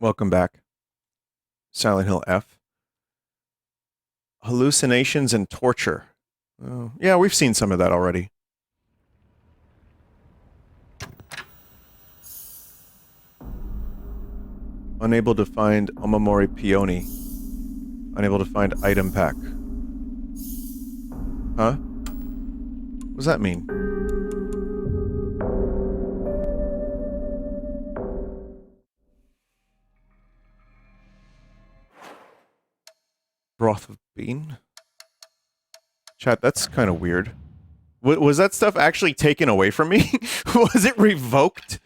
Welcome back. Silent Hill F. Hallucinations and torture. Oh, yeah, we've seen some of that already. Unable to find Omamori Peony. Unable to find item pack. Huh? What does that mean? Broth of bean? Chat, that's kind of weird. Was that stuff actually taken away from me? Was it revoked?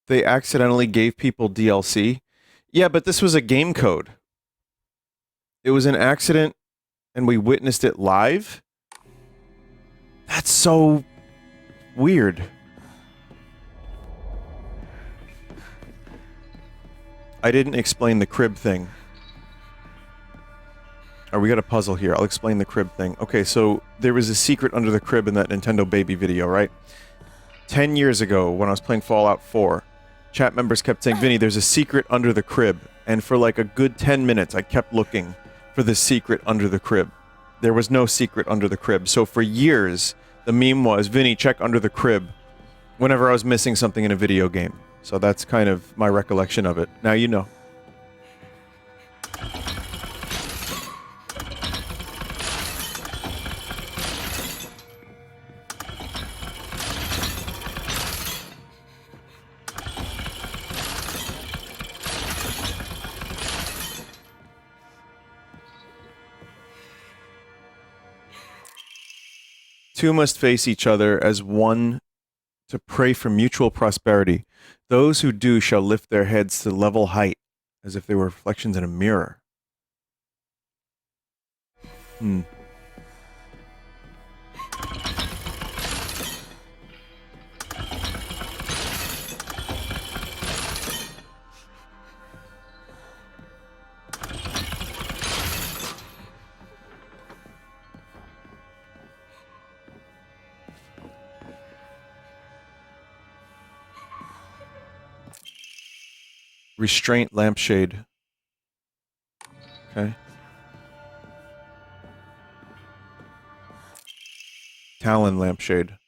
They accidentally gave people DLC? Yeah, but this was a game code. It was an accident, and we witnessed it live? That's so weird. I didn't explain the crib thing. We got a puzzle here. I'll explain the crib thing. Okay, so there was a secret under the crib in that Nintendo Baby video, right? 10 years ago, when I was playing Fallout 4, chat members kept saying, Vinny, there's a secret under the crib. And for like a good 10 minutes, I kept looking for the secret under the crib. There was no secret under the crib. So for years, the meme was, Vinny, check under the crib, whenever I was missing something in a video game. So that's kind of my recollection of it. Now you know. Two must face each other as one to pray for mutual prosperity. Those who do shall lift their heads to level height, as if they were reflections in a mirror. Restraint lampshade. Okay. Talon lampshade.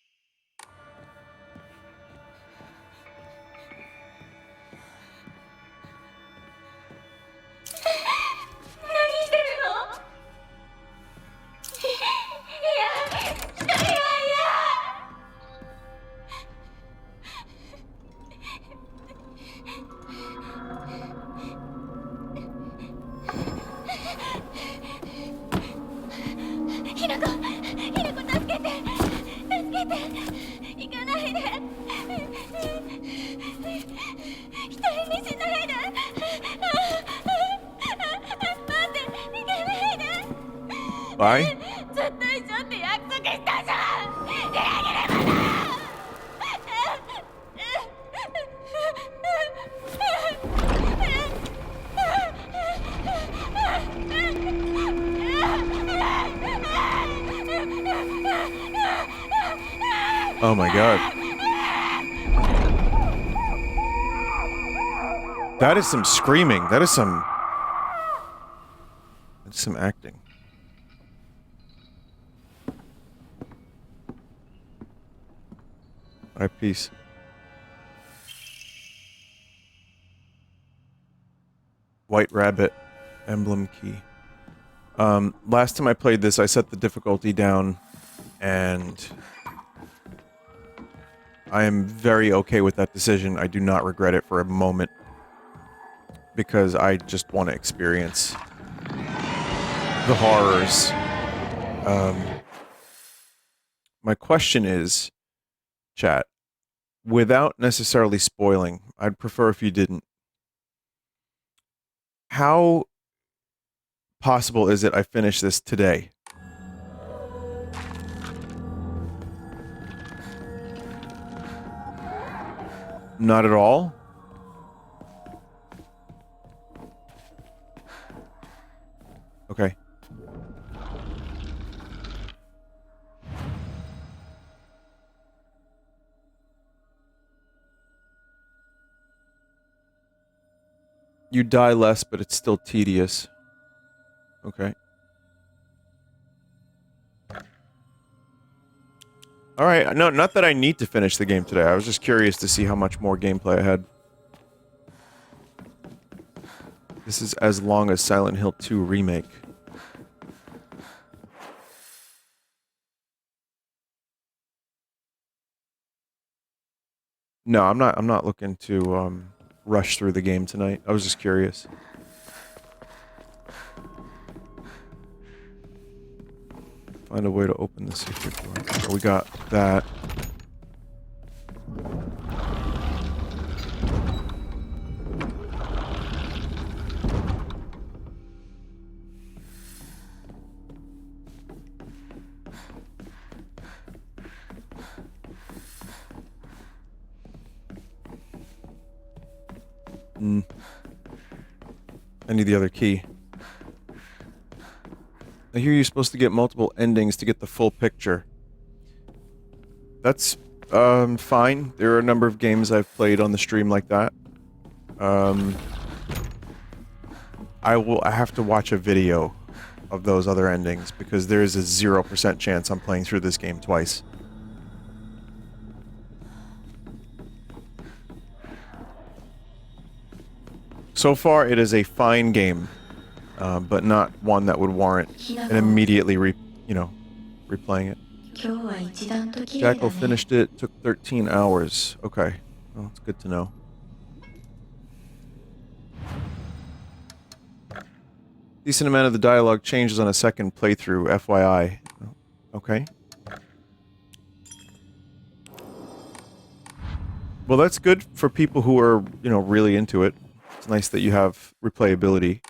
Why? Oh my god. That is some screaming. That is some acting. Alright, peace. White rabbit. Emblem key. Last time I played this, I set the difficulty down, and I am very okay with that decision. I do not regret it for a moment, because I just want to experience the horrors. My question is, chat, without necessarily spoiling, I'd prefer if you didn't. How possible is it I finish this today? Not at all? Okay. You die less, but it's still tedious. Okay. Alright, no, not that I need to finish the game today. I was just curious to see how much more gameplay I had. This is as long as Silent Hill 2 Remake. No, I'm not looking to, rush through the game tonight. I was just curious. Find a way to open the secret door. We got that. I need the other key. I hear you're supposed to get multiple endings to get the full picture. That's, fine. There are a number of games I've played on the stream like that. I have to watch a video of those other endings, because there is a 0% chance I'm playing through this game twice. So far, it is a fine game, but not one that would warrant an immediately replaying it. Jackal finished it, took 13 hours. Okay, well, it's good to know. Decent amount of the dialogue changes on a second playthrough, FYI. Okay. Well, that's good for people who are, really into it. It's nice that you have replayability.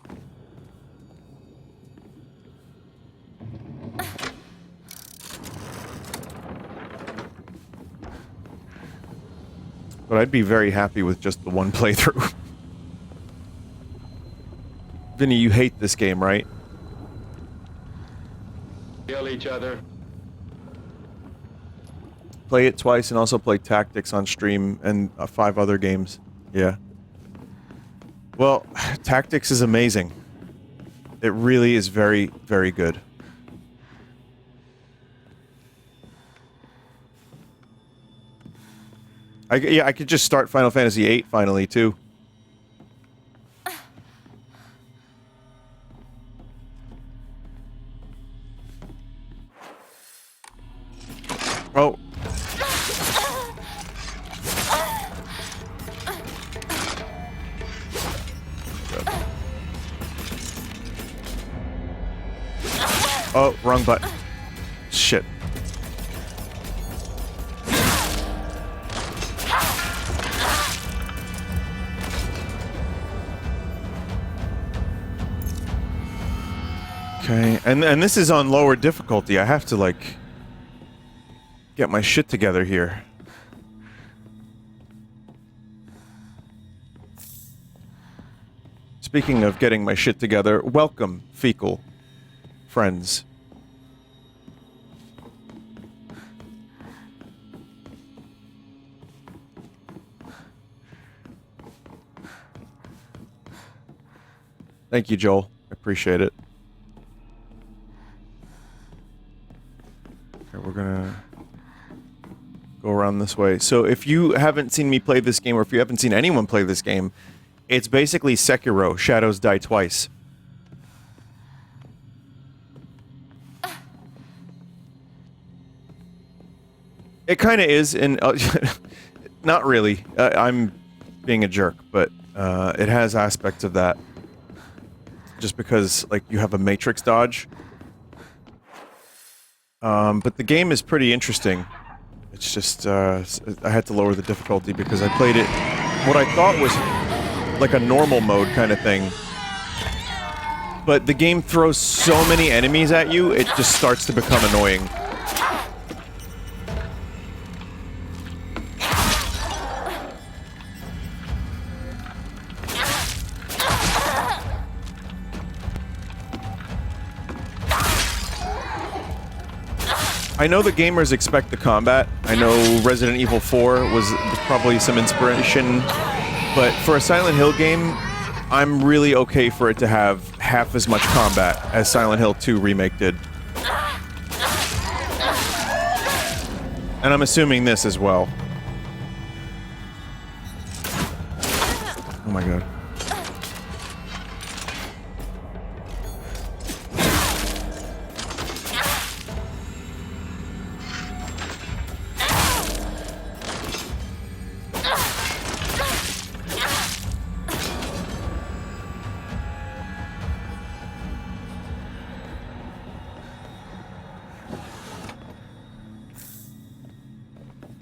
But I'd be very happy with just the one playthrough. Vinny, you hate this game, right? Kill each other. Play it twice and also play Tactics on stream and 5 other games. Yeah. Well, Tactics is amazing. It really is very, very good. I could just start Final Fantasy VIII finally, too. Oh. Oh, wrong button. Shit. Okay, and this is on lower difficulty. I have to, like, get my shit together here. Speaking of getting my shit together, welcome, Fecal friends. Thank you, Joel. I appreciate it. Okay, we're gonna go around this way. So if you haven't seen me play this game, or if you haven't seen anyone play this game, it's basically Sekiro, Shadows Die Twice. It kind of is, and not really. I'm being a jerk, but it has aspects of that. Just because, like, you have a matrix dodge. But the game is pretty interesting. It's just, I had to lower the difficulty because I played it what I thought was like a normal mode kind of thing. But the game throws so many enemies at you, it just starts to become annoying. I know the gamers expect the combat. I know Resident Evil 4 was probably some inspiration, but for a Silent Hill game, I'm really okay for it to have half as much combat as Silent Hill 2 Remake did. And I'm assuming this as well. Oh my god.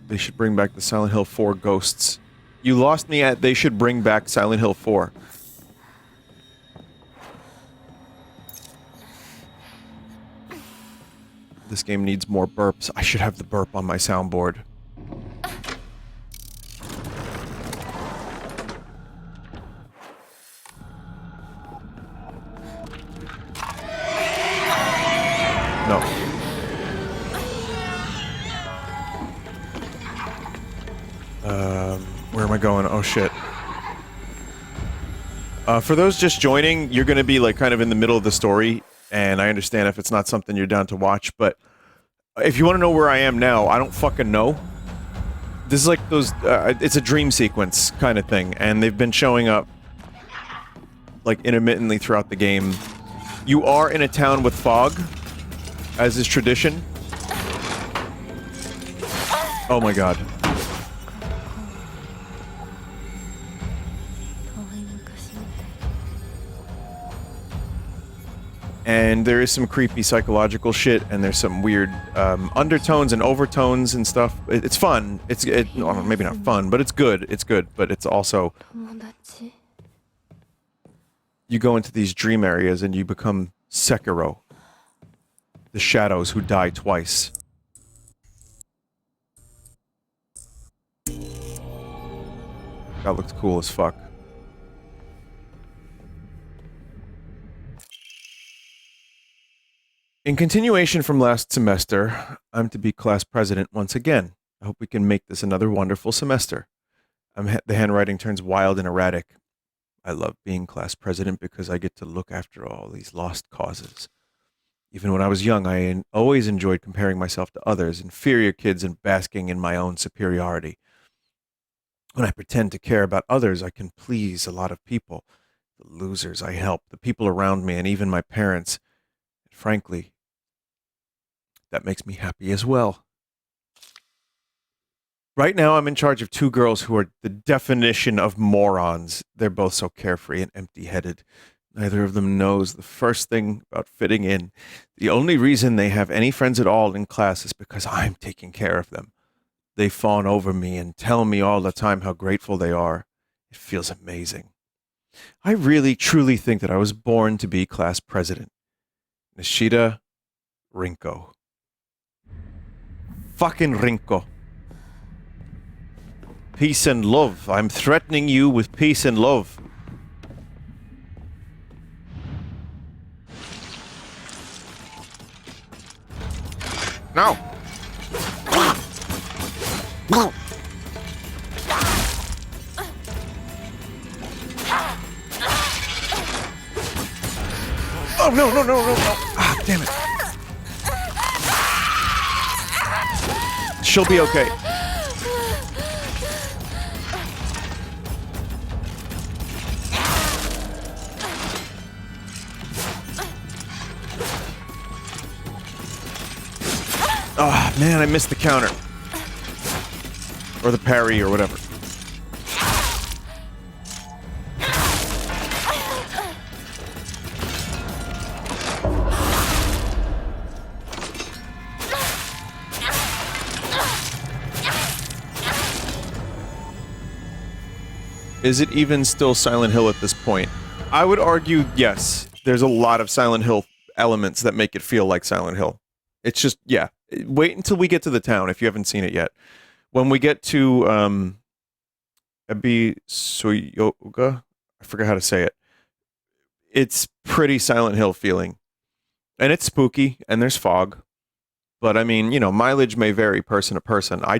They should bring back the Silent Hill 4 ghosts. You lost me at they should bring back Silent Hill 4. This game needs more burps. I should have the burp on my soundboard. No. Where am I going? Oh shit. For those just joining, you're gonna be like kind of in the middle of the story, and I understand if it's not something you're down to watch, but if you want to know where I am now, I don't fucking know. This is like those, it's a dream sequence kind of thing, and they've been showing up like intermittently throughout the game. You are in a town with fog, as is tradition. Oh my god. And there is some creepy psychological shit, and there's some weird undertones and overtones and stuff. It's fun. Well, maybe not fun, but it's good. It's good, but it's also... You go into these dream areas and you become Sekiro. The shadows who die twice. That looks cool as fuck. In continuation from last semester, I'm to be class president once again. I hope we can make this another wonderful semester. The handwriting turns wild and erratic. I love being class president because I get to look after all these lost causes. Even when I was young, I always enjoyed comparing myself to others, inferior kids, and basking in my own superiority. When I pretend to care about others, I can please a lot of people. The losers I help, the people around me, and even my parents. Frankly, that makes me happy as well. Right now, I'm in charge of two girls who are the definition of morons. They're both so carefree and empty-headed. Neither of them knows the first thing about fitting in. The only reason they have any friends at all in class is because I'm taking care of them. They fawn over me and tell me all the time how grateful they are. It feels amazing. I really, truly think that I was born to be class president. Nishida, Rinko. Fucking Rinko. Peace and love. I'm threatening you with peace and love. No! Oh, no, no, no, no, no. Ah, damn it. She'll be okay. Oh, man, I missed the counter. Or the parry, or whatever. Is it even still Silent Hill at this point? I would argue yes. There's a lot of Silent Hill elements that make it feel like Silent Hill. It's just, yeah. Wait until we get to the town if you haven't seen it yet. When we get to Soyoga, I forgot how to say it. It's pretty Silent Hill feeling. And it's spooky, and there's fog. But I mean, you know, mileage may vary person to person. I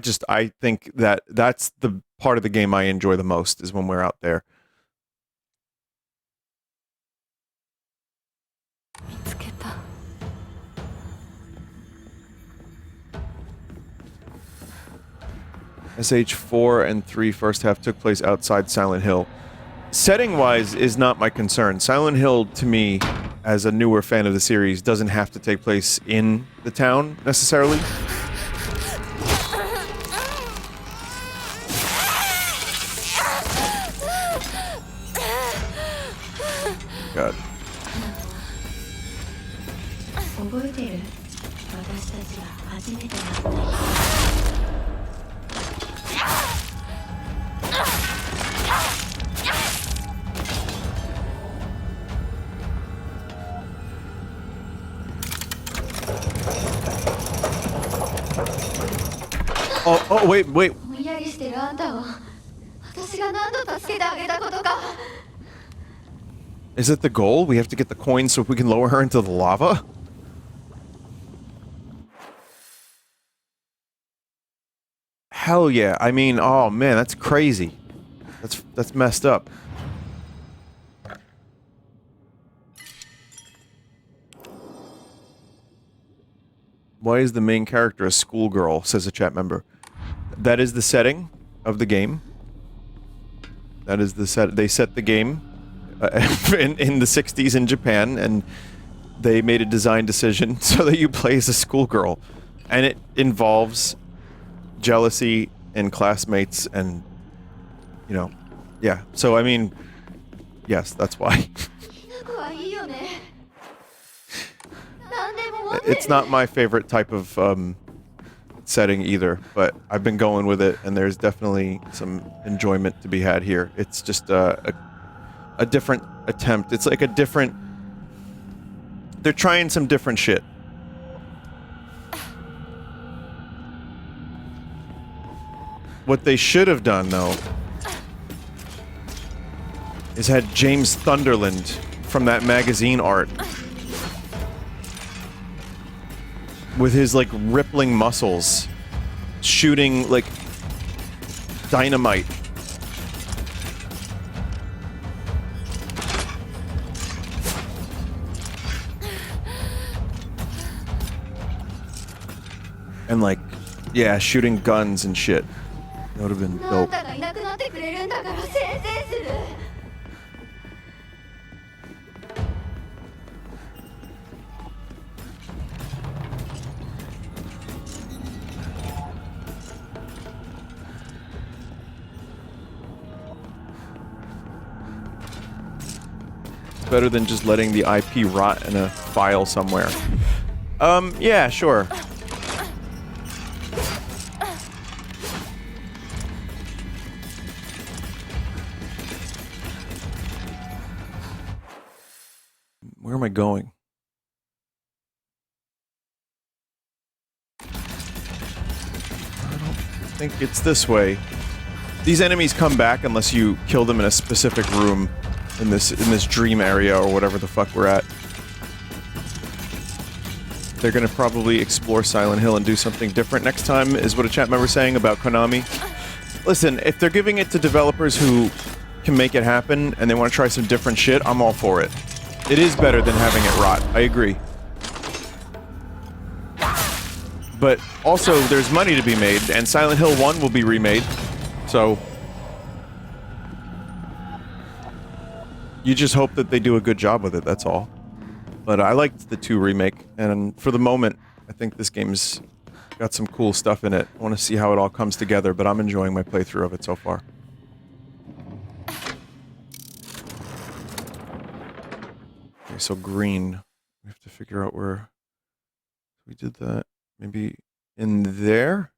think that that's the part of the game I enjoy the most is when we're out there. SH4 and 3 first half took place outside Silent Hill. Setting-wise is not my concern. Silent Hill, to me, as a newer fan of the series, doesn't have to take place in the town, necessarily. God. Oh, wait. Is it the goal? We have to get the coins so we can lower her into the lava? Hell yeah. I mean, oh man, that's crazy. That's messed up. Why is the main character a schoolgirl, says a chat member. That is the setting of the game. That is the set. They set the game in the 60s in Japan, and they made a design decision so that you play as a schoolgirl. And it involves jealousy and classmates and, you know, yeah. So, I mean, yes, that's why. It's not my favorite type of setting either, but I've been going with it, and there's definitely some enjoyment to be had here. It's just a different attempt. It's like a different... They're trying some different shit. What they should have done, though, is had James Thunderland from that magazine art with his, like, rippling muscles shooting, like, dynamite. And, like, yeah, shooting guns and shit. That would have been dope. Better than just letting the IP rot in a file somewhere. Yeah, sure. Where am I going? I don't think it's this way. These enemies come back unless you kill them in a specific room in this dream area or whatever the fuck we're at. They're gonna probably explore Silent Hill and do something different next time, is what a chat member saying about Konami. Listen, if they're giving it to developers who can make it happen and they want to try some different shit, I'm all for it. It is better than having it rot. I agree. But also, there's money to be made, and Silent Hill 1 will be remade, so... You just hope that they do a good job with it, that's all. But I liked the 2 remake, and for the moment, I think this game's got some cool stuff in it. I want to see how it all comes together, but I'm enjoying my playthrough of it so far. Okay, so green. We have to figure out where... We did that. Maybe in there?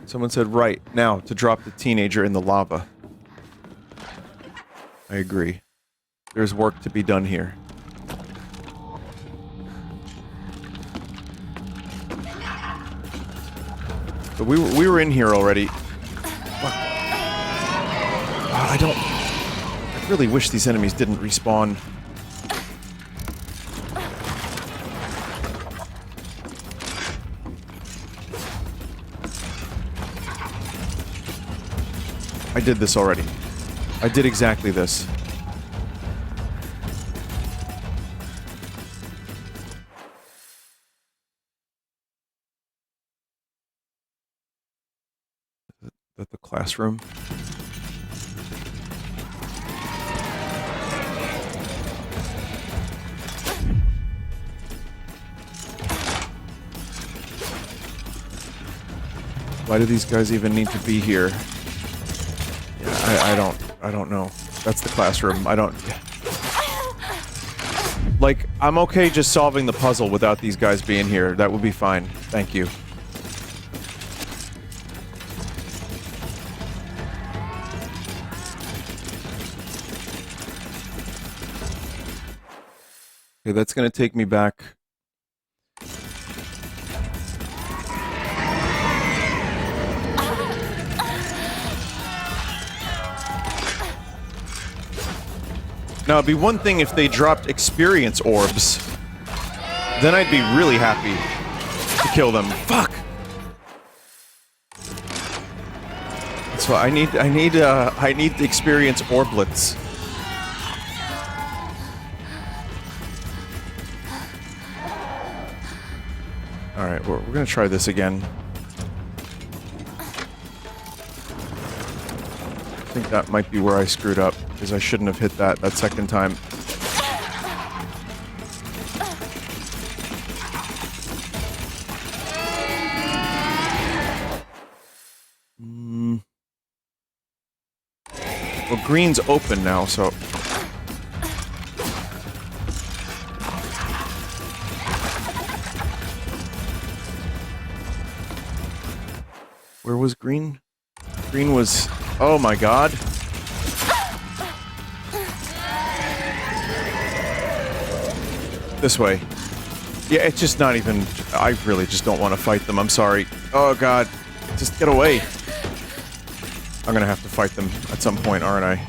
Someone said, right, now, to drop the teenager in the lava. I agree. There's work to be done here. But we were in here already. I really wish these enemies didn't respawn. I did this already. I did exactly this. Is that the classroom? Why do these guys even need to be here? Yeah, I don't know. That's the classroom. I don't... Like, I'm okay just solving the puzzle without these guys being here. That would be fine. Thank you. Okay, that's gonna take me back. Now, it'd be one thing if they dropped experience orbs. Then I'd be really happy to kill them. Fuck! So I need the experience orblets. Alright, we're gonna try this again. I think that might be where I screwed up, because I shouldn't have hit that second time. Well, green's open now, so... Where was green? Green was... Oh my god. This way. Yeah, it's just not even... I really just don't want to fight them, I'm sorry. Oh god. Just get away. I'm gonna have to fight them at some point, aren't I?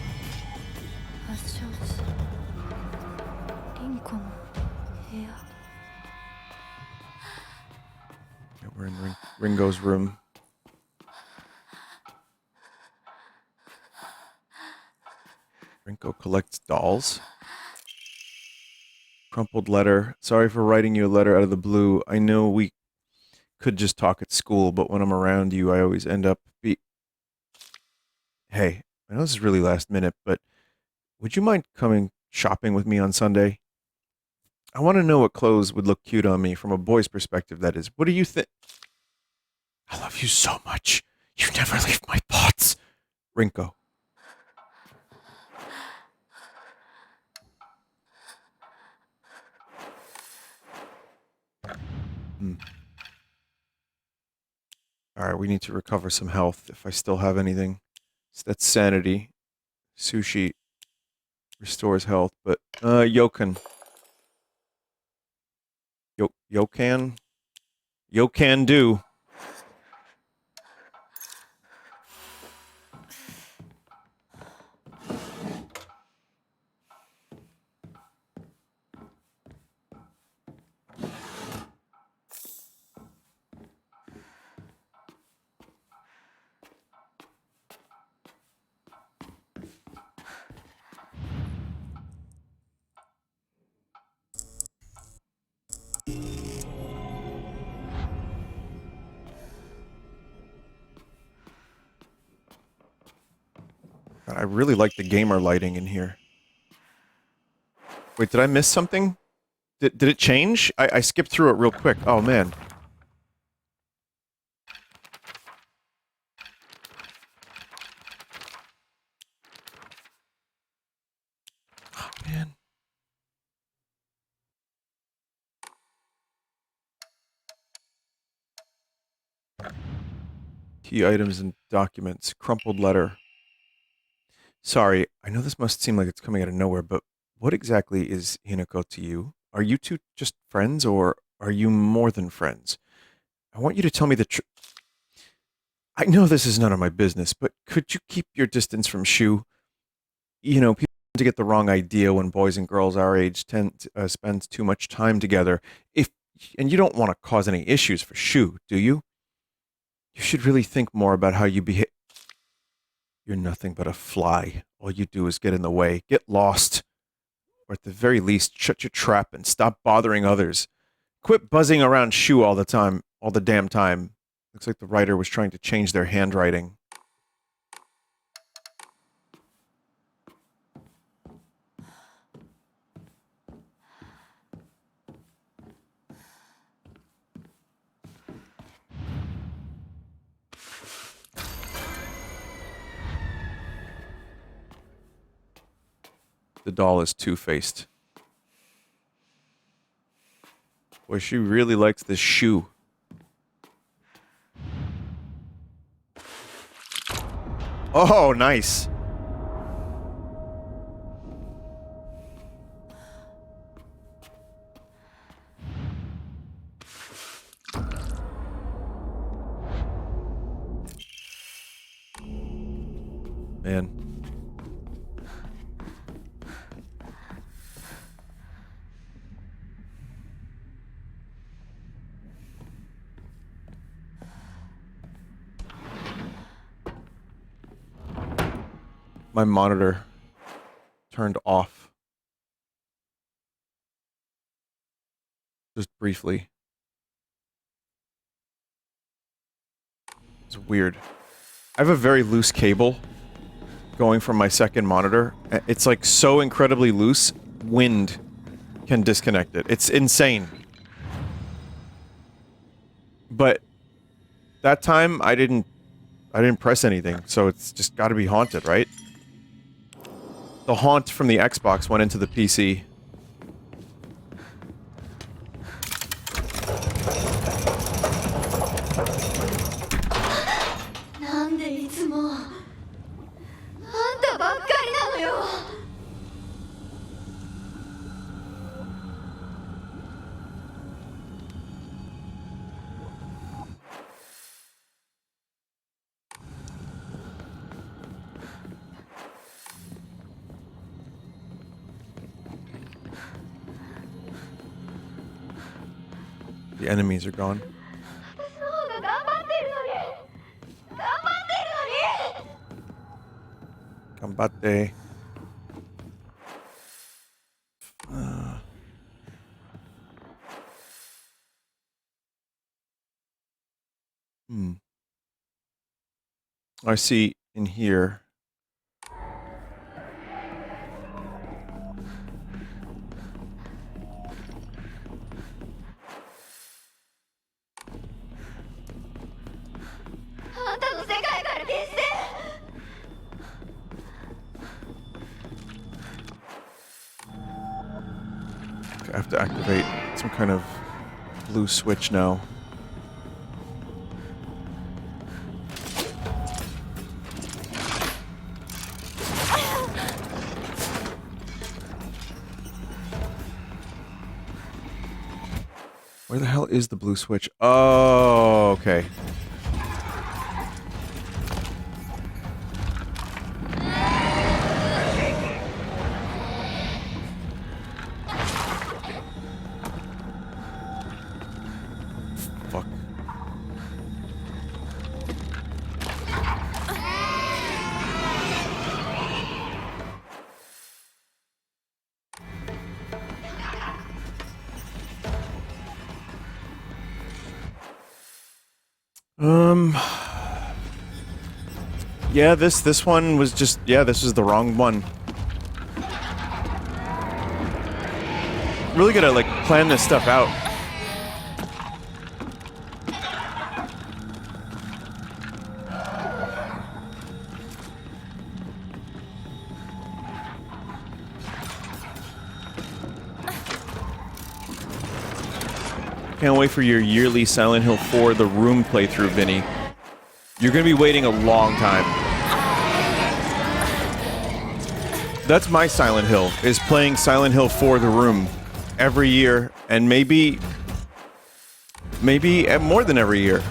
Yeah, we're in Ringo's room. Rinko collects dolls. Crumpled letter. Sorry for writing you a letter out of the blue. I know we could just talk at school, but when I'm around you, I always end up Hey, I know this is really last minute, but would you mind coming shopping with me on Sunday? I want to know what clothes would look cute on me from a boy's perspective, that is. What do you think? I love you so much. You never leave my thoughts. Rinko. Alright, we need to recover some health if I still have anything. So that's sanity. Sushi restores health, but Yokan. Yokan? Yokan do. God, I really like the gamer lighting in here. Wait, did I miss something? Did it change? I skipped through it real quick. Oh, man. Oh, man. Key items and documents. Crumpled letter. Sorry, I know this must seem like it's coming out of nowhere, but what exactly is Hinako to you? Are you two just friends, or are you more than friends? I want you to tell me the truth. I know this is none of my business, but could you keep your distance from Shu? You know, people to get the wrong idea when boys and girls our age tend to spend too much time together. And you don't want to cause any issues for Shu, do you? You should really think more about how you behave. You're nothing but a fly. All you do is get in the way. Get lost. Or at the very least, shut your trap and stop bothering others. Quit buzzing around Shu all the time, all the damn time. Looks like the writer was trying to change their handwriting. The doll is two-faced. Boy, she really likes this shoe. Oh, nice. Man. My monitor turned off. Just briefly. It's weird. I have a very loose cable going from my second monitor. It's like so incredibly loose, wind can disconnect it. It's insane. But that time I didn't press anything, so it's just got to be haunted, right? The haunt from the Xbox went into the PC. The enemies are gone. Gambate. I see in here. I have to activate some kind of blue switch now. Where the hell is the blue switch? Oh, okay. Fuck. Yeah, this one was just, yeah, this is the wrong one. Really gotta, like, plan this stuff out. Can't wait for your yearly Silent Hill 4 The Room playthrough, Vinny. You're gonna be waiting a long time. That's my Silent Hill, is playing Silent Hill 4 The Room every year, and maybe more than every year.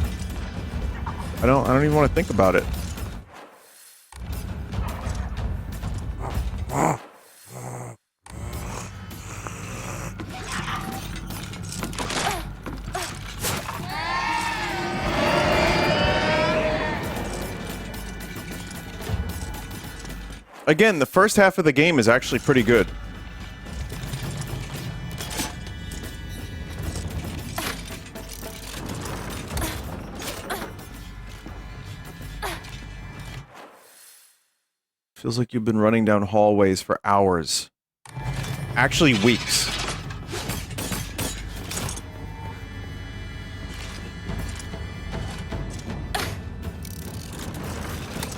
I don't even want to think about it. Again, the first half of the game is actually pretty good. Feels like you've been running down hallways for hours. Actually, weeks.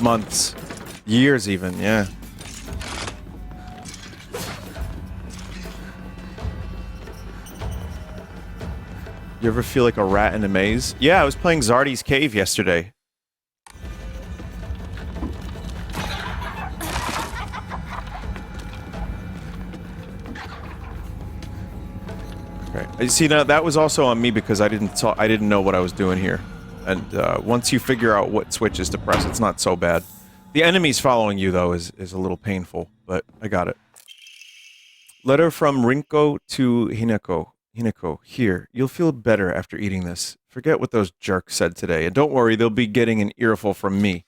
Months. Years even, yeah. You ever feel like a rat in a maze? Yeah, I was playing Zardy's Cave yesterday. Okay. See, now that was also on me because I didn't know what I was doing here. And once you figure out what switches to press, it's not so bad. The enemies following you, though, is a little painful, but I got it. Letter from Rinko to Hinako. Hinako, here. You'll feel better after eating this. Forget what those jerks said today, and don't worry, they'll be getting an earful from me.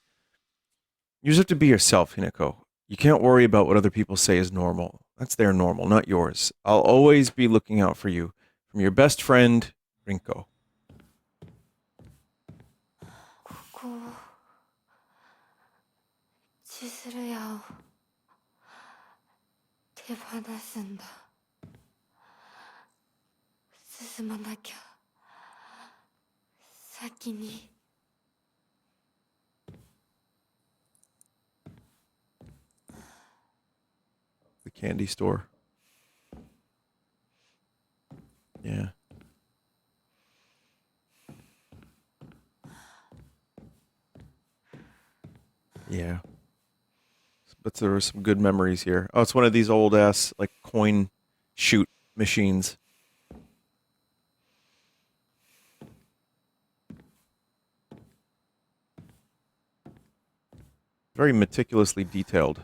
You just have to be yourself, Hinako. You can't worry about what other people say is normal. That's their normal, not yours. I'll always be looking out for you. From your best friend, Rinko. The candy store. Yeah. Yeah. But there were some good memories here. Oh, it's one of these old ass, like, coin shoot machines. Very meticulously detailed.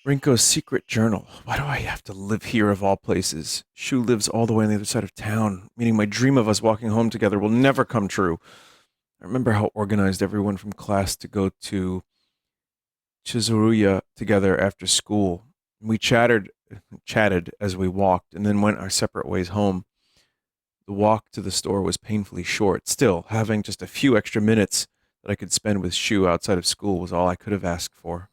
Rinko's secret journal. Why do I have to live here of all places? Shu lives all the way on the other side of town, meaning my dream of us walking home together will never come true. I remember how organized everyone from class to go to Chizuruya together after school. We chatted as we walked, and then went our separate ways home. The walk to the store was painfully short. Still, having just a few extra minutes that I could spend with Shu outside of school was all I could have asked for.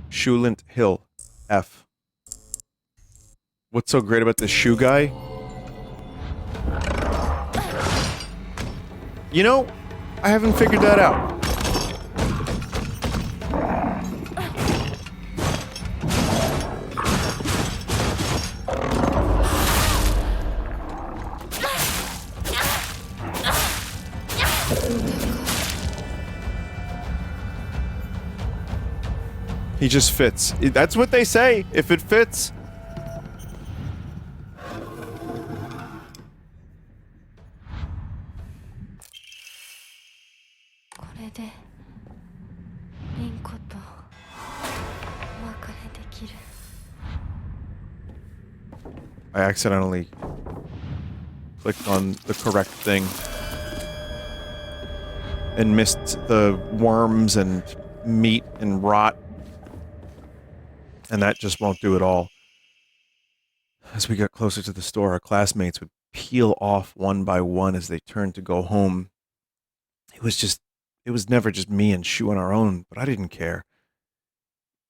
Shulent Hill, F. What's so great about this Shu guy? You know, I haven't figured that out. He just fits. That's what they say. If it fits. I accidentally clicked on the correct thing and missed the worms and meat and rot. And that just won't do it all. As we got closer to the store, our classmates would peel off one by one as they turned to go home. It was never just me and Shu on our own, but I didn't care.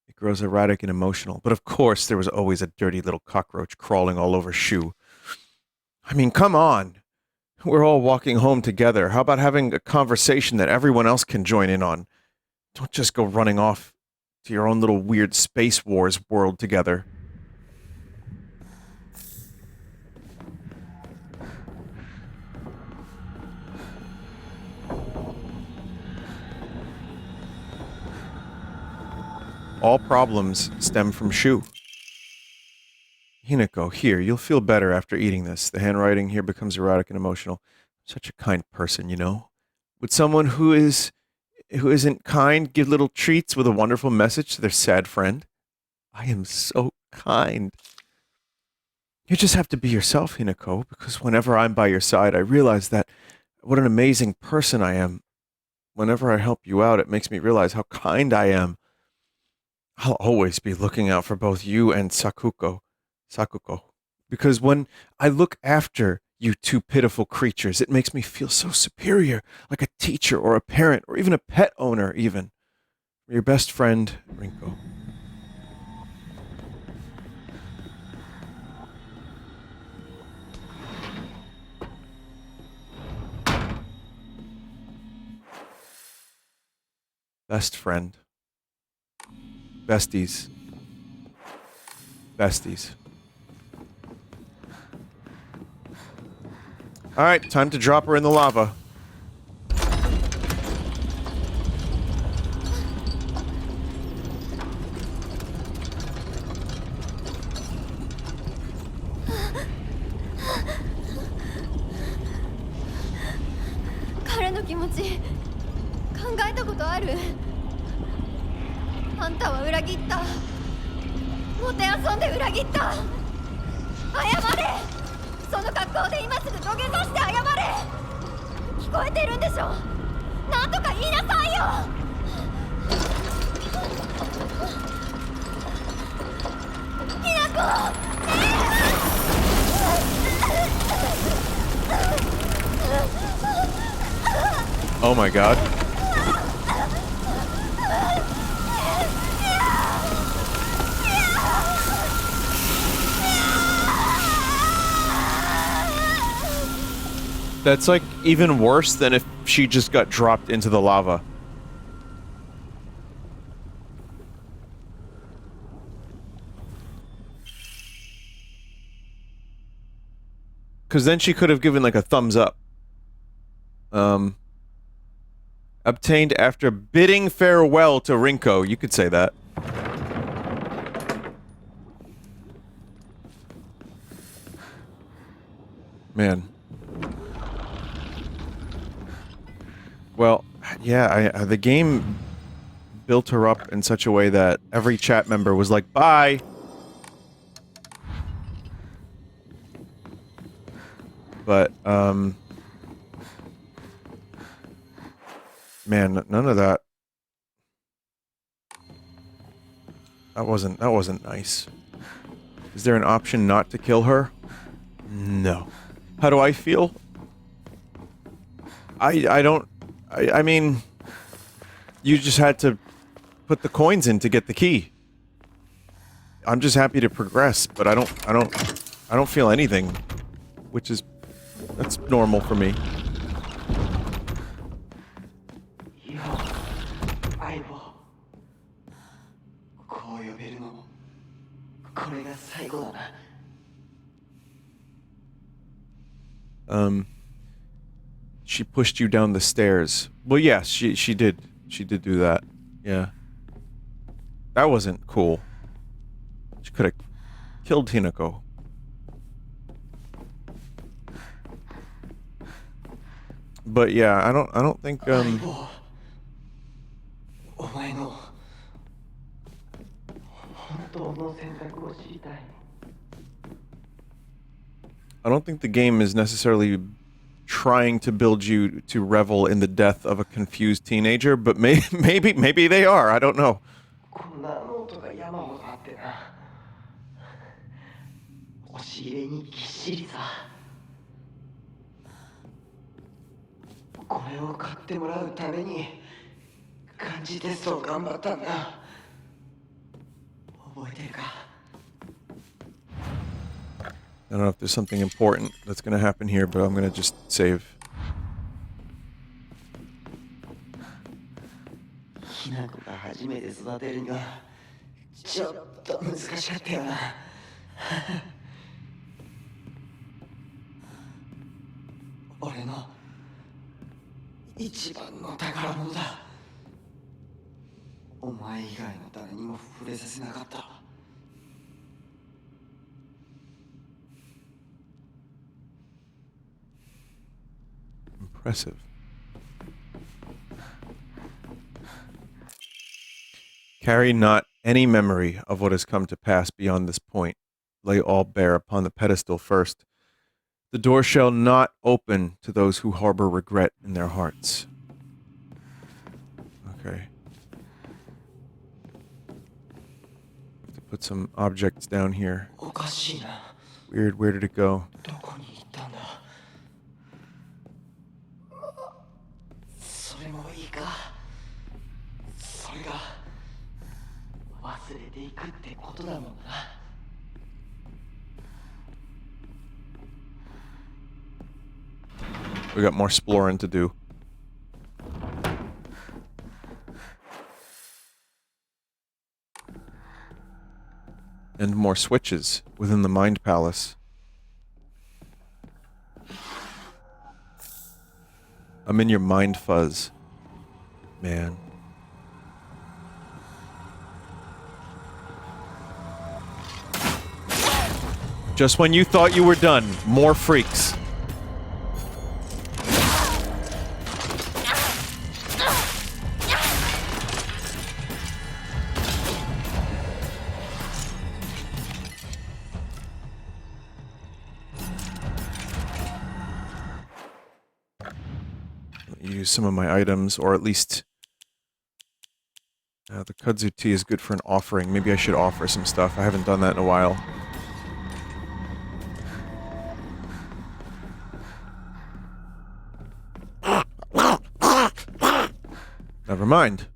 It grows erratic and emotional, but of course there was always a dirty little cockroach crawling all over Shu. I mean, come on. We're all walking home together. How about having a conversation that everyone else can join in on? Don't just go running off to your own little weird Space Wars world together. All problems stem from Shu. Hinako, here, you'll feel better after eating this. The handwriting here becomes erotic and emotional. Such a kind person, you know? With someone who is who isn't kind give little treats with a wonderful message to their sad friend? I am so kind. You just have to be yourself, Hinako, because whenever I'm by your side, I realize that what an amazing person I am. Whenever I help you out, it makes me realize how kind I am. I'll always be looking out for both you and Sakuko. Because when I look after you two pitiful creatures, it makes me feel so superior, like a teacher or a parent or even a pet owner, even. Your best friend, Rinko. Best friend. Besties. Besties. Alright, time to drop her in the lava. Oh my god. That's like even worse than if she just got dropped into the lava. Because then she could have given like a thumbs up. Obtained after bidding farewell to Rinko. You could say that. Man. Well, yeah, the game built her up in such a way that every chat member was like, bye! But, man, none of that. That wasn't nice. Is there an option not to kill her? No. How do I feel? I mean, you just had to put the coins in to get the key. I'm just happy to progress, but I don't feel anything, which is, that's normal for me. She pushed you down the stairs. Well, yes, she did. She did do that. Yeah. That wasn't cool. She could have killed Hinako. But yeah, I don't think I don't think the game is necessarily trying to build you to revel in the death of a confused teenager, but maybe they are. I don't know. I don't know if there's something important that's going to happen here, but I'm going to just save. Impressive. Carry not any memory of what has come to pass beyond this point. Lay all bare upon the pedestal first. The door shall not open to those who harbor regret in their hearts. Okay. Have to put some objects down here. Weird, where did it go? We got more exploring to do. And more switches within the Mind Palace. I'm in your mind fuzz. Man. Just when you thought you were done, more freaks. Use some of my items, or at least the kudzu tea is good for an offering. Maybe I should offer some stuff. I haven't done that in a while. Never mind.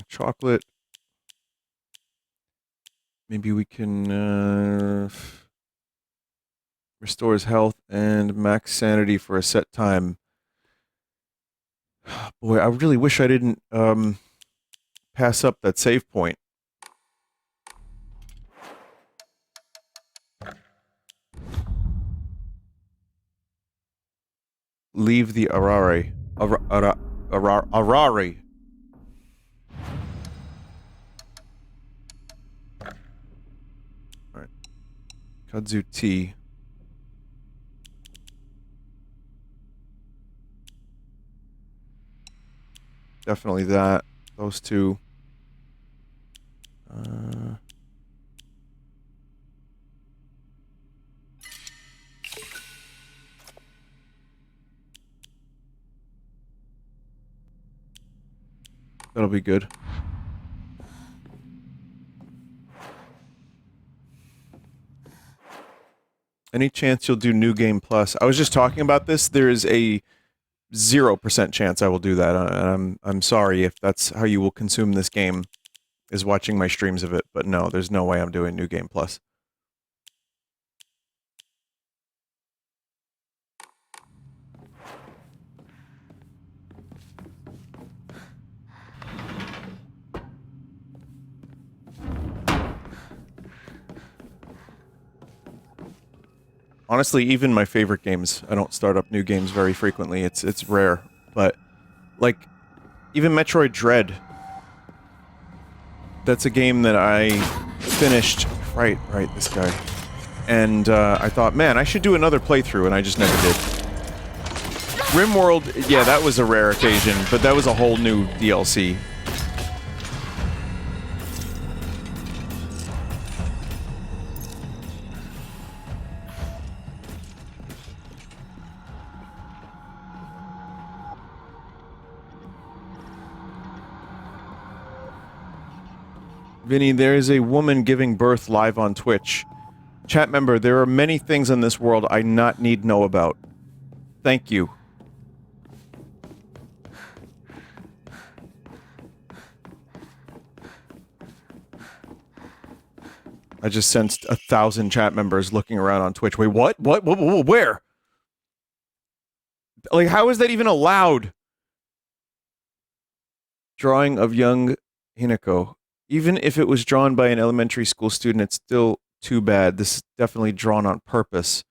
Chocolate. Maybe we can restore his health and max sanity for a set time. Boy, I really wish I didn't pass up that save point. Leave the Arare. Arare. Alright. Kudzu tea. Definitely that. Those two. That'll be good. Any chance you'll do New Game Plus? I was just talking about this. There is a 0% chance I will do that. I'm sorry if that's how you will consume this game, is watching my streams of it. But no, there's no way I'm doing New Game Plus. Honestly, even my favorite games, I don't start up new games very frequently. It's rare, but like even Metroid Dread, that's a game that I finished. Right, this guy, and I thought, man, I should do another playthrough, and I just never did. RimWorld, yeah, that was a rare occasion, but that was a whole new DLC. Vinny, there is a woman giving birth live on Twitch. Chat member, there are many things in this world I not need know about. Thank you. I just sensed 1,000 chat members looking around on Twitch. Wait, what? What? Where? Like, how is that even allowed? Drawing of young Hinako. Even if it was drawn by an elementary school student, it's still too bad. This is definitely drawn on purpose.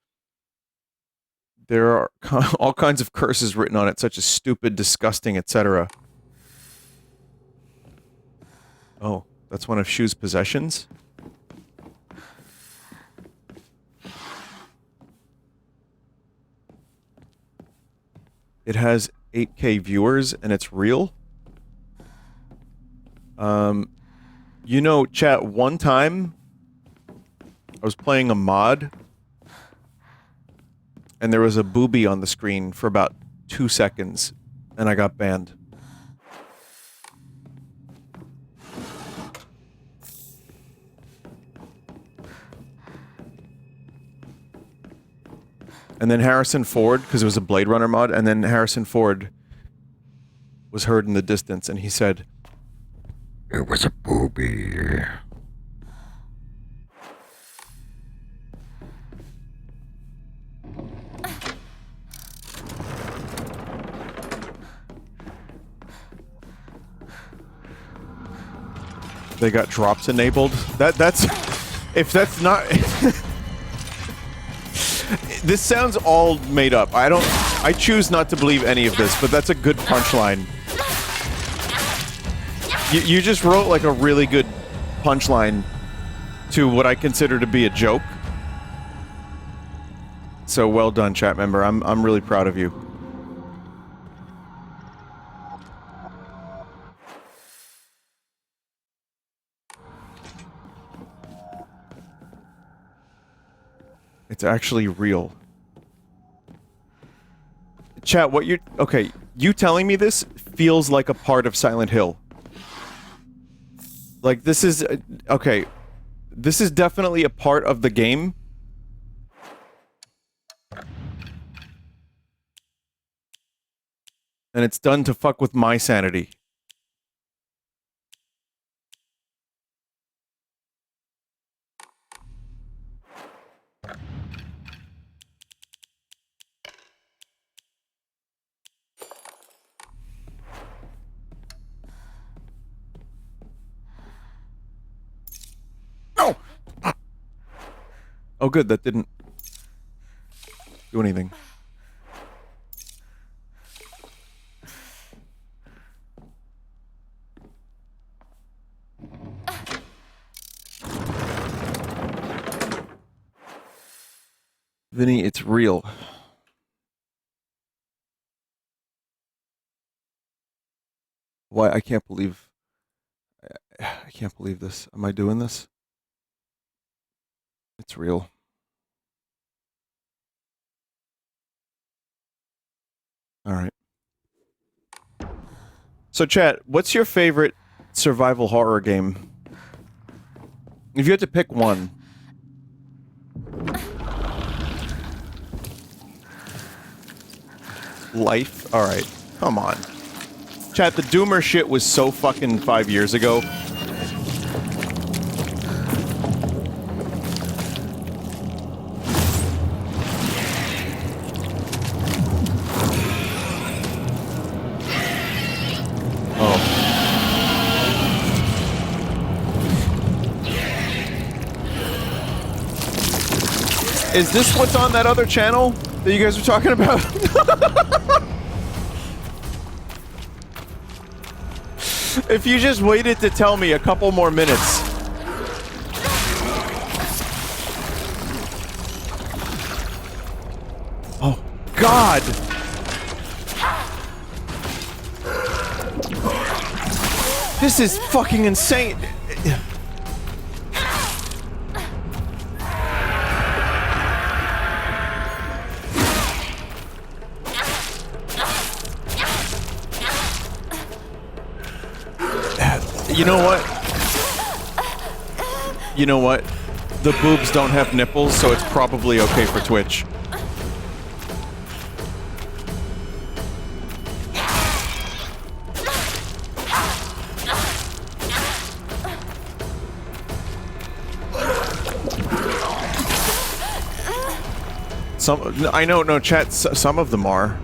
There are all kinds of curses written on it, such as stupid, disgusting, etc. Oh, that's one of Shu's possessions? It has 8K viewers, and it's real? You know, chat, one time, I was playing a mod, and there was a boobie on the screen for about 2 seconds, and I got banned. And then Harrison Ford, because it was a Blade Runner mod, and then Harrison Ford was heard in the distance, and he said, "It was a booby." They got drops enabled. That's if that's not this sounds all made up. I choose not to believe any of this, but that's a good punchline. You just wrote like a really good punchline to what I consider to be a joke. So well done, chat member. I'm really proud of you. It's actually real. Chat, what you're... Okay, you telling me this feels like a part of Silent Hill. Like, this is... okay. This is definitely a part of the game. And it's done to fuck with my sanity. Oh! Oh, good, that didn't do anything. Vinny, it's real. Why? I can't believe... I can't believe this. Am I doing this? It's real. Alright. So, chat, what's your favorite survival horror game? If you had to pick one. Life? Alright. Come on. Chat, the Doomer shit was so fucking 5 years ago. Is this what's on that other channel that you guys were talking about? If you just waited to tell me a couple more minutes. Oh, God! This is fucking insane! You know what? You know what? The boobs don't have nipples, so it's probably okay for Twitch. I know, no, chat, some of them are.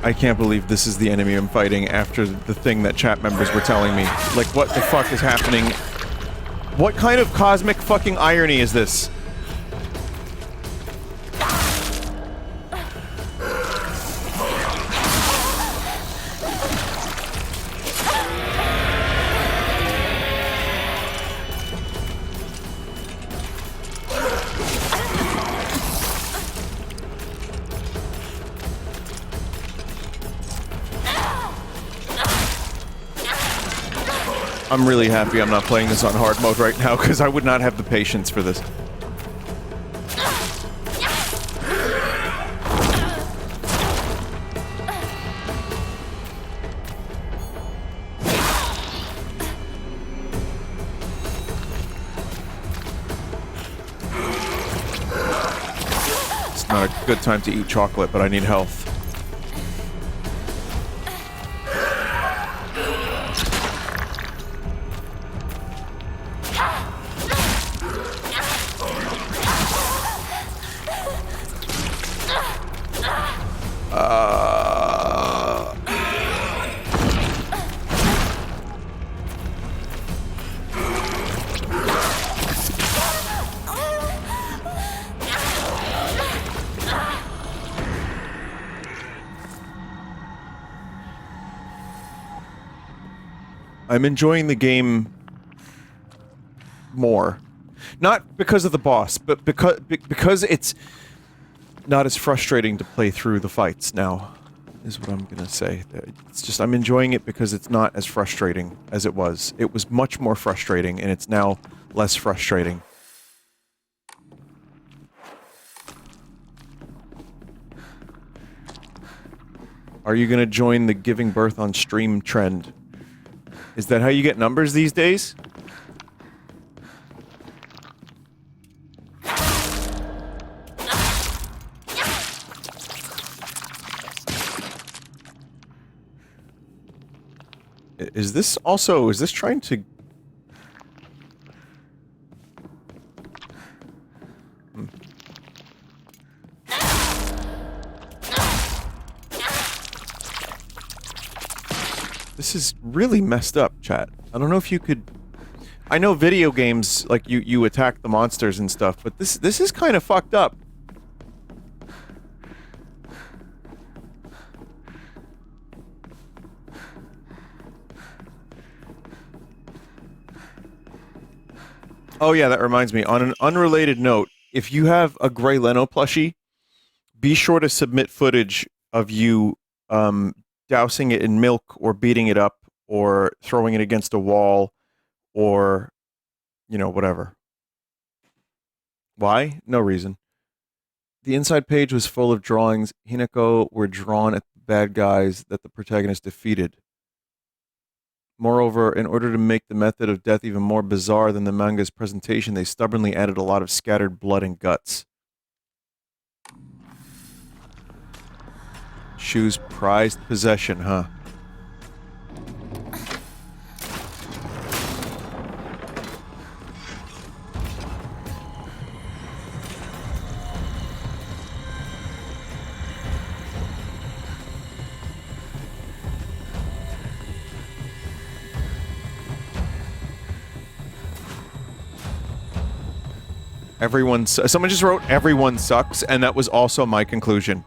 I can't believe this is the enemy I'm fighting after the thing that chat members were telling me. Like, what the fuck is happening? What kind of cosmic fucking irony is this? I'm really happy I'm not playing this on hard mode right now, because I would not have the patience for this. It's not a good time to eat chocolate, but I need health. I'm enjoying the game more. Not because of the boss, but because it's not as frustrating to play through the fights now, is what I'm gonna say. It's just, I'm enjoying it because it's not as frustrating as it was. It was much more frustrating, and it's now less frustrating. Are you gonna join the giving birth on stream trend? Is that how you get numbers these days? Is this also... is this trying to... This is really messed up, chat. I don't know if you could... I know video games, like, you attack the monsters and stuff, but this is kind of fucked up. Oh yeah, that reminds me. On an unrelated note, if you have a Grey Leno plushie, be sure to submit footage of you, dousing it in milk, or beating it up, or throwing it against a wall, or, you know, whatever. Why? No reason. The inside page was full of drawings. Hinako were drawn at the bad guys that the protagonist defeated. Moreover, in order to make the method of death even more bizarre than the manga's presentation, they stubbornly added a lot of scattered blood and guts. Shu's prized possession, huh? Someone just wrote, "Everyone sucks," and that was also my conclusion.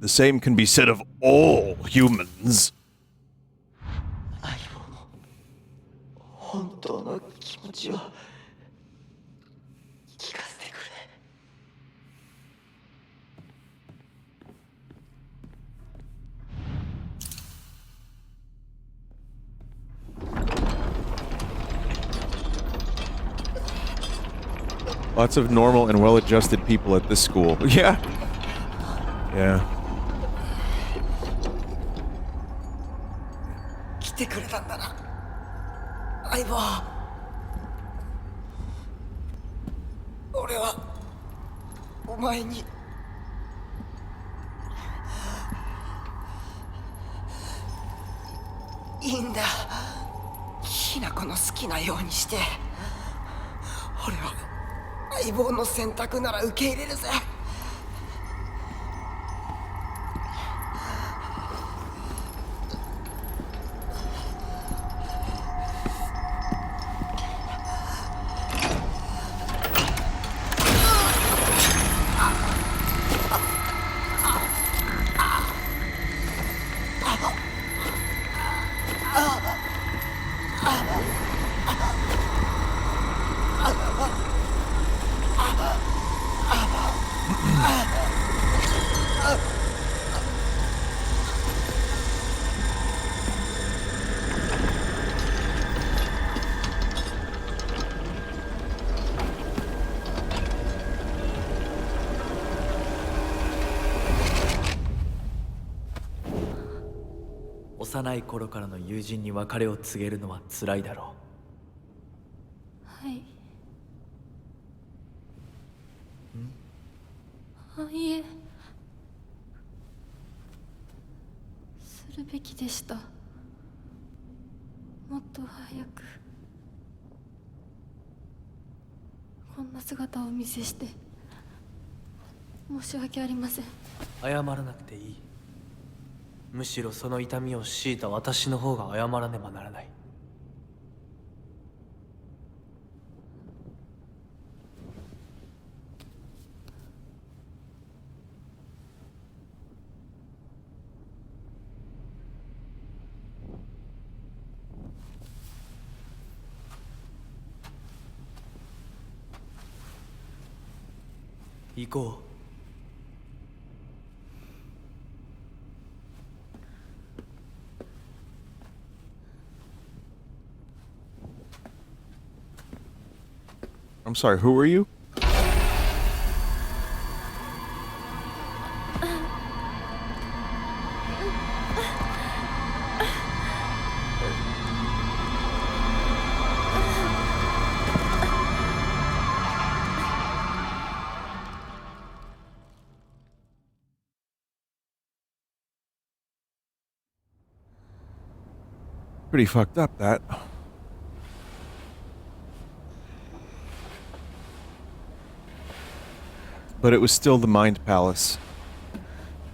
The same can be said of all humans. Lots of normal and well-adjusted people at this school. Yeah. Yeah. 幼い頃からの友人に別れを告げるのは辛いだろはい。いえ、するべきでした。もっと早くこんな姿をお見せして申し訳ありません。謝らなくていい。むしろその痛みを強いた私の方が謝らねばならない。行こう。I'm sorry, who were you? Pretty fucked up, that. But it was still the Mind Palace.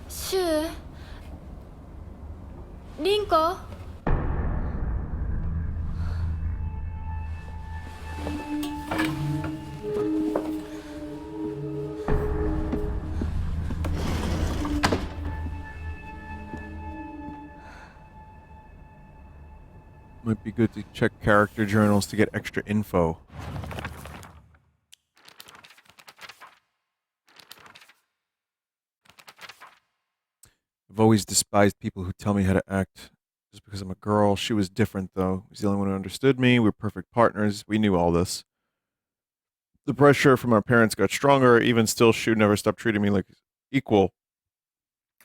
シュウ、リンコ。Might be good to check character journals to get extra info. I've always despised people who tell me how to act just because I'm a girl. She was different, though. She's the only one who understood me. We're perfect partners. We knew all this. The pressure from our parents got stronger. Even still, she never stopped treating me like equal,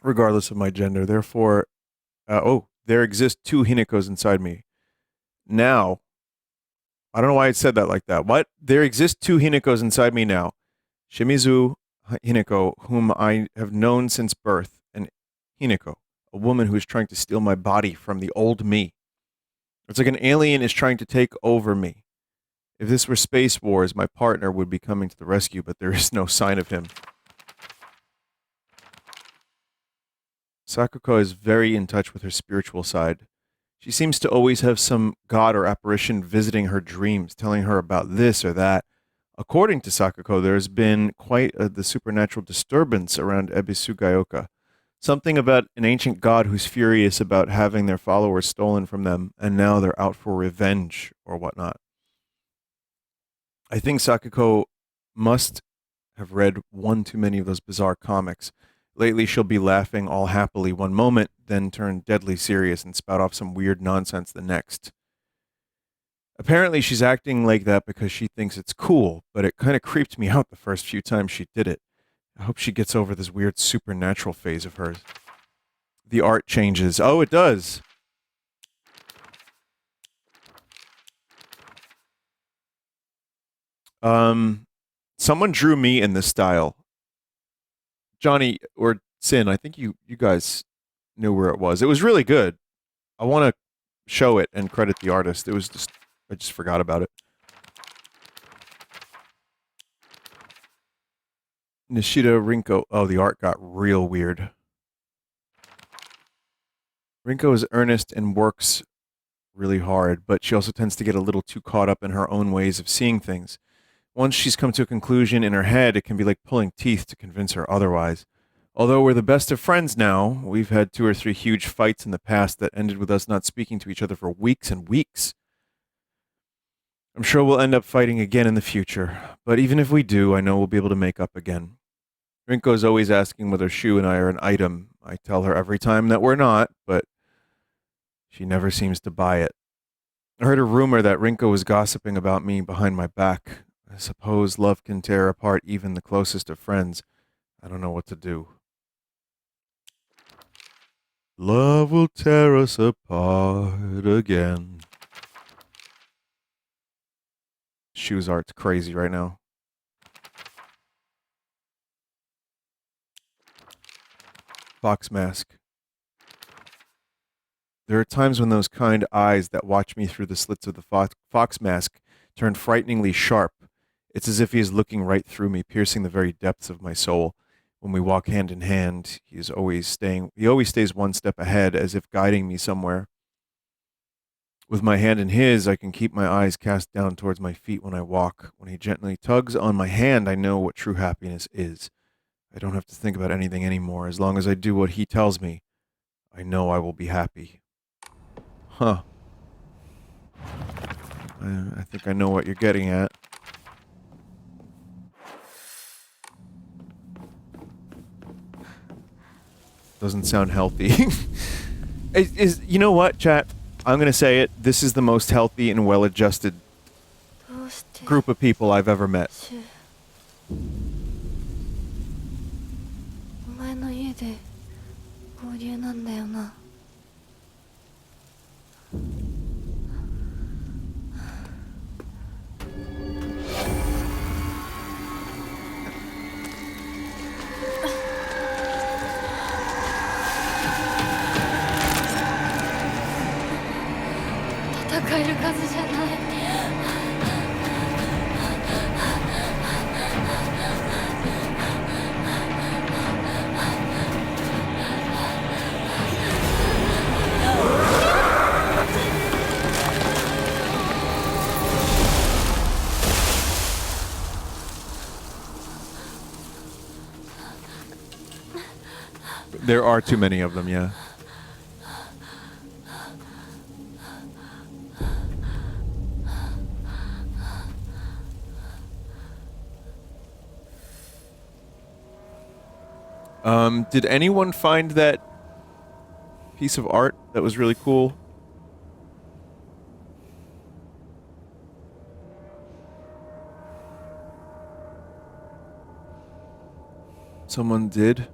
regardless of my gender. Therefore, there exist two Hinekos inside me. Now, I don't know why I said that like that. What? There exist two Hinekos inside me now. Shimizu Hineko, whom I have known since birth, and Hineko, a woman who is trying to steal my body from the old me. It's like an alien is trying to take over me. If this were Space Wars, my partner would be coming to the rescue, but there is no sign of him. Sakuko is very in touch with her spiritual side. She seems to always have some god or apparition visiting her dreams, telling her about this or that. According to Sakuko, there has been quite the supernatural disturbance around Ebisugaoka. Something about an ancient god who's furious about having their followers stolen from them, and now they're out for revenge or whatnot. I think Sakuko must have read one too many of those bizarre comics. Lately, she'll be laughing all happily one moment, then turn deadly serious and spout off some weird nonsense the next. Apparently, she's acting like that because she thinks it's cool, but it kind of creeped me out the first few times she did it. I hope she gets over this weird supernatural phase of hers. The art changes. Oh, it does. Someone drew me in this style. Johnny or Sin, I think you guys knew where it was. It was really good. I want to show it and credit the artist. It was just I just forgot about it. Nishida Rinko. Oh, the art got real weird. Rinko is earnest and works really hard, but she also tends to get a little too caught up in her own ways of seeing things. Once she's come to a conclusion in her head, it can be like pulling teeth to convince her otherwise. Although we're the best of friends now, we've had 2 or 3 huge fights in the past that ended with us not speaking to each other for weeks and weeks. I'm sure we'll end up fighting again in the future, but even if we do, I know we'll be able to make up again. Rinko's always asking whether Shu and I are an item. I tell her every time that we're not, but she never seems to buy it. I heard a rumor that Rinko was gossiping about me behind my back. I suppose love can tear apart even the closest of friends. I don't know what to do. Love will tear us apart again. Shoes art's crazy right now. Fox mask. There are times when those kind eyes that watch me through the slits of the fox mask turn frighteningly sharp. It's as if he is looking right through me, piercing the very depths of my soul. When we walk hand in hand, he always stays one step ahead, as if guiding me somewhere. With my hand in his, I can keep my eyes cast down towards my feet when I walk. When he gently tugs on my hand, I know what true happiness is. I don't have to think about anything anymore. As long as I do what he tells me, I know I will be happy. Huh. I think I know what you're getting at. Doesn't sound healthy. You know what, chat? I'm gonna say it. This is the most healthy and well-adjusted group of people I've ever met. お前の家で合流なんだよな。戦える数じゃない。There are too many of them, yeah. Did anyone find that piece of art that was really cool? Someone did?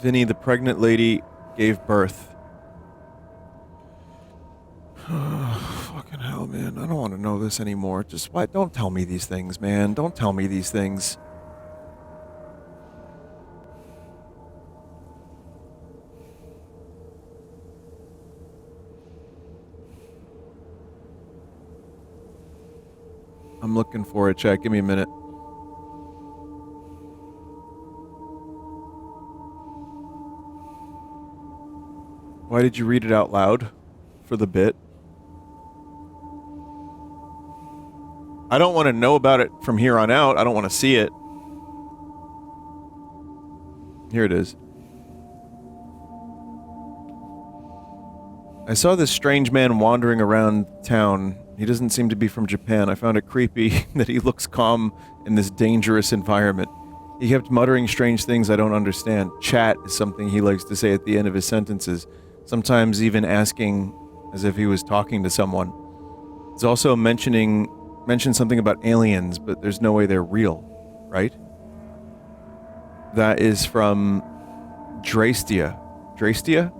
Vinny, the pregnant lady, gave birth. Fucking hell, man. I don't want to know this anymore. Just why? Don't tell me these things, man. Don't tell me these things. I'm looking for it, chat. Give me a minute. Why did you read it out loud? For the bit? I don't want to know about it from here on out. I don't want to see it. Here it is. I saw this strange man wandering around town. He doesn't seem to be from Japan. I found it creepy that he looks calm in this dangerous environment. He kept muttering strange things I don't understand. Chat is something he likes to say at the end of his sentences. Sometimes even asking as if he was talking to someone. He's also mentioned something about aliens, but there's no way they're real, right? That is from Drastia. Drastia?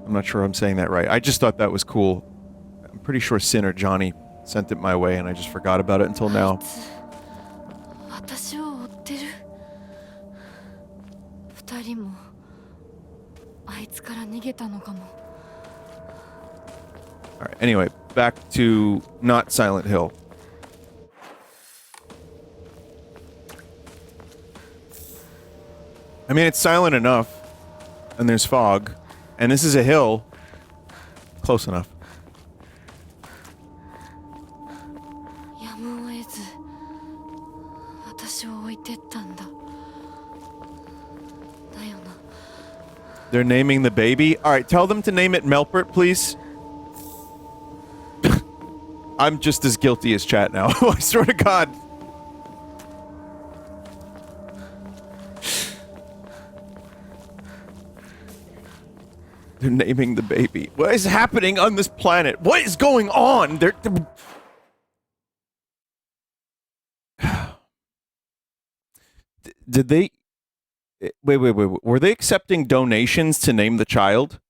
I'm not sure I'm saying that right. I just thought that was cool. I'm pretty sure Sin or Johnny sent it my way and I just forgot about it until now. 私を追ってる。二人もあいつから逃げたのかも。 Alright, anyway, back to not Silent Hill. I mean, it's silent enough, and there's fog, and this is a hill. Close enough. やむを得ず私を置いてったんだ。だよな。 They're naming the baby? Alright, tell them to name it Melpert, please. I'm just as guilty as chat now. I swear to God. They're naming the baby. What is happening on this planet? What is going on? Did they... Wait. Were they accepting donations to name the child?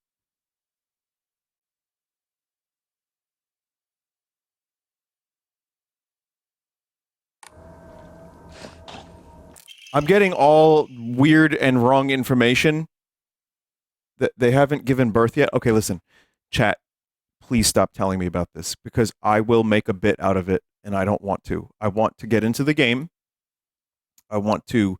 I'm getting all weird and wrong information. That they haven't given birth yet. Okay, listen. Chat, please stop telling me about this because I will make a bit out of it and I don't want to. I want to get into the game. I want to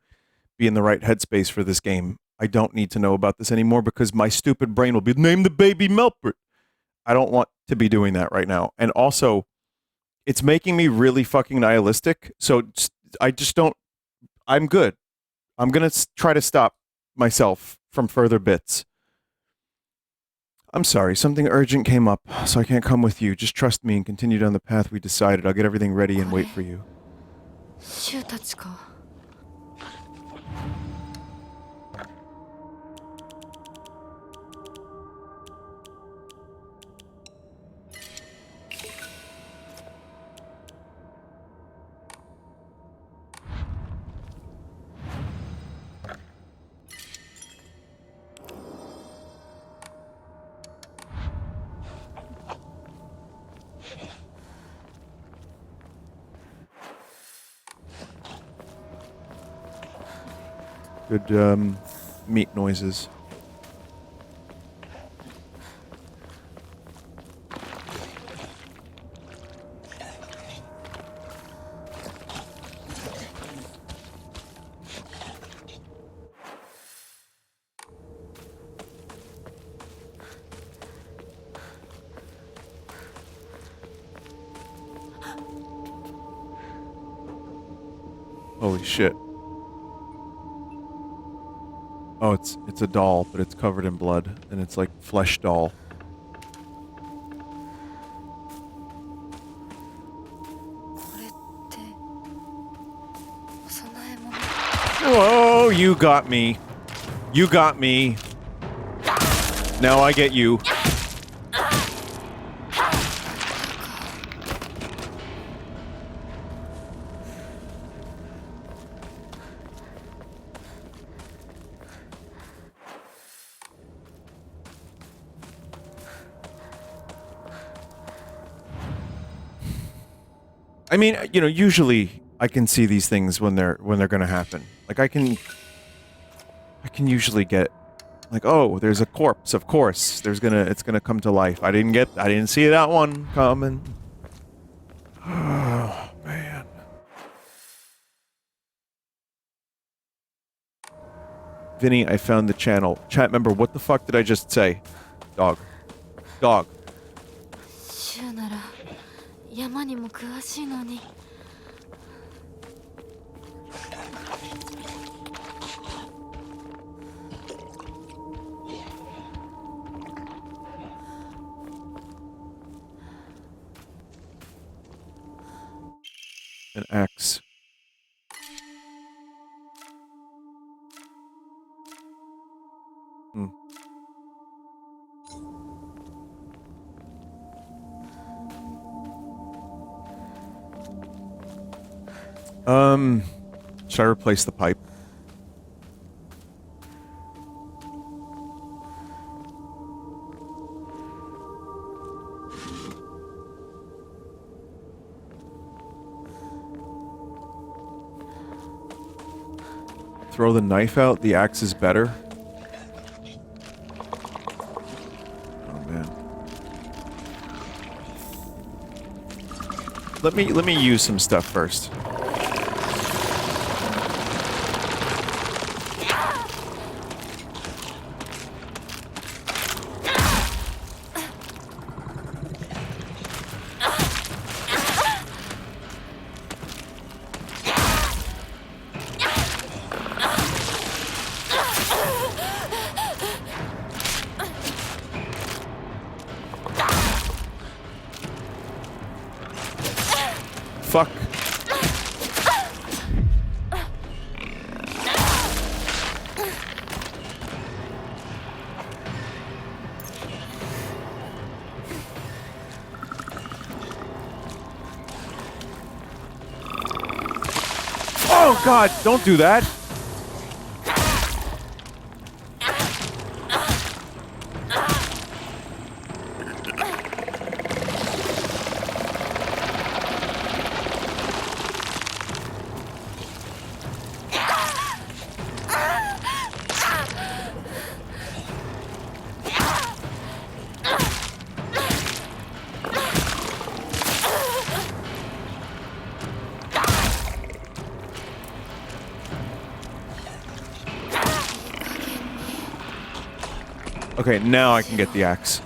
be in the right headspace for this game. I don't need to know about this anymore because my stupid brain will be name the baby Melpert. I don't want to be doing that right now. And also, it's making me really fucking nihilistic. So I just don't. I'm good. I'm gonna try to stop myself from further bits. I'm sorry, something urgent came up, so I can't come with you. Just trust me and continue down the path we decided. I'll get everything ready and wait for you. シュウたちか。Good meat noises. Holy shit. Oh, it's a doll, but it's covered in blood, and it's like flesh doll. Oh, you got me. You got me. Now I get you. I mean, you know, usually I can see these things when they're going to happen. Like I can usually get like, oh, there's a corpse. Of course, it's going to come to life. I didn't see that one coming. Oh, man. Vinny, I found the channel. Chat member, what the fuck did I just say? Dog. Dog. シュウなら山にも詳しいのに。An axe. Hmm. Should I replace the pipe? Throw the knife out, the axe is better. Oh man. Let me use some stuff first. Fuck. Oh god, don't do that. Okay, now I can get the axe.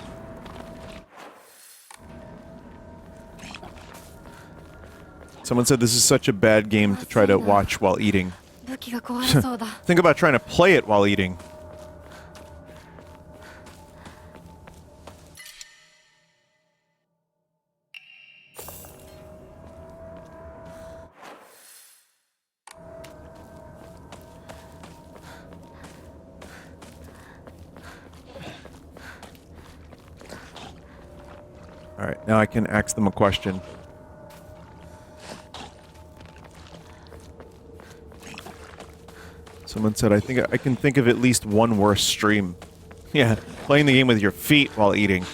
Someone said this is such a bad game to try to watch while eating. 武器が壊れそうだ Think about trying to play it while eating. Alright, now I can ask them a question. Someone said, I think I can think of at least one worse stream. Yeah, playing the game with your feet while eating.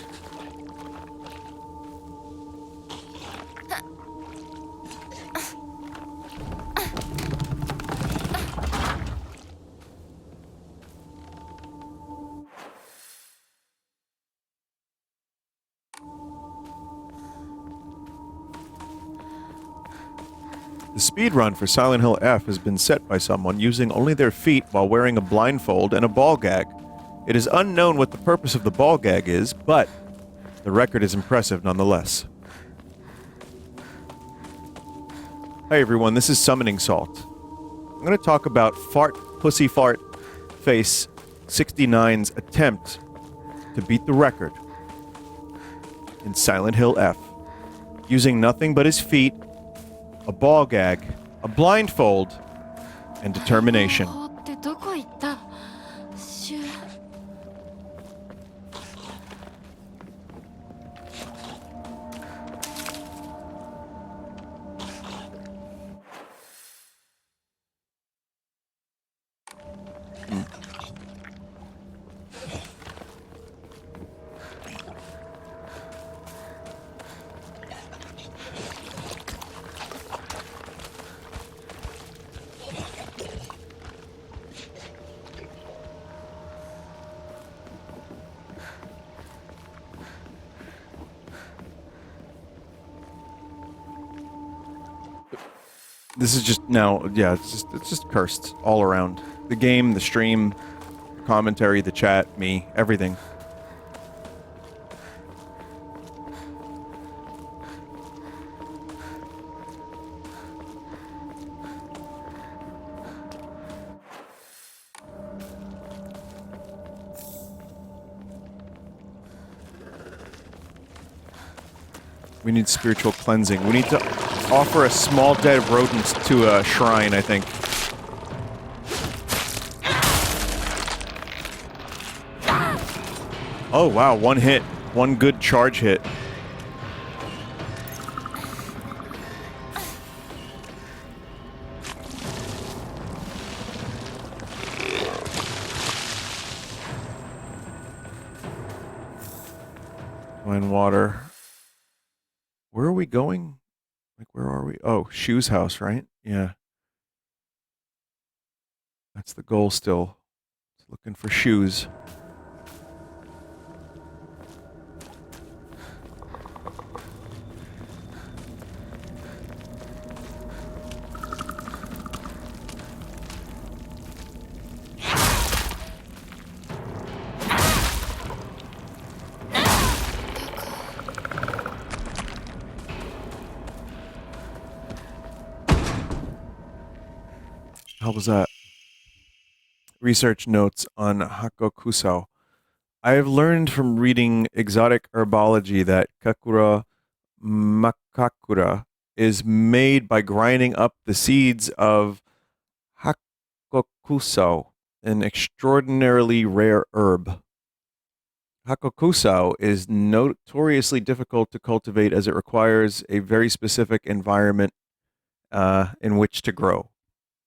The speedrun for Silent Hill F has been set by someone using only their feet while wearing a blindfold and a ball gag. It is unknown what the purpose of the ball gag is, but the record is impressive nonetheless. Hi everyone, this is Summoning Salt. I'm going to talk about Pussy Fart Face 69's attempt to beat the record in Silent Hill F, using nothing but his feet, a ball gag, a blindfold, and determination. 方法ってどこ行ったシュ This is just now, yeah, it's just cursed all around. The game, the stream, commentary, the chat, me, everything. We need spiritual cleansing. We need to offer a small dead rodent to a shrine, I think. Oh wow, one hit. One good charge hit. Fine water. Where are we going? Like, where are we? Oh, Shoe's house, right? Yeah. That's the goal still. It's looking for shoes. How was that? Research notes on Hakokusao. I have learned from reading exotic herbology that Kakura makakura is made by grinding up the seeds of Hakokusao, an extraordinarily rare herb. Hakokusao is notoriously difficult to cultivate as it requires a very specific environment in which to grow.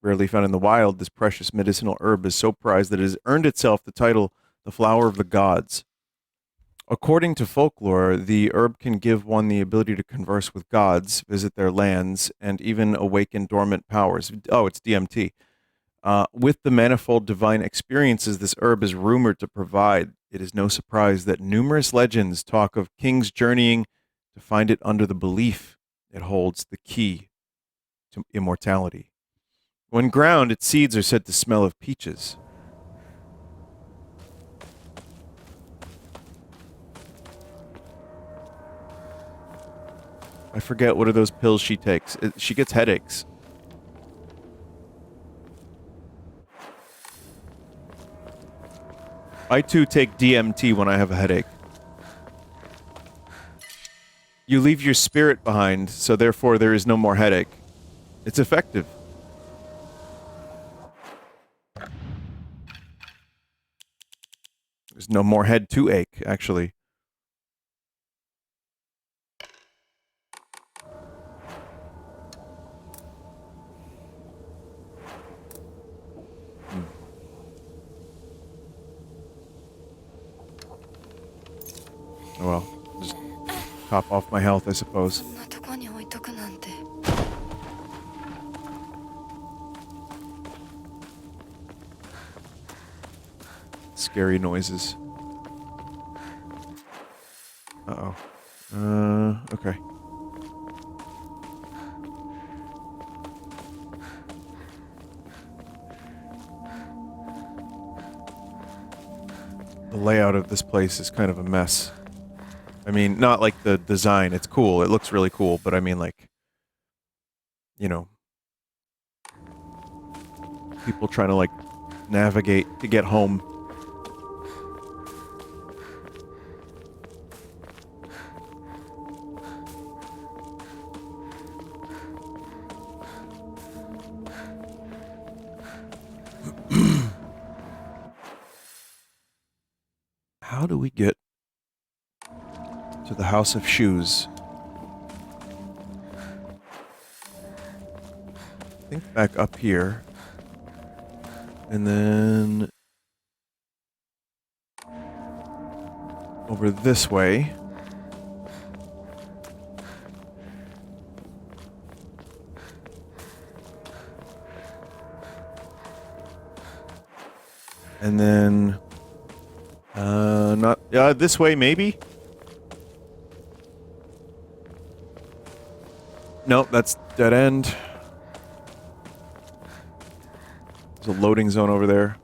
Rarely found in the wild, this precious medicinal herb is so prized that it has earned itself the title the flower of the gods. According to folklore, the herb can give one the ability to converse with gods, visit their lands, and even awaken dormant powers. Oh, it's DMT. With the manifold divine experiences this herb is rumored to provide, it is no surprise that numerous legends talk of kings journeying to find it under the belief it holds the key to immortality. When ground, its seeds are said to smell of peaches. I forget what are those pills she takes. She gets headaches. I too take DMT when I have a headache. You leave your spirit behind, so therefore there is no more headache. It's effective. There's no more head to ache, actually. Oh well. Just top off my health, I suppose. こんなとこに置いとくなんて。 Scary noises. Uh-oh. Okay. The layout of this place is kind of a mess. I mean, not like the design, it's cool, it looks really cool, but I mean like, you know, people trying to like navigate to get home. How do we get to the House of Shoes? I think back up here. And then over this way. And then not this way maybe? Nope, that's dead end. There's a loading zone over there.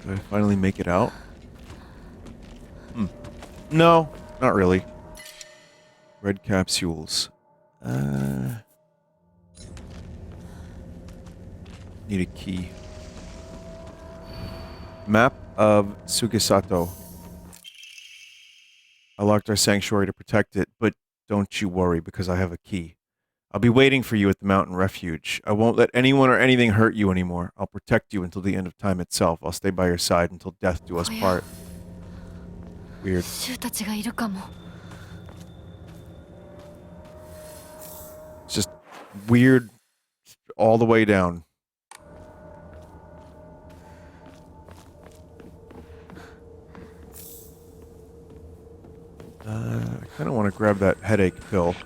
Did I finally make it out? No, not really. Red capsules. Need a key. Map of Sugisato. I locked our sanctuary to protect it, but don't you worry because I have a key. I'll be waiting for you at the mountain refuge. I won't let anyone or anything hurt you anymore. I'll protect you until the end of time itself. I'll stay by your side until death do us part. Weird. 衆たちがいるかも。 It's just weird all the way down. I kind of want to grab that headache pill.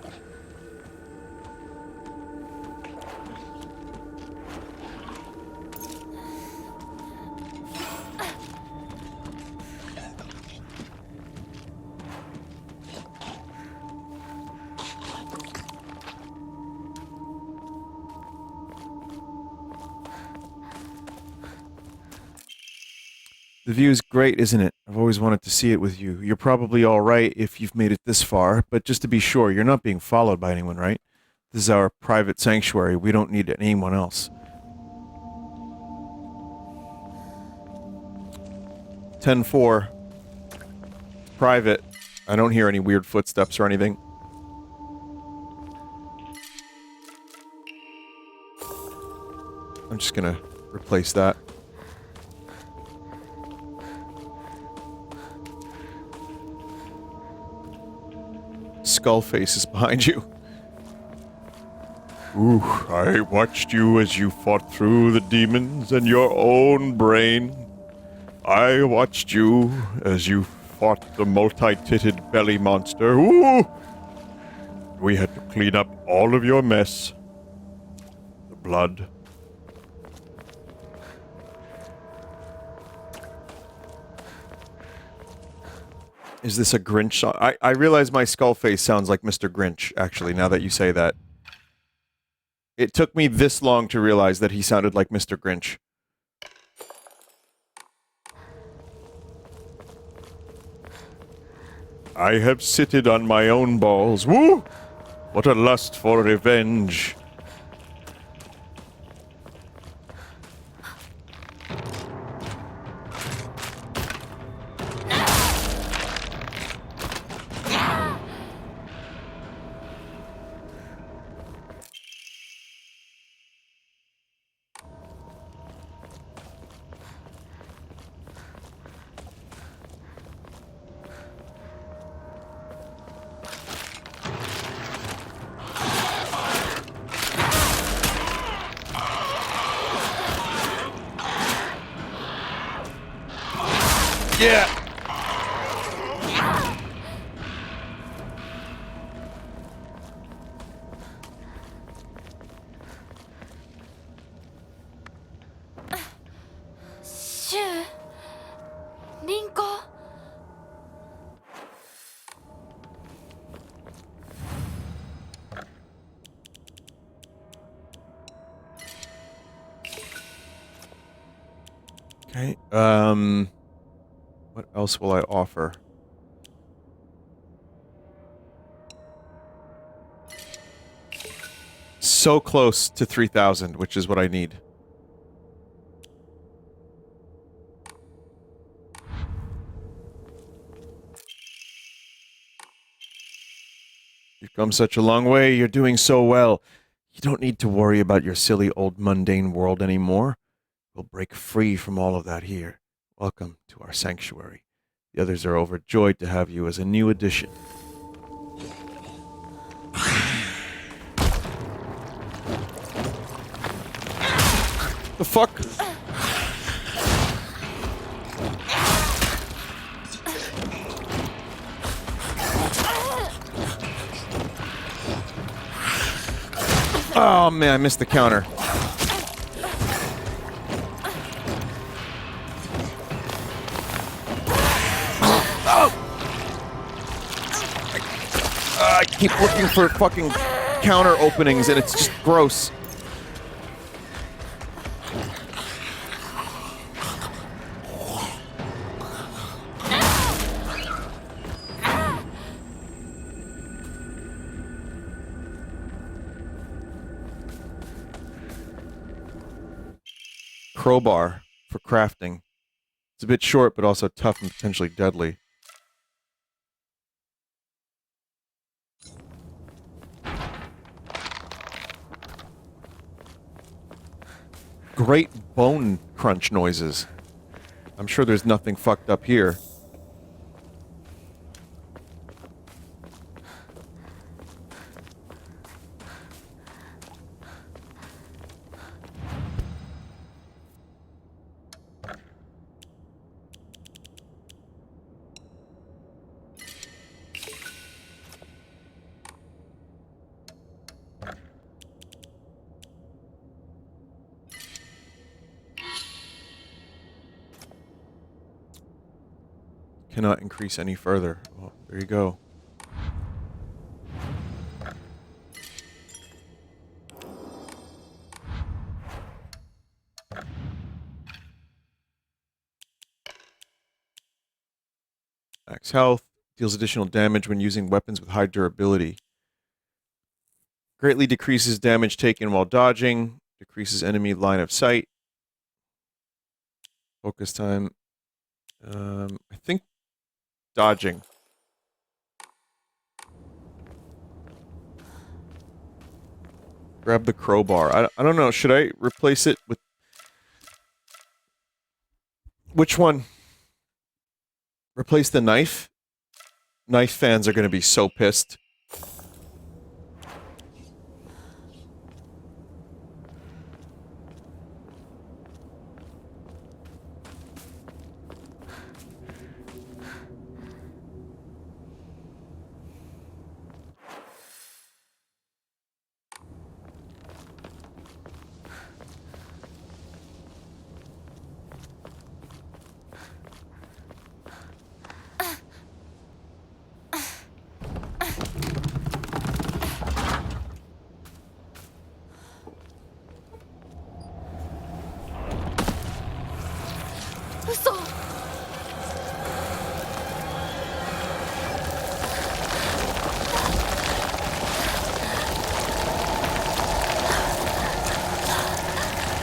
The view is great, isn't it? I've always wanted to see it with you. You're probably all right if you've made it this far, but just to be sure, you're not being followed by anyone, right? This is our private sanctuary. We don't need anyone else. 10-4. It's private. I don't hear any weird footsteps or anything. I'm just gonna replace that. Skull face is behind you. Ooh, I watched you as you fought through the demons and your own brain. I watched you as you fought the multi-titted belly monster. Ooh! We had to clean up all of your mess. The blood. Is this a Grinch song? I realize my skull face sounds like Mr. Grinch, actually, now that you say that. It took me this long to realize that he sounded like Mr. Grinch. I have sitted on my own balls. Woo! What a lust for revenge. Yeah! Rinko. Okay, what else will I offer? So close to 3,000, which is what I need. You've come such a long way, you're doing so well. You don't need to worry about your silly old mundane world anymore. We'll break free from all of that here. Welcome to our sanctuary. The others are overjoyed to have you as a new addition. The fuck? Oh man, I missed the counter. I keep looking for fucking counter openings and it's just gross. Crowbar for crafting. It's a bit short, but also tough and potentially deadly. Great bone crunch noises. I'm sure there's nothing fucked up here. Cannot increase any further. Well, there you go. Max health. Deals additional damage when using weapons with high durability. Greatly decreases damage taken while dodging. Decreases enemy line of sight. Focus time. I think dodging. Grab the crowbar. I don't know. Should I replace it with... Which one? Replace the knife? Knife fans are going to be so pissed.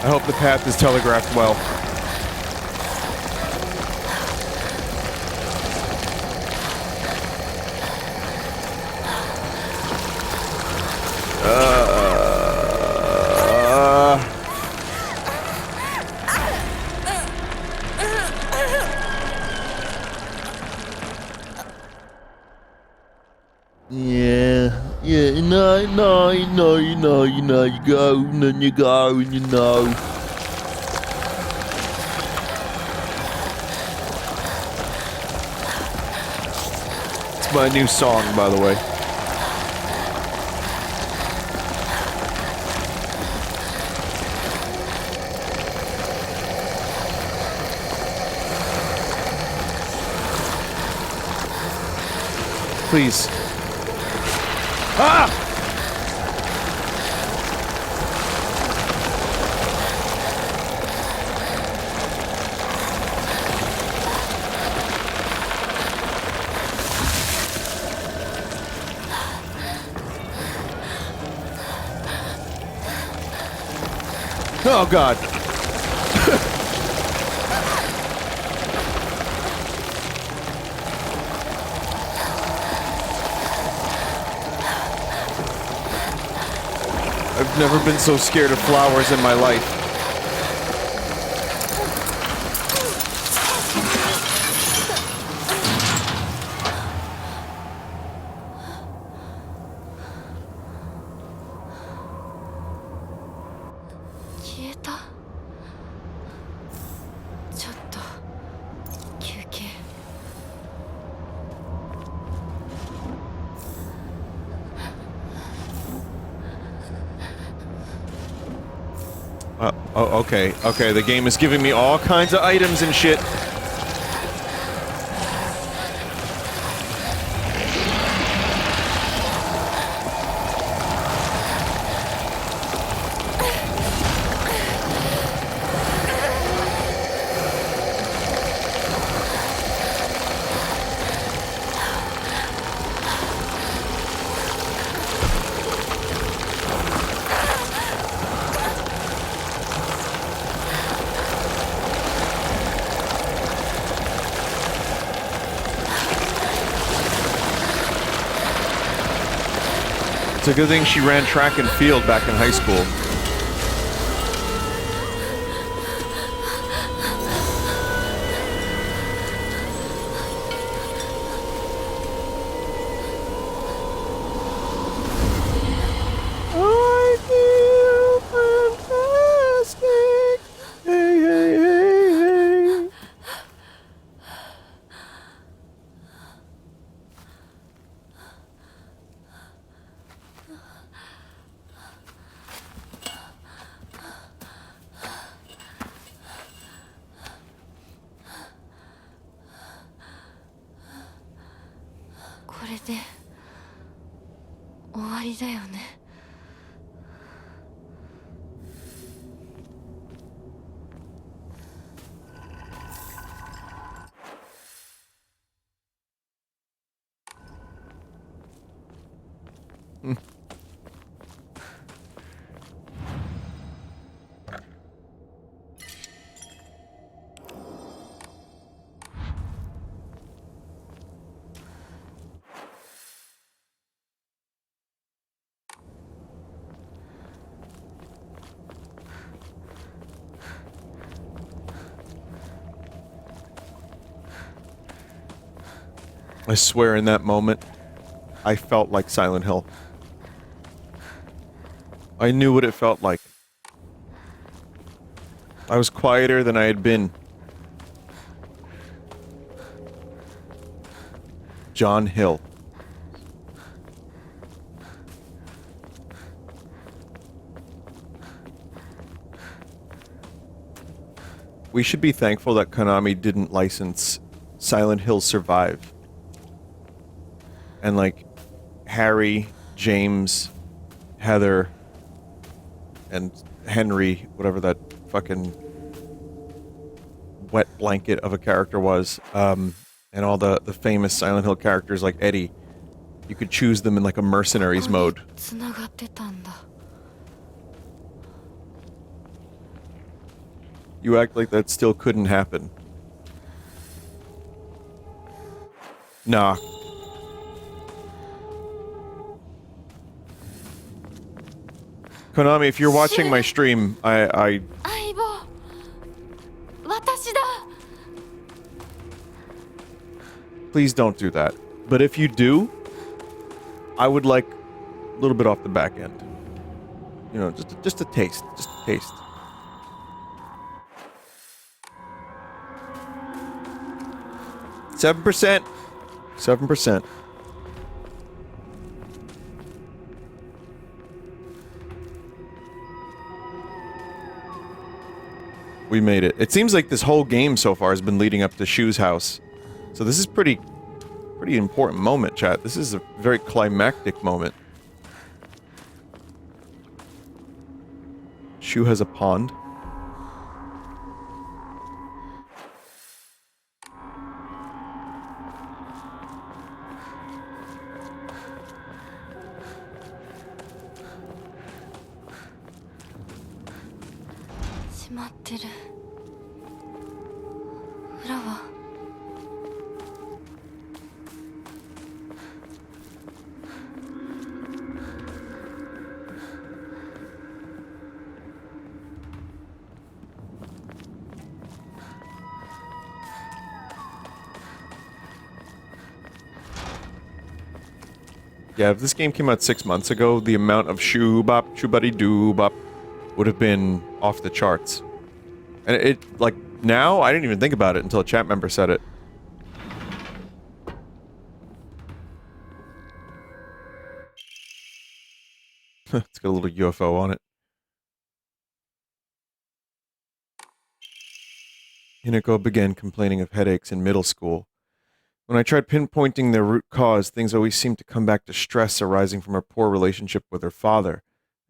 I hope the path is telegraphed well. Yeah, you go, and then you go, and you know. It's my new song, by the way. Please. Ah! Oh, God. I've never been so scared of flowers in my life. Oh, okay, okay, the game is giving me all kinds of items and shit. It's a good thing she ran track and field back in high school. I feel fantastic. Hey, hey, hey, hey. I swear in that moment, I felt like Silent Hill. I knew what it felt like. I was quieter than I had been. John Hill. We should be thankful that Konami didn't license Silent Hill Survive. And like Harry, James, Heather, and Henry, whatever that fucking wet blanket of a character was, and all the famous Silent Hill characters like Eddie, you could choose them in like a mercenaries mode. You act like that still couldn't happen. Nah. Konami, if you're watching my stream, I 相棒私だ please don't do that. But if you do, I would like a little bit off the back end. You know, just a taste. Just a taste. %. 7%. We made it. It seems like this whole game so far has been leading up to Shu's house. So this is pretty important moment, chat. This is a very climactic moment. Shu has a pond. Yeah, if this game came out 6 months ago, the amount of shoo-bop, shoo-buddy-doo-bop would have been off the charts. And it, like, now, I didn't even think about it until a chat member said it. It's got a little UFO on it. Hinako began complaining of headaches in middle school. When I tried pinpointing their root cause, things always seemed to come back to stress arising from her poor relationship with her father.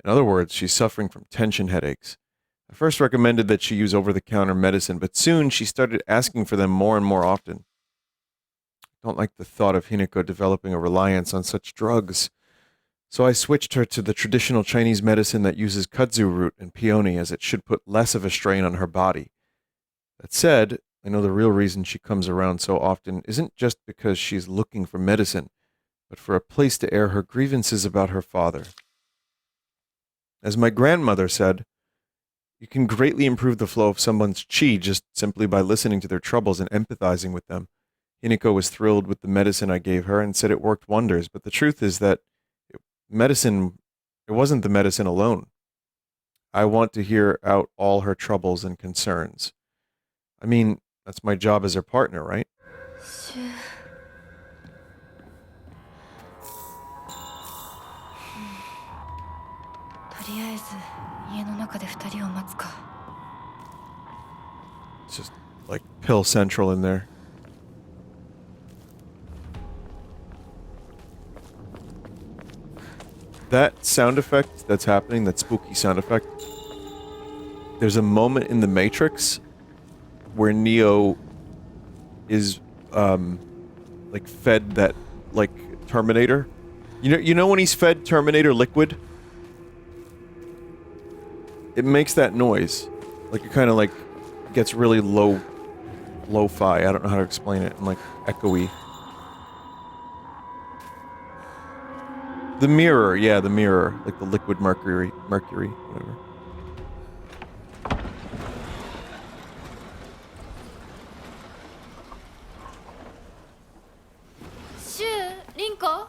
In other words, she's suffering from tension headaches. I first recommended that she use over-the-counter medicine, but soon she started asking for them more and more often. I don't like the thought of Hinako developing a reliance on such drugs. So I switched her to the traditional Chinese medicine that uses kudzu root and peony, as it should put less of a strain on her body. That said, I know the real reason she comes around so often isn't just because she's looking for medicine, but for a place to air her grievances about her father. As my grandmother said, you can greatly improve the flow of someone's chi just simply by listening to their troubles and empathizing with them. Hinako was thrilled with the medicine I gave her and said it worked wonders, but the truth is that it wasn't the medicine alone. I want to hear out all her troubles and concerns. I mean, that's my job as her partner, right? とりあえず家の中で2人を待つか It's just like pill central in there. That sound effect that's happening, that spooky sound effect, there's a moment in The Matrix where Neo is, like, fed that, like, Terminator. You know when he's fed Terminator liquid? It makes that noise. Like, it kind of, like, gets really lo-fi. I don't know how to explain it. And, like, echoey. The mirror, yeah, the mirror. Like the liquid mercury, whatever. Rinko?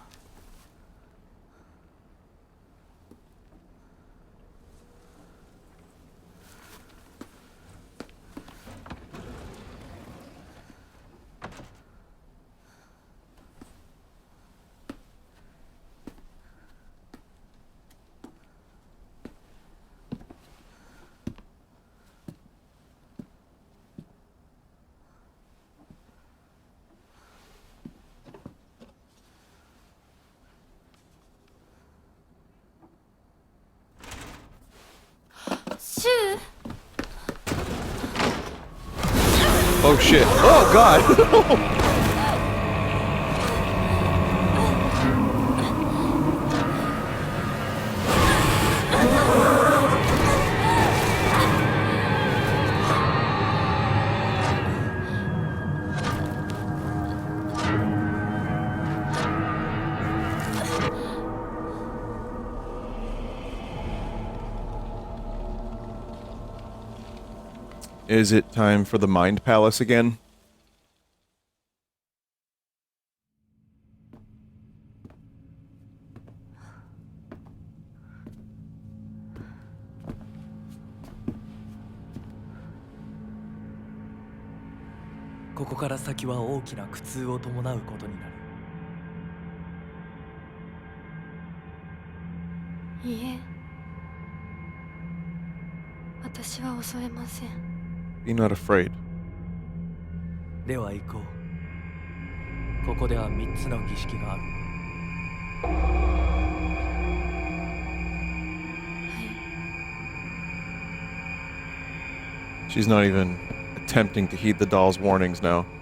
Oh shit. Oh god! Is it time for the Mind Palace again?ここから先は大きな苦痛を伴うことになる。いいえ、私は恐れません。 Be not afraid. では行こう。ここでは3つの儀式がある。She's not even attempting to heed the doll's warnings now.「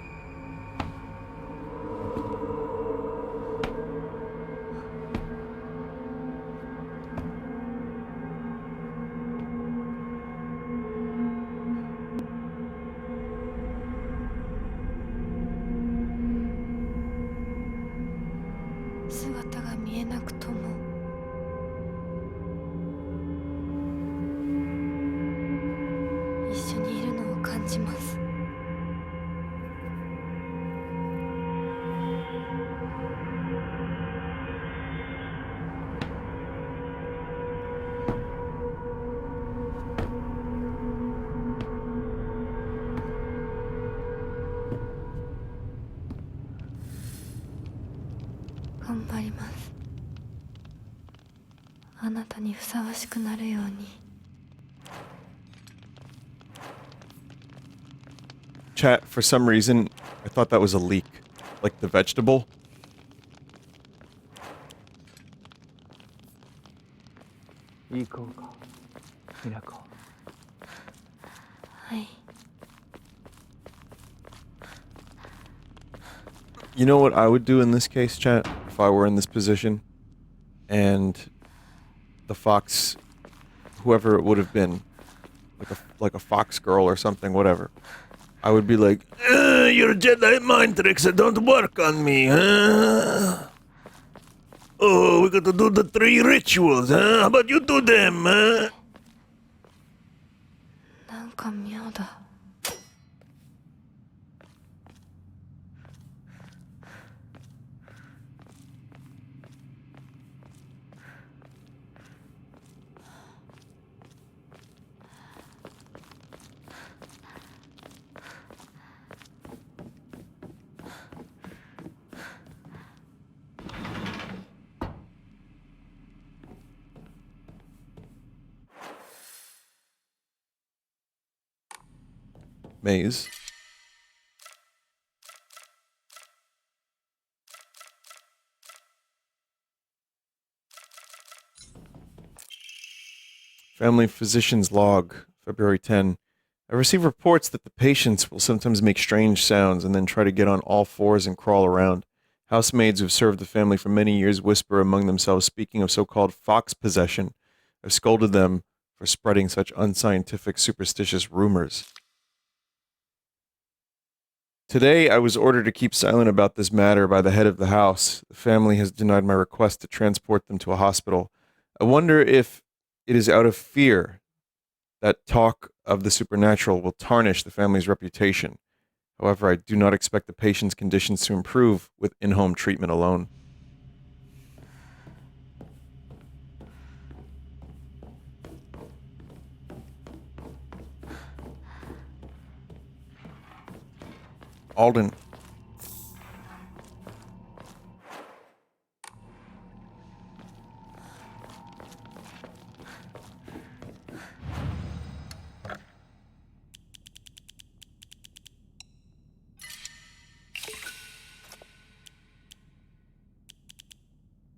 姿が見えなくとも一緒にいるのを感じます。頑張ります。あなたにふさわしくなるように。 Chat, for some reason, I thought that was a leek. Like the vegetable. 行こうか、ミナコ。はい。 You know what I would do in this case, chat? If I were in this position, and the fox, whoever it would have been, like a fox girl or something, whatever, I would be like, your Jedi mind tricks don't work on me, huh? Oh, we got to do the 3 rituals, huh? How about you do them, huh? なんか妙だ。 Maze. Family physician's log, February 10. I receive reports that the patients will sometimes make strange sounds and then try to get on all fours and crawl around. Housemaids who have served the family for many years whisper among themselves, speaking of so-called fox possession. I've scolded them for spreading such unscientific, superstitious rumors. Today, I was ordered to keep silent about this matter by the head of the house. The family has denied my request to transport them to a hospital. I wonder if it is out of fear that talk of the supernatural will tarnish the family's reputation. However, I do not expect the patient's conditions to improve with in-home treatment alone. Alden.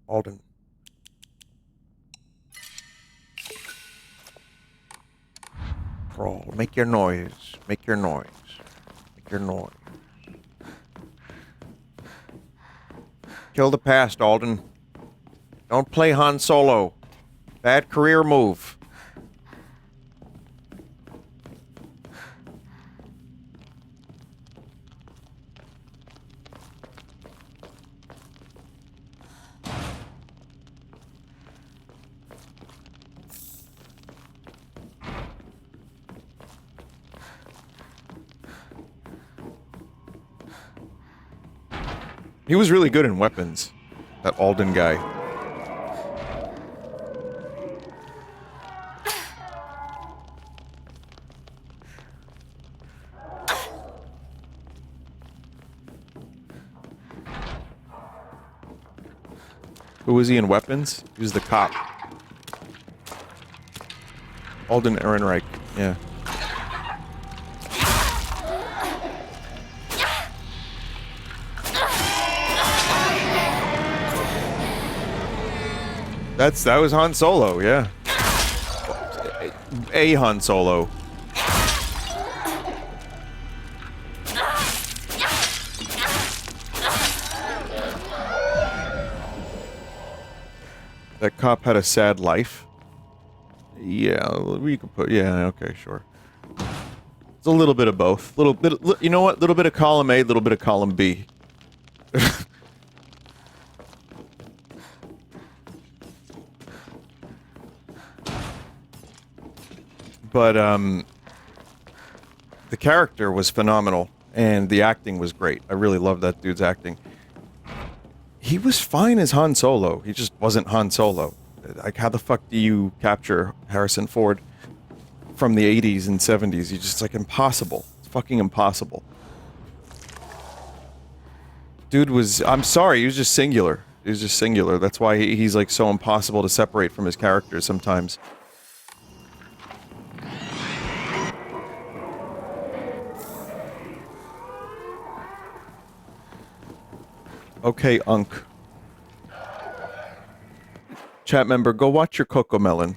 Alden. Crawl. Make your noise. Make your noise. Make your noise. Kill the past, Alden. Don't play Han Solo. Bad career move. He was really good in weapons. That Alden guy. Who was he in weapons? He was the cop. Alden Ehrenreich. Yeah. That was Han Solo, yeah. A Han Solo. That cop had a sad life. Yeah, we could put. Yeah, okay, sure. It's a little bit of both. Little bit. You know what? Little bit of column A, little bit of column B. But the character was phenomenal, and the acting was great. I really loved that dude's acting. He was fine as Han Solo. He just wasn't Han Solo. Like, how the fuck do you capture Harrison Ford from the 80s and 70s? He's just, like, impossible. It's fucking impossible. Dude was... I'm sorry, he was just singular. He was just singular. That's why he's, like, so impossible to separate from his characters sometimes. Okay, Unk. Chat member, go watch your Cocomelon.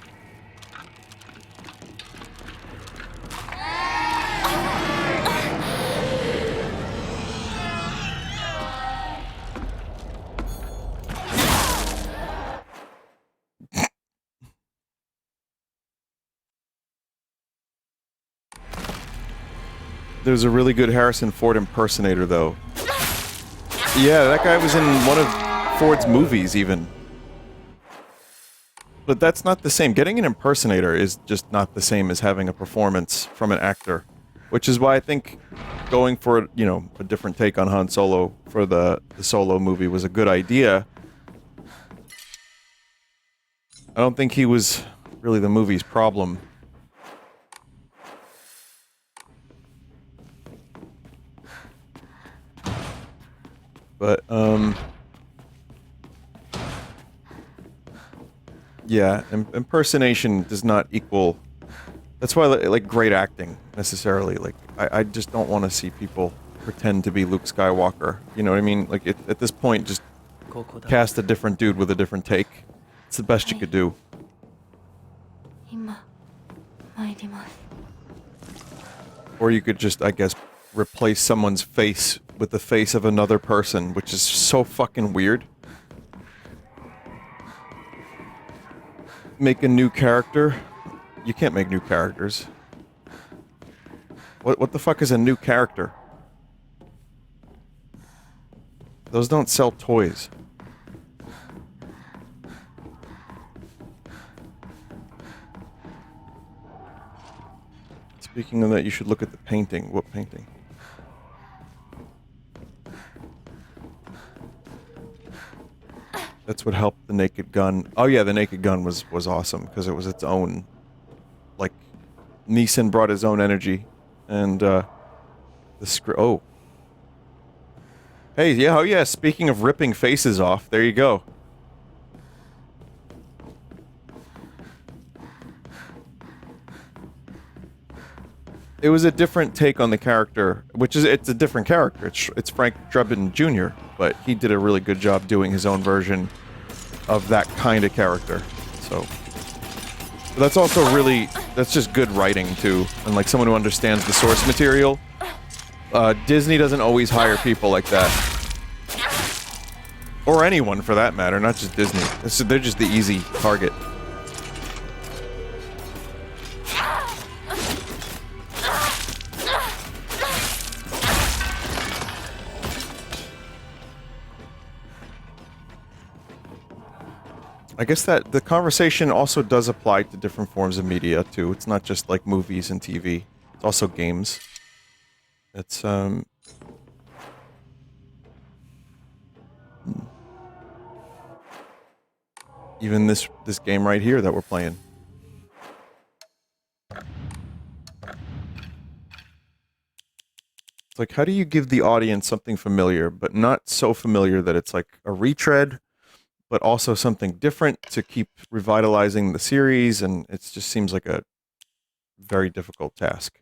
There's a really good Harrison Ford impersonator, though. Yeah, that guy was in one of Ford's movies, even. But that's not the same. Getting an impersonator is just not the same as having a performance from an actor. Which is why I think going for, you know, a different take on Han Solo for the Solo movie was a good idea. I don't think he was really the movie's problem. But, yeah, impersonation does not equal... That's why, like, great acting, necessarily. Like, I just don't want to see people pretend to be Luke Skywalker. You know what I mean? Like, at this point, just cast a different dude with a different take. It's the best you could do. Or you could just, I guess, replace someone's face with the face of another person, which is so fucking weird. Make a new character? You can't make new characters. What the fuck is a new character? Those don't sell toys. Speaking of that, you should look at the painting. What painting? That's what helped the Naked Gun. Oh yeah, the Naked Gun was awesome because it was its own, like, Neeson brought his own energy, and the script. Oh, hey, yeah, oh yeah. Speaking of ripping faces off, there you go. It was a different take on the character, it's a different character. It's Frank Drebin Jr., but he did a really good job doing his own version of that kind of character. So, but that's also that's just good writing too, and like someone who understands the source material. Disney doesn't always hire people like that, or anyone for that matter, not just Disney. They're just the easy target. I guess that the conversation also does apply to different forms of media, too. It's not just, like, movies and TV. It's also games. It's, Even this game right here that we're playing. It's like, how do you give the audience something familiar, but not so familiar that it's like a retread, but also something different to keep revitalizing the series, and it just seems like a very difficult task.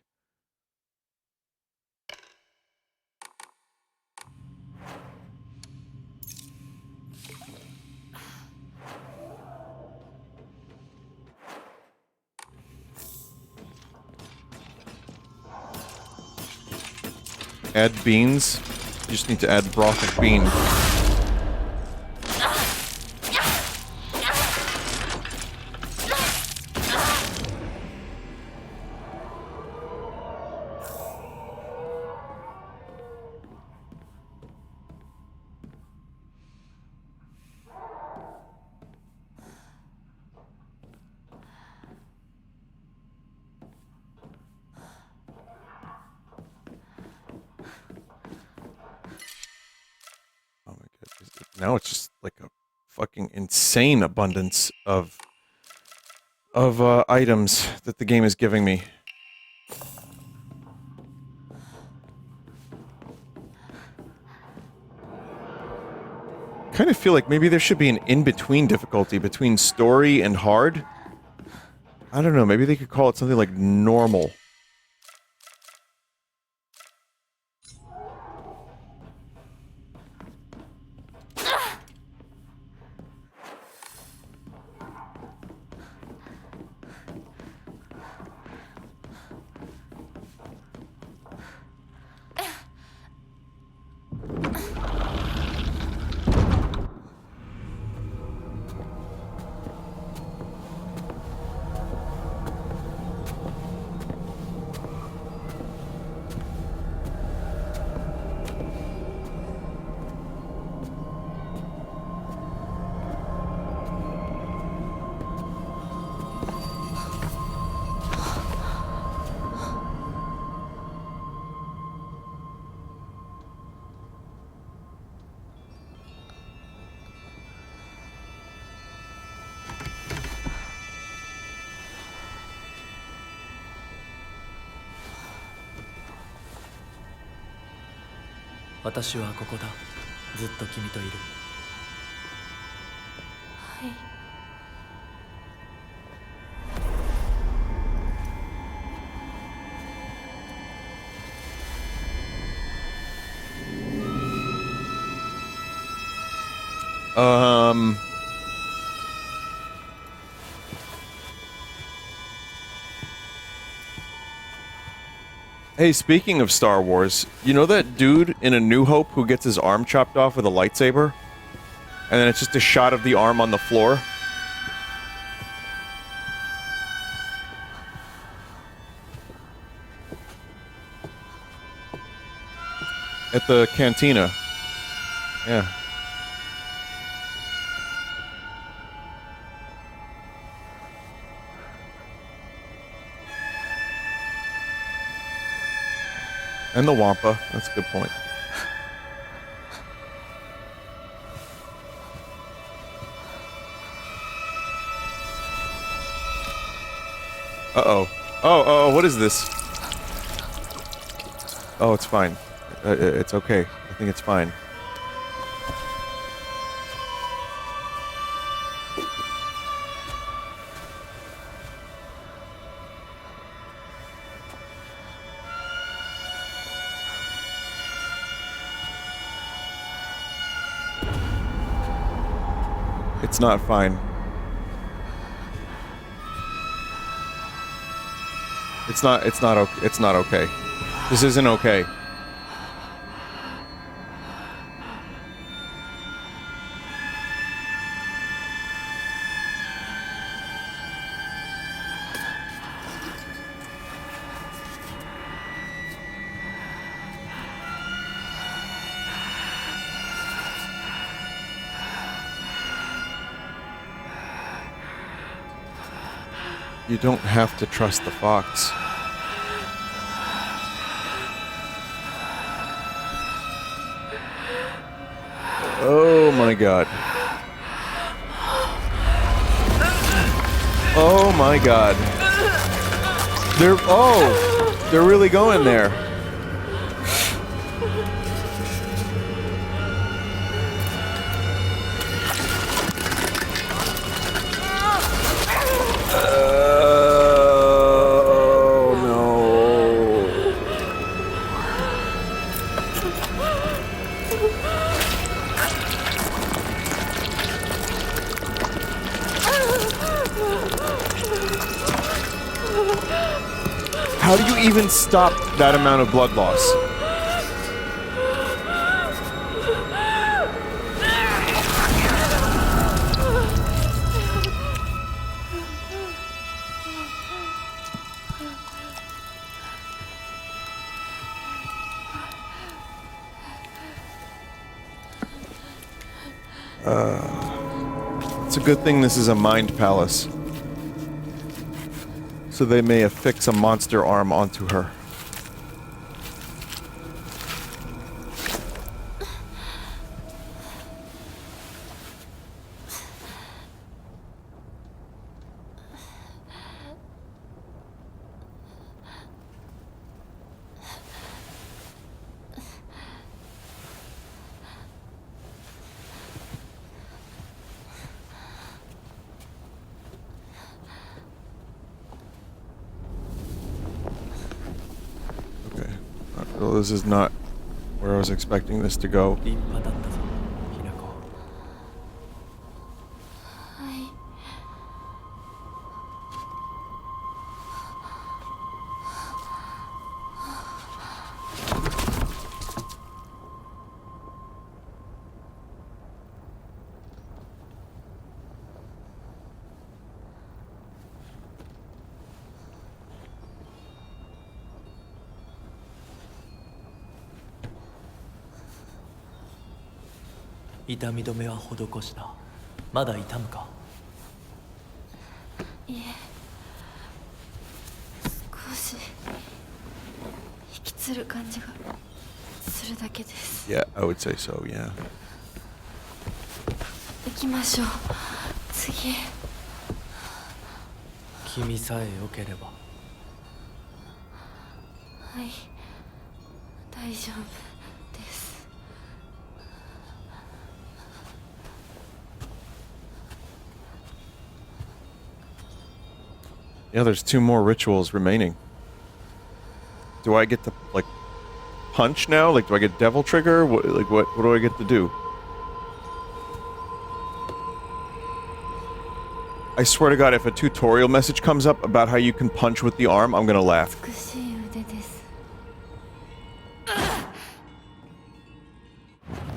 Add beans. You just need to add broth of bean. Oh my god. Now it's just like a fucking insane abundance of items that the game is giving me. Kind of feel like maybe there should be an in-between difficulty between story and hard. I don't know, maybe they could call it something like normal.私はここだ。ずっと君といる。はい。Hey, speaking of Star Wars, you know that dude in A New Hope who gets his arm chopped off with a lightsaber? And then it's just a shot of the arm on the floor? At the cantina. Yeah. And the Wampa. That's a good point. Uh-oh. Oh, what is this? Oh, it's fine. It's okay. I think it's fine. It's not fine. It's not okay. This isn't okay. You don't have to trust the fox. Oh my god. Oh my god. They're really going there. Oh no. How do you even stop that amount of blood loss? It's a good thing this is a mind palace. So they may affix a monster arm onto her. Well, this is not where I was expecting this to go. 立派だったぞひなこ。はい。 痛み止めは施した。まだ痛むか？いえ、少し引きつる感じがするだけです。 Yeah, I would say so, yeah. 行きましょう。次へ。君さえ良ければ。はい、大丈夫です。 Yeah, there's 2 more rituals remaining. Do I get to, like, punch now? Like, do I get devil trigger? What do I get to do? I swear to God, if a tutorial message comes up about how you can punch with the arm, I'm gonna laugh. 美しい腕です。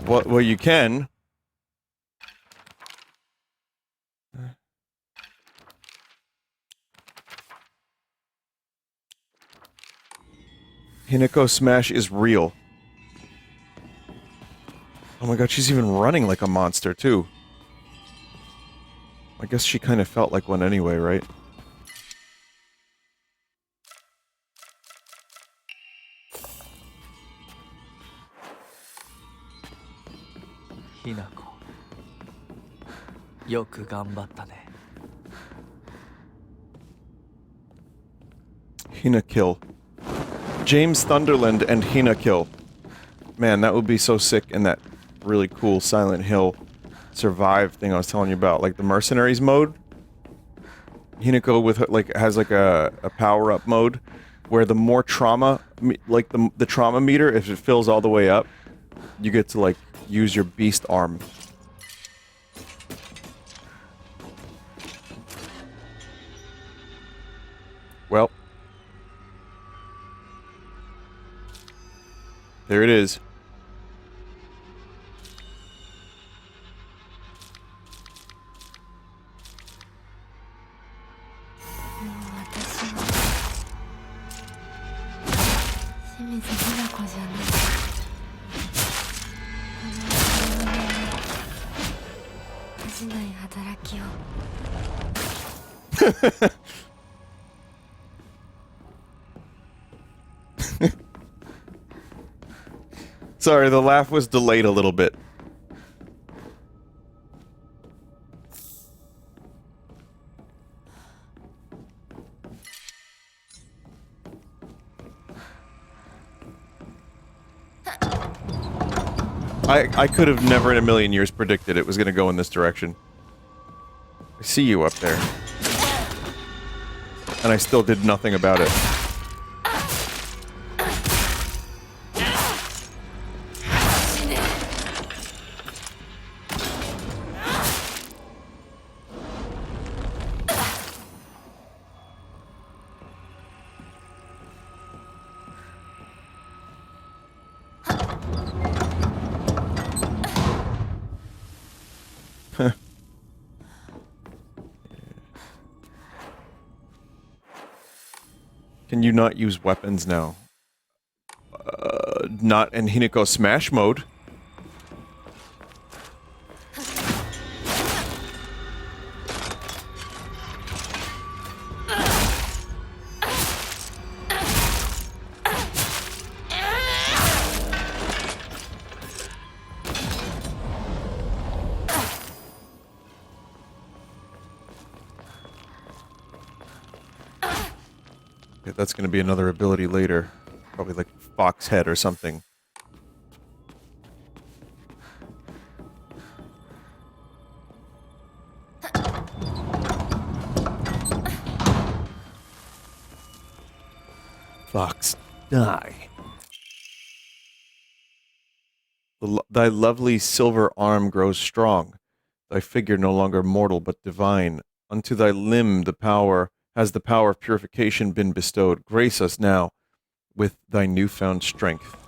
Well, you can. Hinako Smash is real. Oh my god, she's even running like a monster, too. I guess she kind of felt like one anyway, right? Hinako. よく頑張ったね。 Hina kill. James Thunderland and Hina kill. Man, that would be so sick in that really cool Silent Hill survive thing I was telling you about, like the mercenaries mode. Hinako with like has like a power up mode where the more trauma, like the trauma meter, if it fills all the way up, you get to like use your beast arm. Well, there it is. Sorry, the laugh was delayed a little bit. I could have never in a million years predicted it was going to go in this direction. I see you up there. And I still did nothing about it. Can you not use weapons now? Not in Hinako Smash mode. Okay, that's going to be another ability later. Probably like Fox Head or something. Fox, die. Thy lovely silver arm grows strong. Thy figure no longer mortal but divine. Unto thy limb the power has the power of purification been bestowed. Grace us now with thy newfound strength.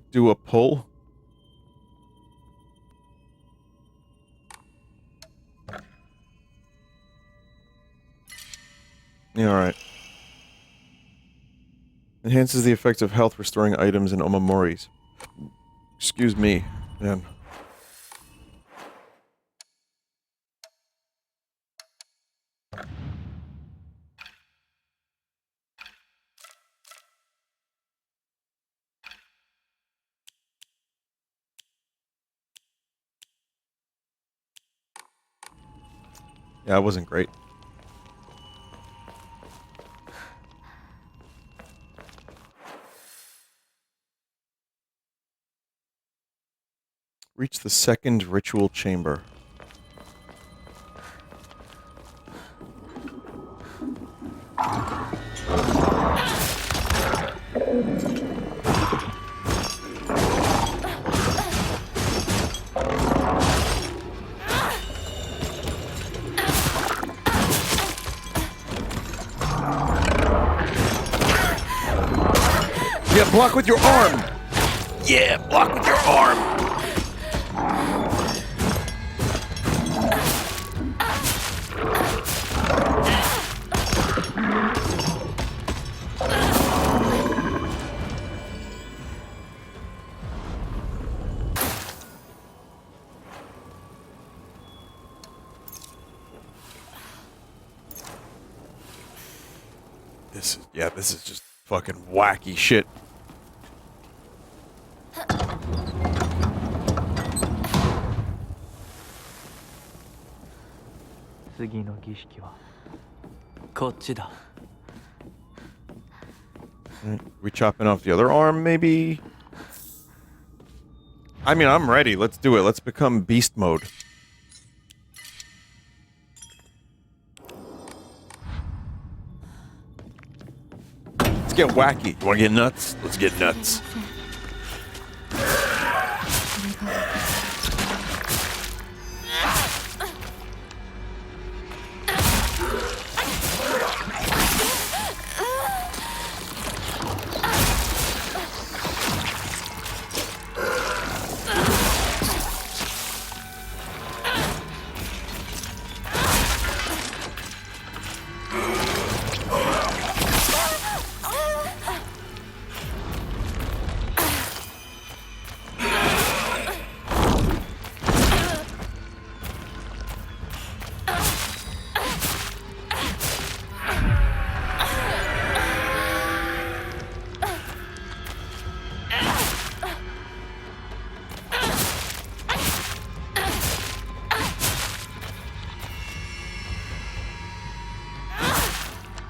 Do a pull? Yeah, alright. Enhances the effects of health restoring items and omamoris. Excuse me, man. Yeah, it wasn't great. Reach the second ritual chamber. Yeah, block with your arm! Yeah, block with your arm! This is just fucking wacky shit. We chopping off the other arm, maybe? I mean, I'm ready. Let's do it. Let's become beast mode. Let's get wacky. You wanna get nuts? Let's get nuts.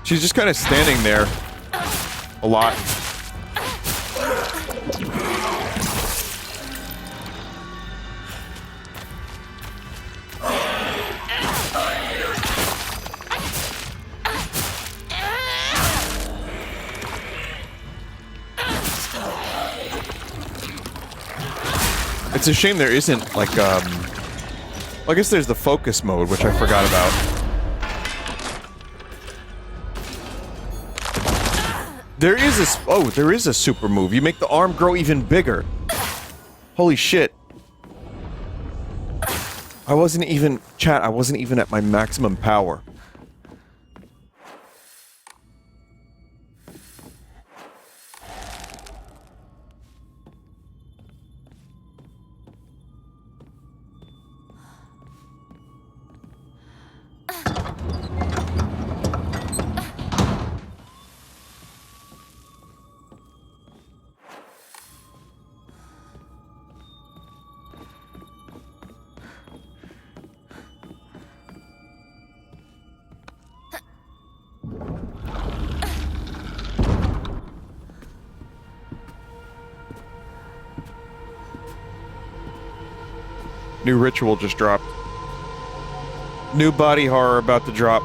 She's just kind of standing there a lot. It's a shame there isn't, like, well, I guess there's the focus mode, which I forgot about. There is a super move. You make the arm grow even bigger. Holy shit. I wasn't even at my maximum power. New ritual just dropped. New body horror about to drop.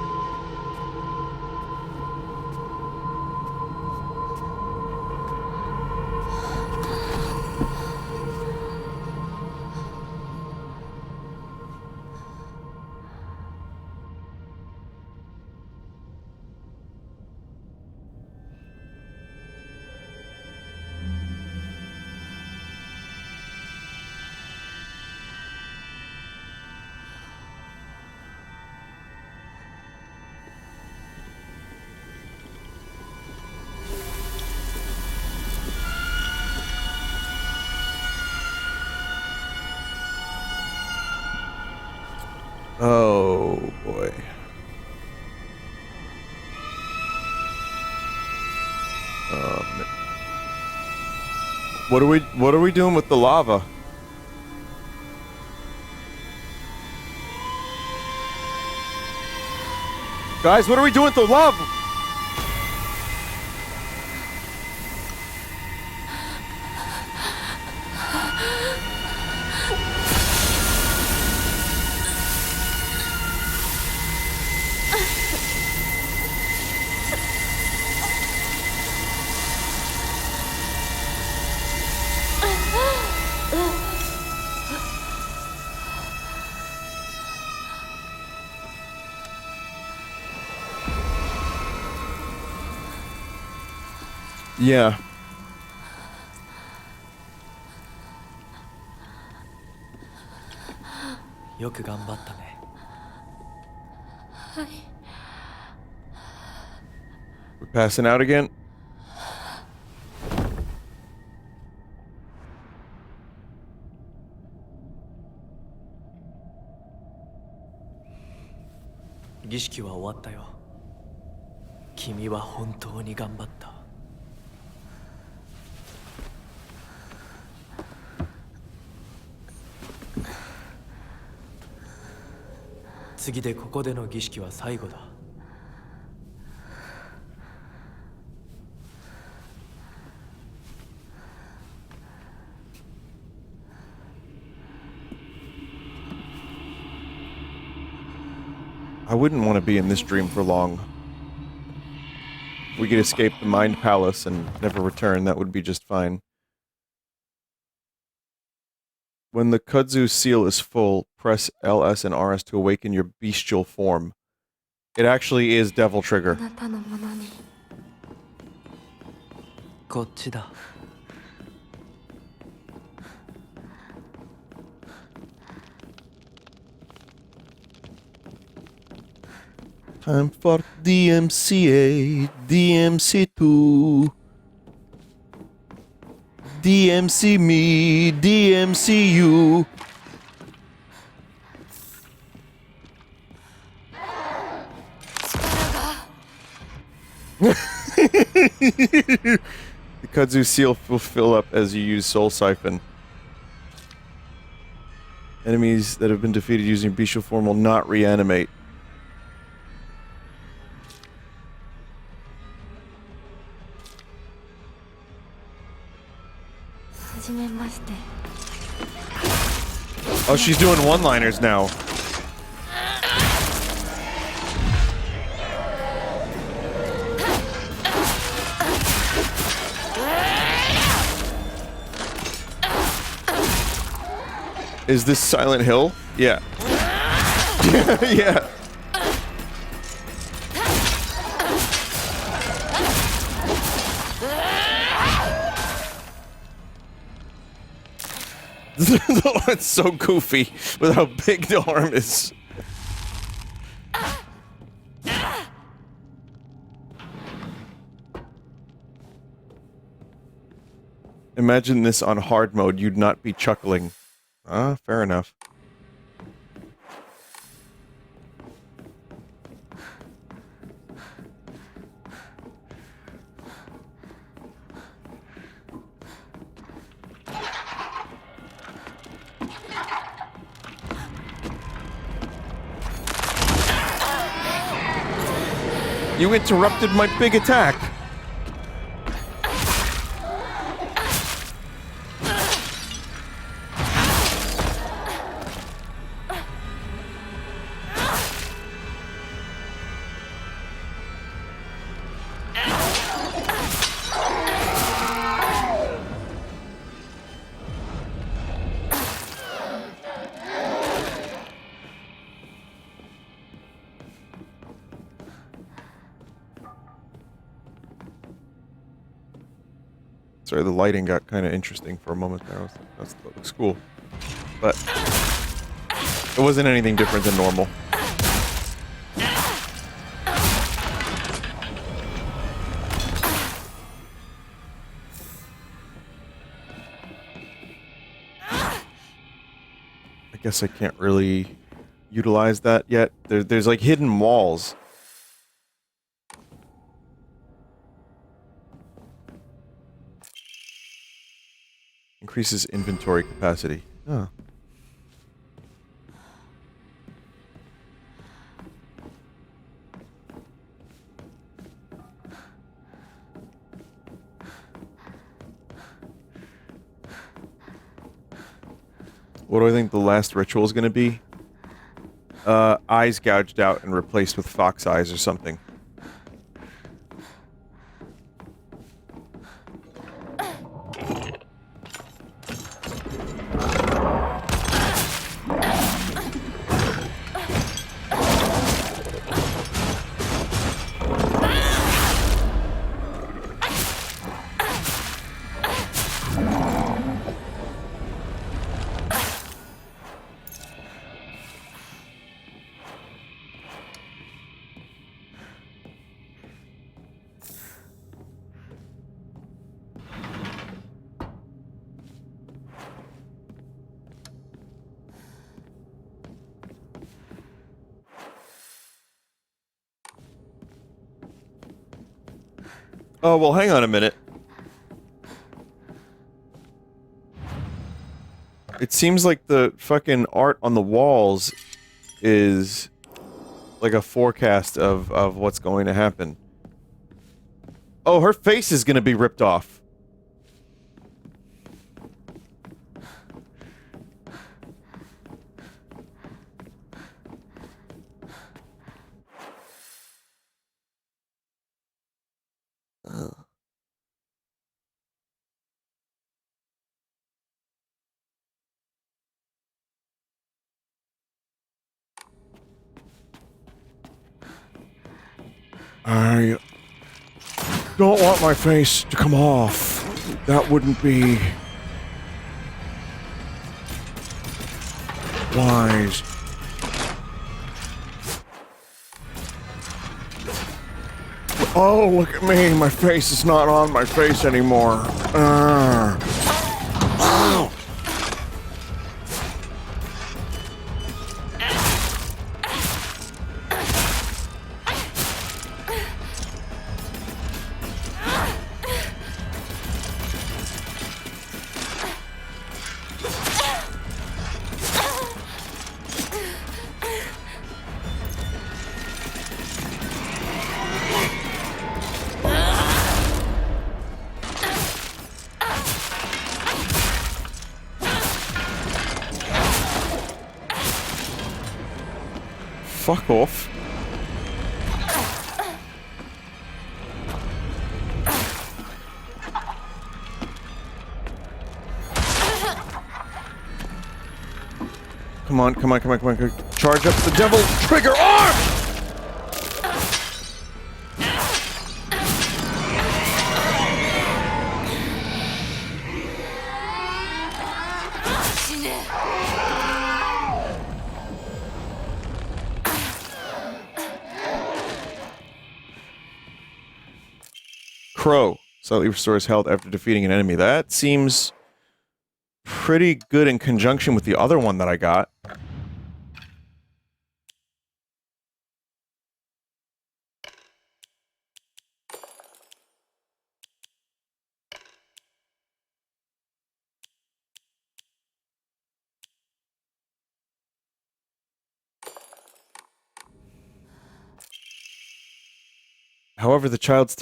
Oh boy. What are we doing with the lava? Guys, what are we doing with the lava? Yeah. We're passing out again? Gishiki wa owatta yo. Kimi wa hontou ni ganbatta. 次でここでの儀式は最後だ。I wouldn't want to be in this dream for long. If we could escape the Mind Palace and never return, that would be just fine. When the kudzu seal is full, press LS and RS to awaken your bestial form. It actually is Devil Trigger. あなたのものにこっちだ。Time for DMCA, DMC2. DMC me, DMC you. The kudzu seal will fill up as you use Soul Siphon. Enemies that have been defeated using bestial form will not reanimate. じめまして。 Oh, she's doing one-liners now. Is this Silent Hill? Yeah. Yeah. It's so goofy with how big the arm is. Imagine this on hard mode, you'd not be chuckling. Ah, fair enough. You interrupted my big attack! Sorry, the lighting got kind of interesting for a moment there. That looks cool. But it wasn't anything different than normal. I guess I can't really utilize that yet. There's like hidden walls. Increases inventory capacity. Oh. What do I think the last ritual is going to be? Eyes gouged out and replaced with fox eyes or something. Oh, well, hang on a minute. It seems like the fucking art on the walls is like a forecast of what's going to happen. Oh, her face is gonna be ripped off. I don't want my face to come off. That wouldn't be wise. Oh, look at me. My face is not on my face anymore. Ow. fuck off. Come on, come on, come on, come on. Charge up the devil. Trigger arm! Crow. Slightly restores health after defeating an enemy. That seems pretty good in conjunction with the other one that I got. However, the child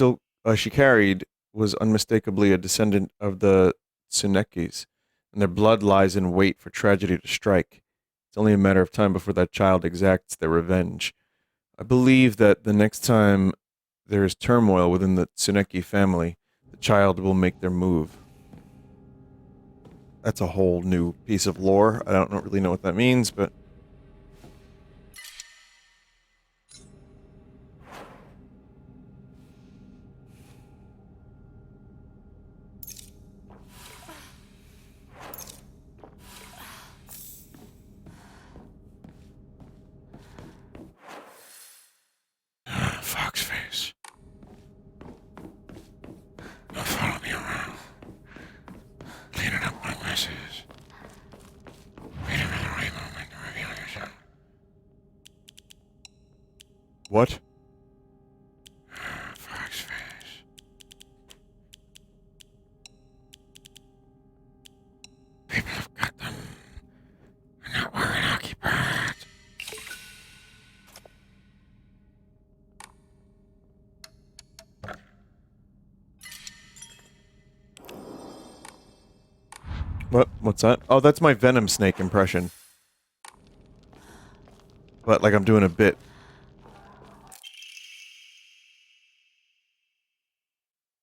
she carried was unmistakably a descendant of the Tsunekis, and their blood lies in wait for tragedy to strike. It's only a matter of time before that child exacts their revenge. I believe that the next time there is turmoil within the Tsuneki family, the child will make their move. That's a whole new piece of lore. I don't really know what that means, but... Fox face. Don't follow me around. Cleaning up my messes. Wait a minute, right moment to reveal yourself. What? Fox face. People have got them. They're not wearing hockey pads. What? What's that? Oh, that's my Venom Snake impression. But, like, I'm doing a bit.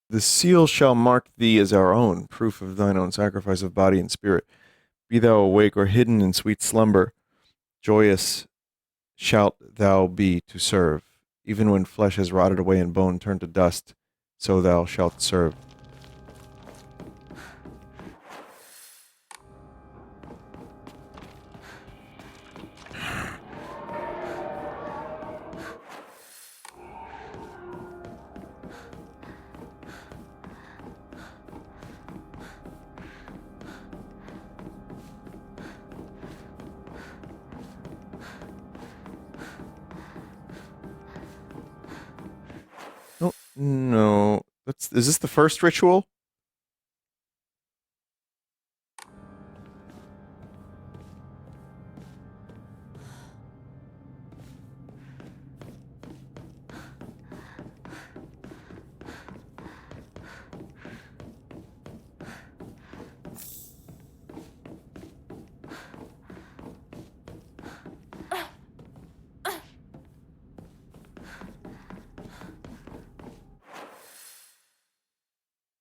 The seal shall mark thee as our own, proof of thine own sacrifice of body and spirit. Be thou awake or hidden in sweet slumber, joyous shalt thou be to serve. Even when flesh has rotted away and bone turned to dust, so thou shalt serve. Oh, no. Is this the first ritual?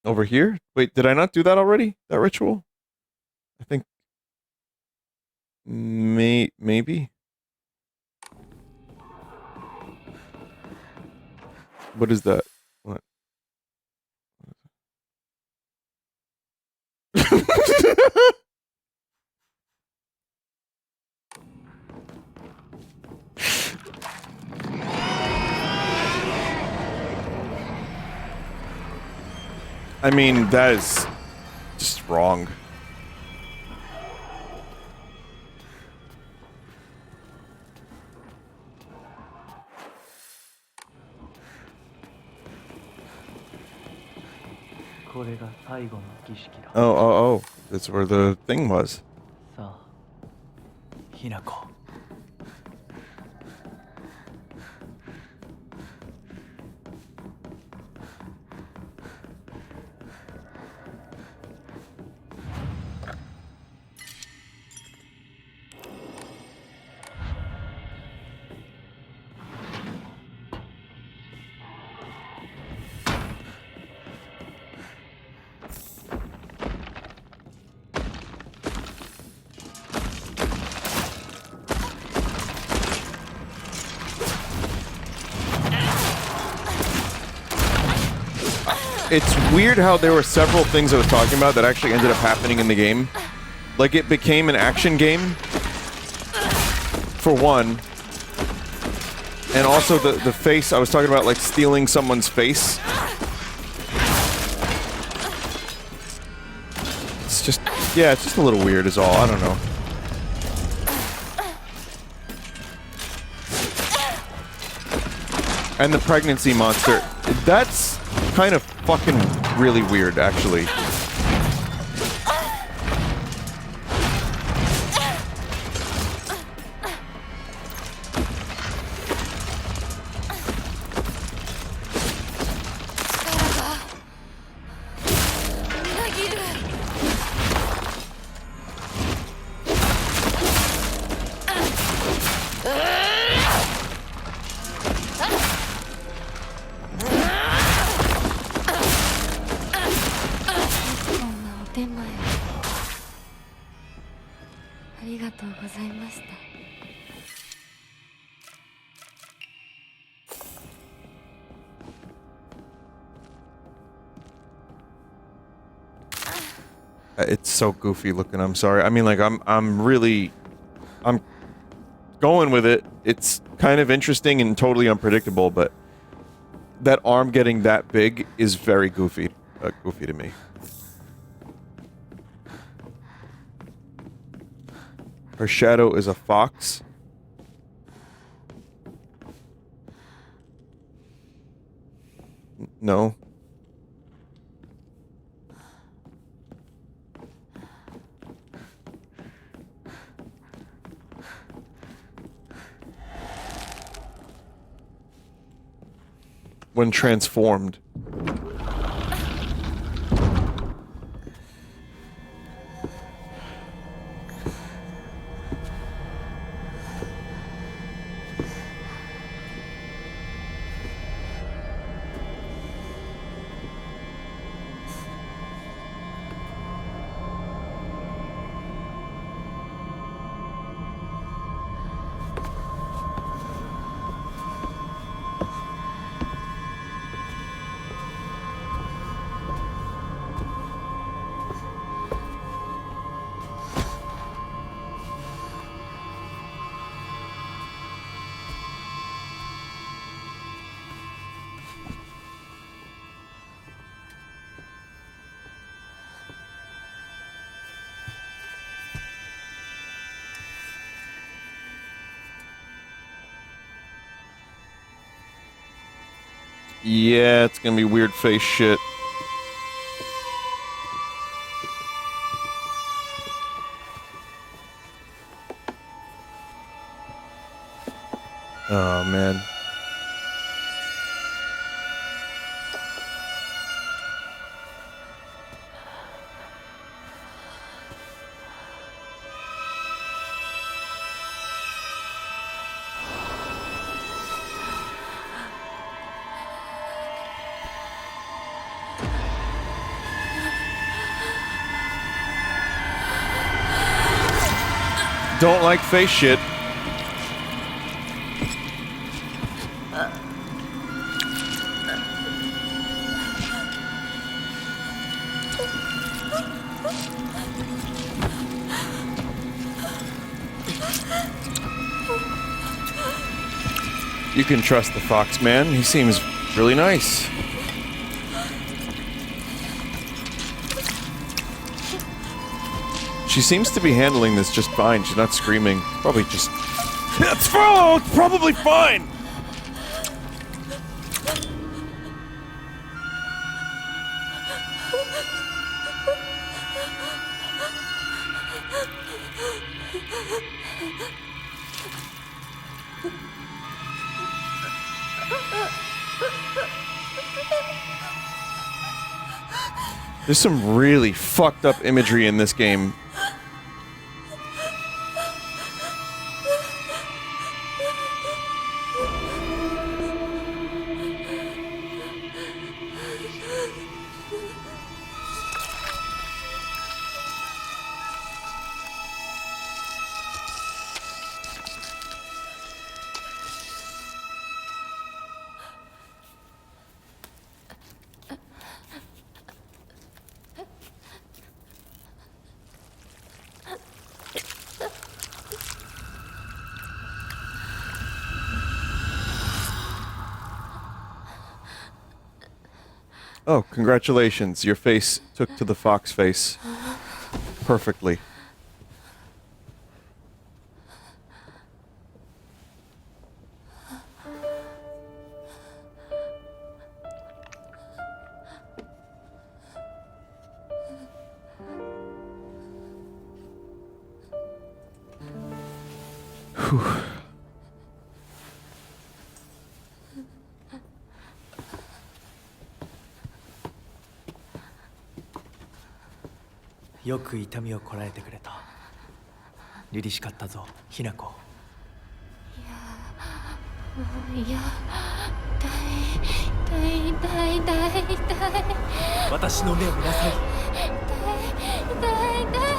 Over here? Wait, did I not do that already? That ritual? I think... maybe? What is that? What? I mean, that is just wrong. Oh. That's where the thing was. さあ、ひなこ。It's weird how there were several things I was talking about that actually ended up happening in the game. Like, it became an action game, for one. And also the face, I was talking about, like, stealing someone's face. It's just, yeah, it's just a little weird is all, I don't know. And the pregnancy monster, that's kind of fucking really weird, actually. It's so goofy looking, I'm sorry. I mean, like, I'm going with it. It's kind of interesting and totally unpredictable, but that arm getting that big is very goofy. Goofy to me. Her shadow is a fox. No. When transformed. Yeah, it's gonna be weird face shit. Oh, man. Don't like face shit. You can trust the fox man. He seems really nice. She seems to be handling this just fine. She's not screaming. Probably just... It's fine! It's probably fine! There's some really fucked up imagery in this game. Oh, congratulations. Your face took to the fox face perfectly. Whew.よく痛みをこらえてくれた。凛々しかったぞ、ひな子。いや痛い私の目を見なさい。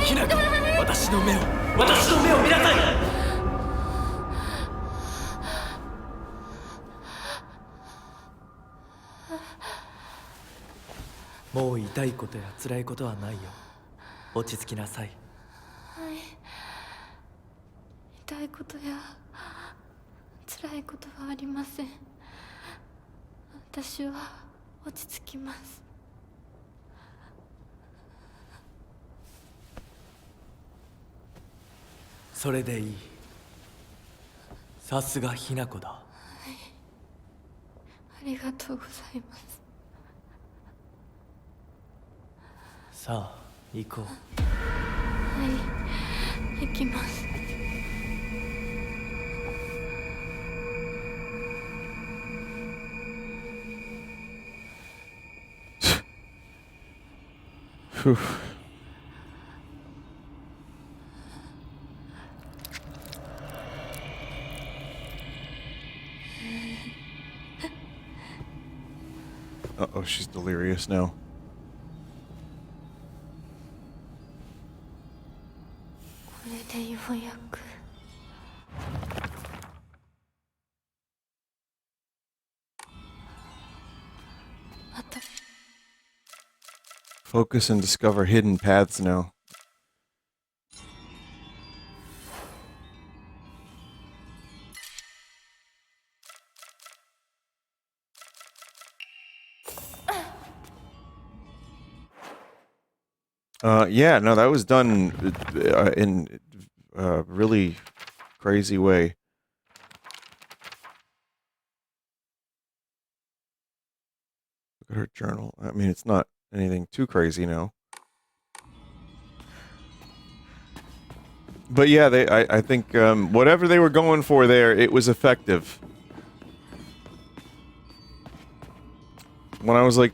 ひな子、私の目を見なさい。もう痛いことや辛いことはないよ。落ち着きなさい。痛いことや辛いことはありません。私は落ち着きます。それでいい。さすがひな子だ。ありがとうございます。さあ行こう。行きます。Whew. Uh-oh, she's delirious now. Focus and discover hidden paths now. Yeah, no, that was done in a really crazy way. Look at her journal. I mean, it's not anything too crazy now. But yeah, I think whatever they were going for there, it was effective. When I was like,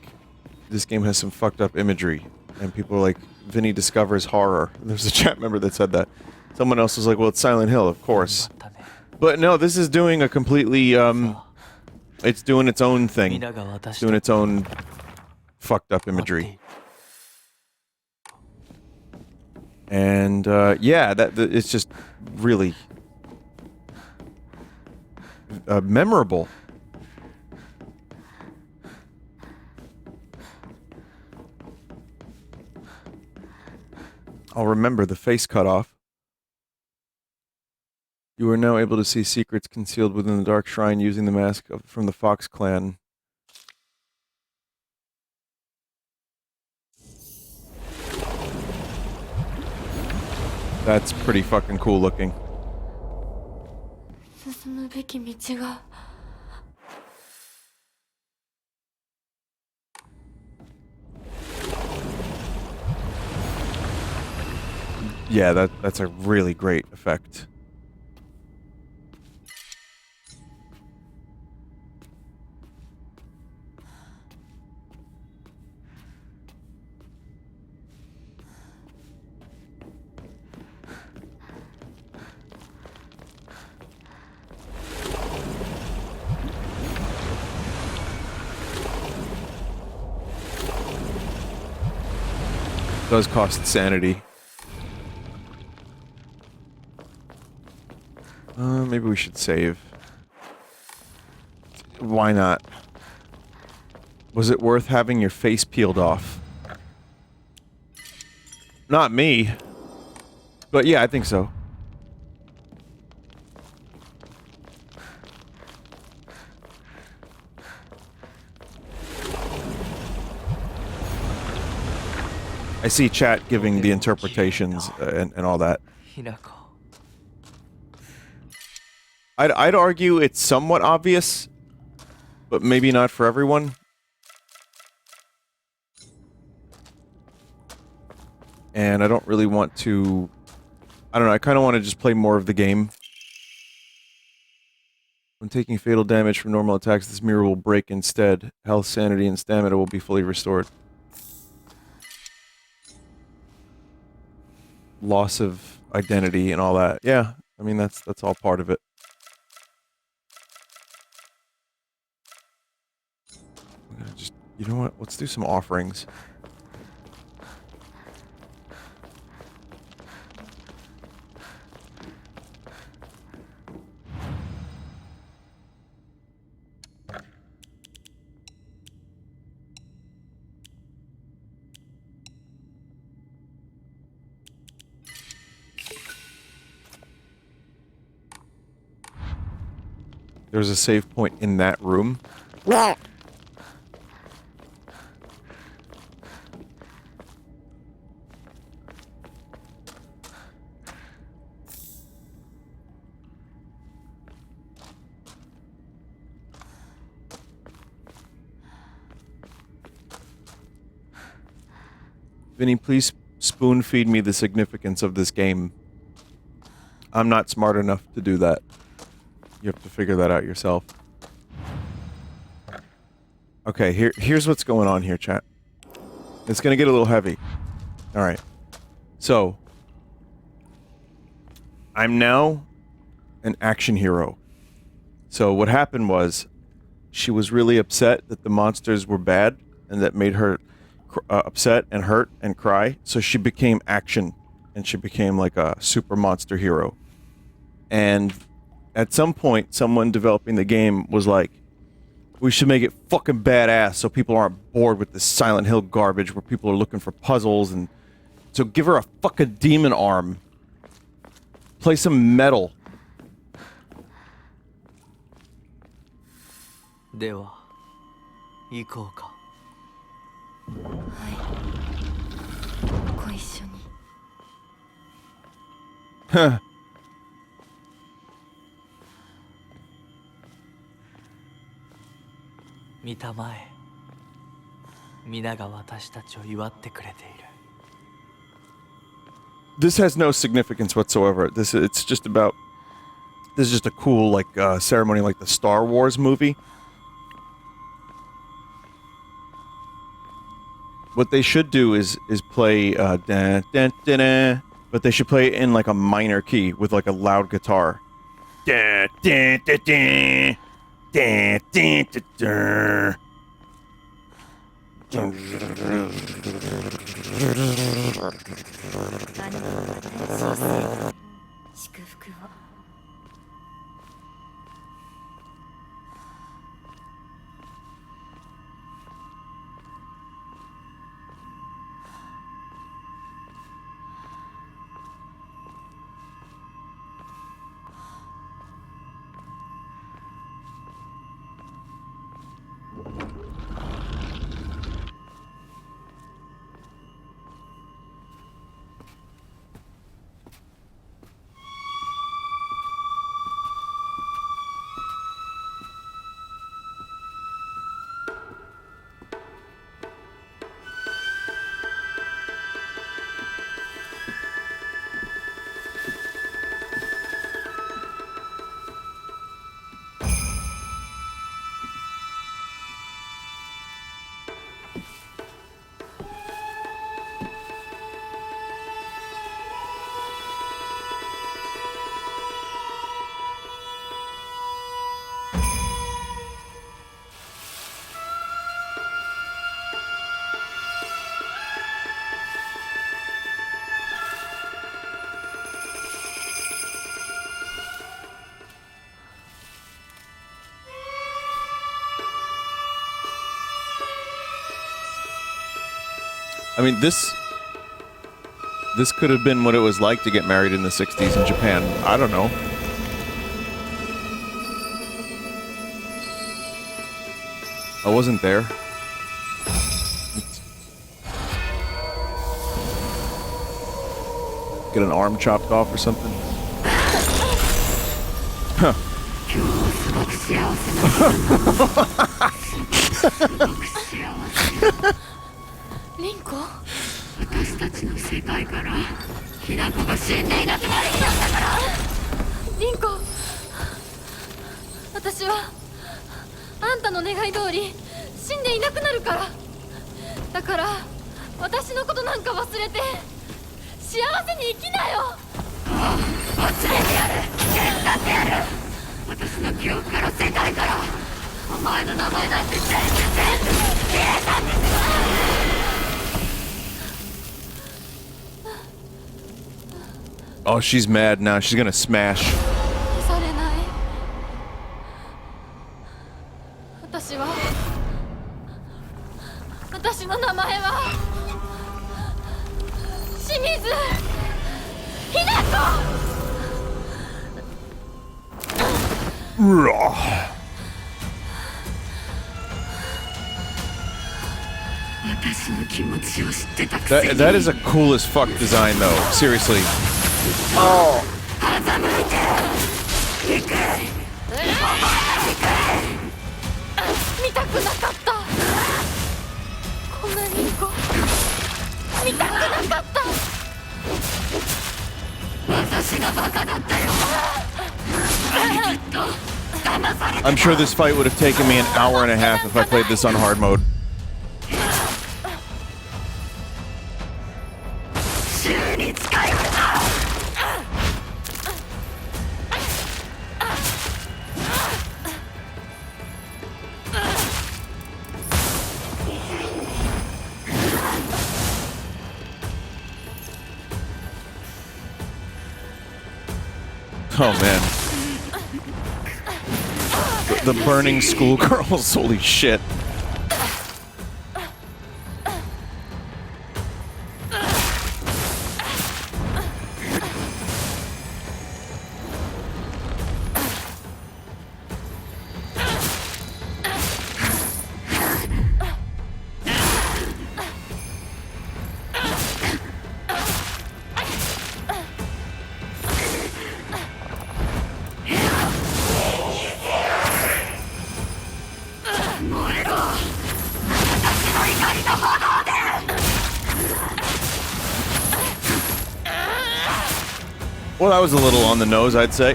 this game has some fucked up imagery, and people were like, Vinny discovers horror. There's a chat member that said that. Someone else was like, well, it's Silent Hill, of course. But no, this is doing a completely, it's doing its own thing. It's doing its own fucked up imagery. And, yeah, it's just really memorable. I'll remember the face cut off. You are now able to see secrets concealed within the dark shrine using the mask from the Fox clan. That's pretty fucking cool looking. Yeah, that's a really great effect. Does cost sanity. Maybe we should save. Why not? Was it worth having your face peeled off? Not me. But yeah, I think so. I see chat giving the interpretations and all that. ひなこ I'd argue it's somewhat obvious, but maybe not for everyone. And I don't really want to... I don't know, I kind of want to just play more of the game. When taking fatal damage from normal attacks, this mirror will break instead. Health, sanity, and stamina will be fully restored. Loss of identity and all that. Yeah, I mean, that's all part of it. I'm gonna just... You know what? Let's do some offerings. There's a save point in that room. Vinny, please spoon feed me the significance of this game. I'm not smart enough to do that. You have to figure that out yourself. Okay, here's what's going on here, chat. It's gonna get a little heavy. Alright. So, I'm now an action hero. So what happened was, she was really upset that the monsters were bad, and that made her upset and hurt and cry, so she became action, and she became like a super monster hero. And at some point, someone developing the game was like, we should make it fucking badass so people aren't bored with this Silent Hill garbage where people are looking for puzzles, and so give her a fucking demon arm. Play some metal. では行こうかご一緒に Huh. 見たまえ皆が私たちを祝ってくれている This has no significance whatsoever. It's just about... This is just a cool, like, ceremony like the Star Wars movie. What they should do is play, but they should play it in, like, a minor key with, like, a loud guitar. I mean, this could have been what it was like to get married in the 60s in Japan. I don't know. I wasn't there. Get an arm chopped off or something. Huh. Rinko? 私たちの世界からひな子が死んでいなくなりそうだから。リンコ、私はあんたの願い通り死んでいなくなるから。だから私のことなんか忘れて幸せに生きなよ。忘れてやる、手伝ってやる。私の記憶から世界からお前の名前なんて全部消えたんですよ。Oh, she's mad now. She's gonna smash. 消されない。私の名前は清水ひな子。That is a cool as fuck design, though. Seriously. Oh. 見たくなかった。こんなリンコ見たくなかった。私がバカだったよ。I'm sure this fight would have taken me an hour and a half if I played this on hard mode. Oh man. The burning schoolgirls, holy shit. Well, that was a little on the nose, I'd say.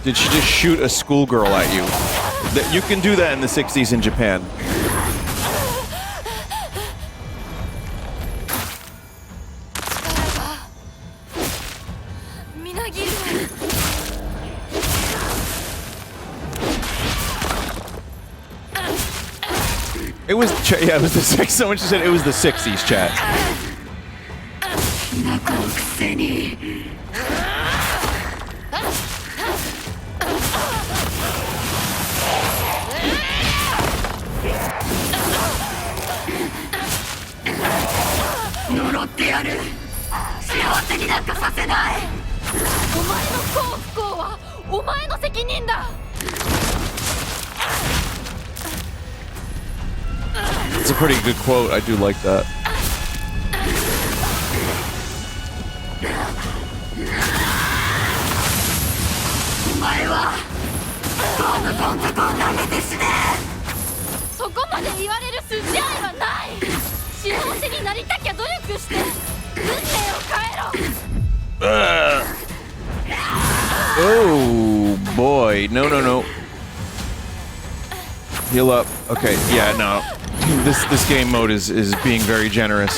Did she just shoot a schoolgirl at you? You can do that in the 60s in Japan. It was, yeah, it was the 60s. Someone just said it was the 60s, chat. It's a pretty good quote. I do like that. Oh boy, no. Heal up. Okay, yeah, no. This game mode is being very generous.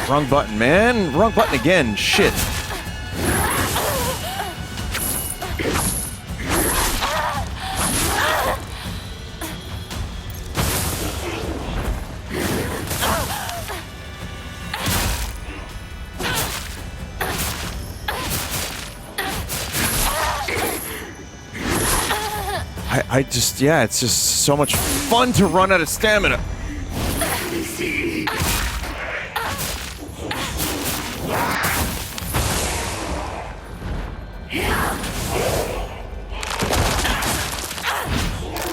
Wrong button, man. Wrong button again. Shit. I just, yeah, it's just so much fun to run out of stamina.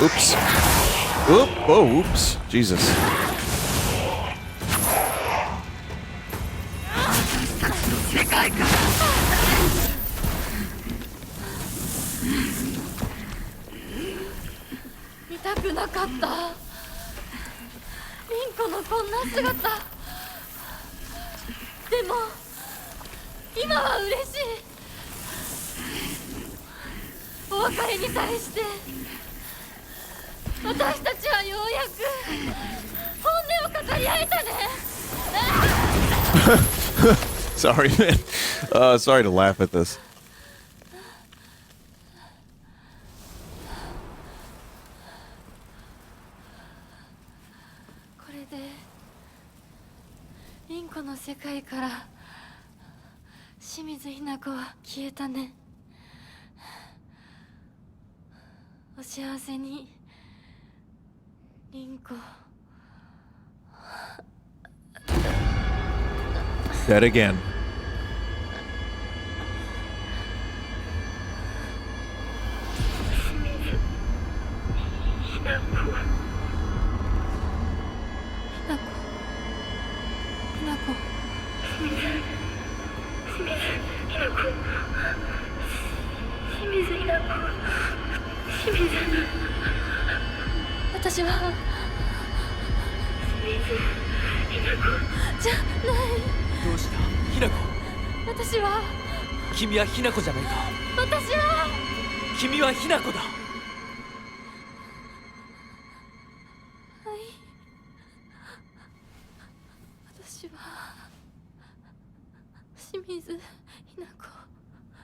Oops. Oop. Oh, oops. Jesus. 世界から見たくなかった。リンコのこんな姿。でも今は嬉しい。お別れに際して私たちはようやく本音を語り合えたね。Sorry, man. Sorry to laugh at this. これでリンコの世界から清水ひな子は消えたね。お幸せにリンコ。 Dead again. ひなこ。私はじゃない。どうしたひなこ。私は君はひなこじゃないか。私は君はひなこだ。私は清水ひな子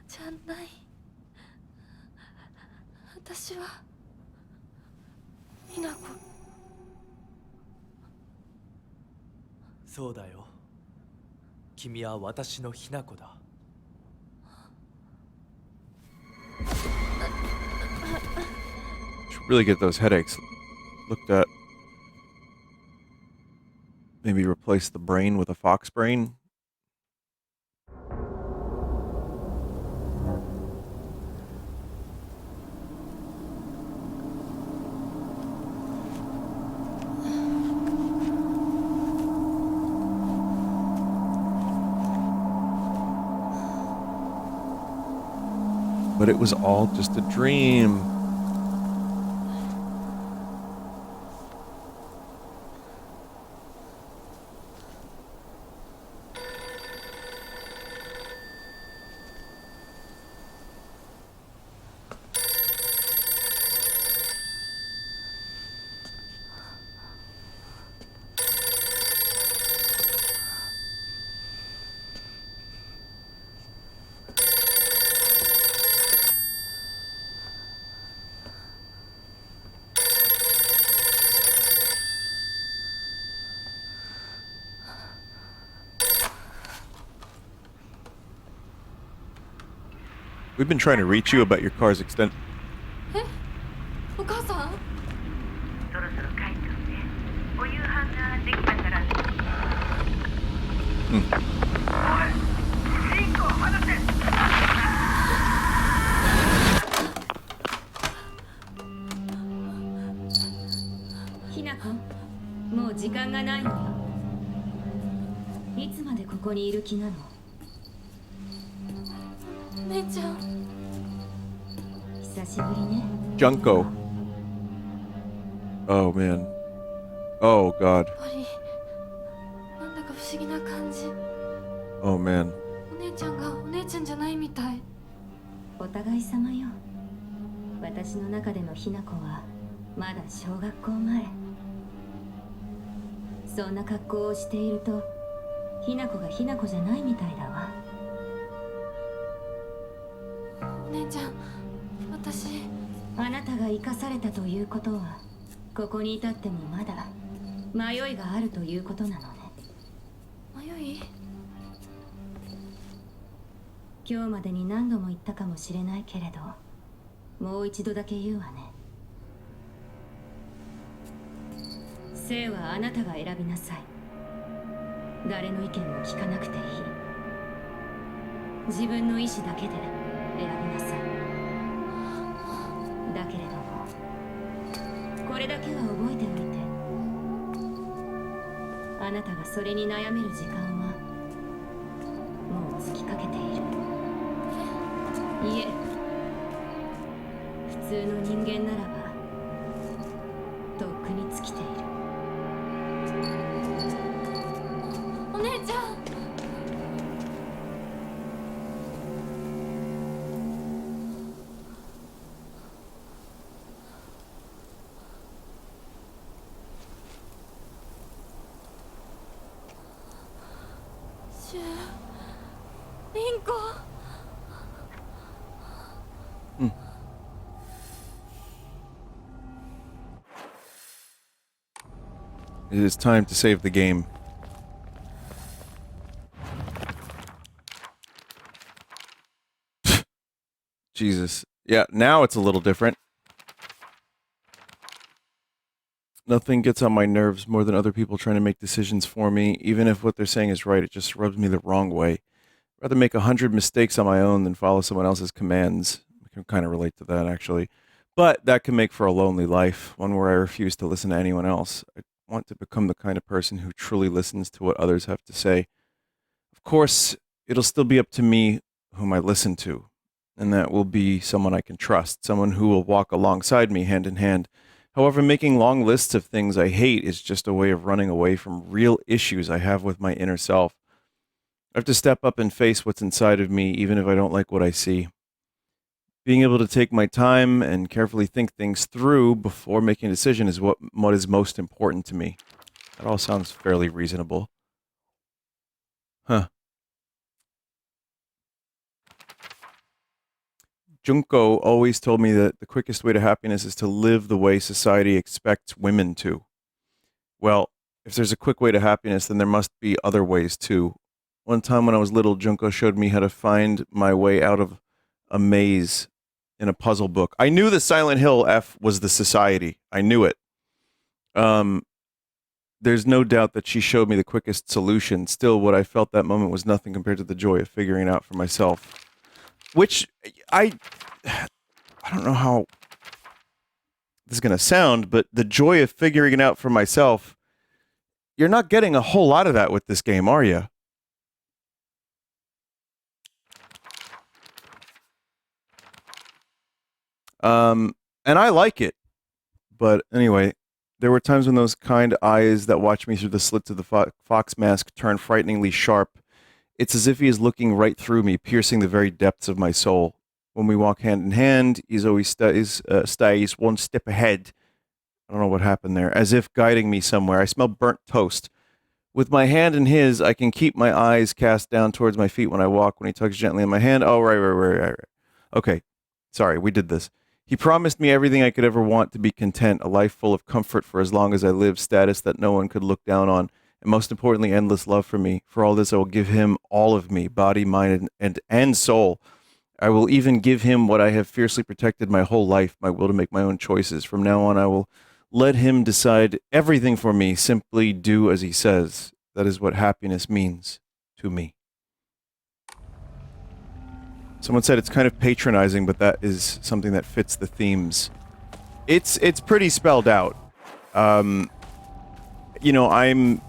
じゃない。私はひな子。そうだよ。君は私のひなこだ。Should really get those headaches looked at. Maybe replace the brain with a fox brain. But it was all just a dream. We've been trying to reach you about your car's extent. お母さん。そろそろ帰っておいで。お夕飯ができたから。おい、リンコ離せ。ひなこ、もう時間がないのよ。いつまでここにいる気なの？姉ちゃん。久しぶりね。Junko. Oh man. Oh god. やっぱりなんだか不思議な感じ。 Oh man. お姉ちゃんがお姉ちゃんじゃないみたい。お互い様よ。私の中でのひな子はまだ小学校前。そんな格好をしているとひな子がひな子じゃないみたいだわ。お姉ちゃん、私。あなたが生かされたということはここに至ってもまだ迷いがあるということなのね。迷い？今日までに何度も言ったかもしれないけれど、もう一度だけ言うわね。生はあなたが選びなさい。誰の意見も聞かなくていい。自分の意志だけで選びなさい。だけれどもれだけは覚えておいて。あなたがそれに悩める時間はもう尽きかけている。いえ、普通の人間ならばとっくに尽きている。お姉ちゃん。リンコ。It is time to save the game. Jesus. Yeah, now it's a little different. Nothing gets on my nerves more than other people trying to make decisions for me. Even if what they're saying is right, it just rubs me the wrong way. I'd rather make 100 mistakes on my own than follow someone else's commands. I can kind of relate to that, actually. But that can make for a lonely life, one where I refuse to listen to anyone else. I want to become the kind of person who truly listens to what others have to say. Of course, it'll still be up to me whom I listen to, and that will be someone I can trust, someone who will walk alongside me hand in hand. However, making long lists of things I hate is just a way of running away from real issues I have with my inner self. I have to step up and face what's inside of me, even if I don't like what I see. Being able to take my time and carefully think things through before making a decision is what is most important to me. That all sounds fairly reasonable. Huh. Junko always told me that the quickest way to happiness is to live the way society expects women to. Well, if there's a quick way to happiness, then there must be other ways too. One time when I was little, Junko showed me how to find my way out of a maze in a puzzle book. I knew the Silent Hill F was the society. I knew it. There's no doubt that she showed me the quickest solution. Still, what I felt that moment was nothing compared to the joy of figuring it out for myself. Which, I don't know how this is going to sound, but the joy of figuring it out for myself, you're not getting a whole lot of that with this game, are you? And I like it. But anyway, there were times when those kind eyes that watch me through the slits of the fox mask turn frighteningly sharp. It's as if he is looking right through me, piercing the very depths of my soul. When we walk hand in hand, he's always stays one step ahead. I don't know what happened there. As if guiding me somewhere. I smell burnt toast. With my hand in his, I can keep my eyes cast down towards my feet when I walk. When he tugs gently on my hand, oh, right. Okay, sorry, we did this. He promised me everything I could ever want to be content, a life full of comfort for as long as I live, status that no one could look down on, and most importantly, endless love for me. For all this, I will give him all of me, body, mind, and soul. I will even give him what I have fiercely protected my whole life, my will to make my own choices. From now on, I will let him decide everything for me, simply do as he says. That is what happiness means to me. Someone said it's kind of patronizing, but that is something that fits the themes. It's pretty spelled out. You know, I'm...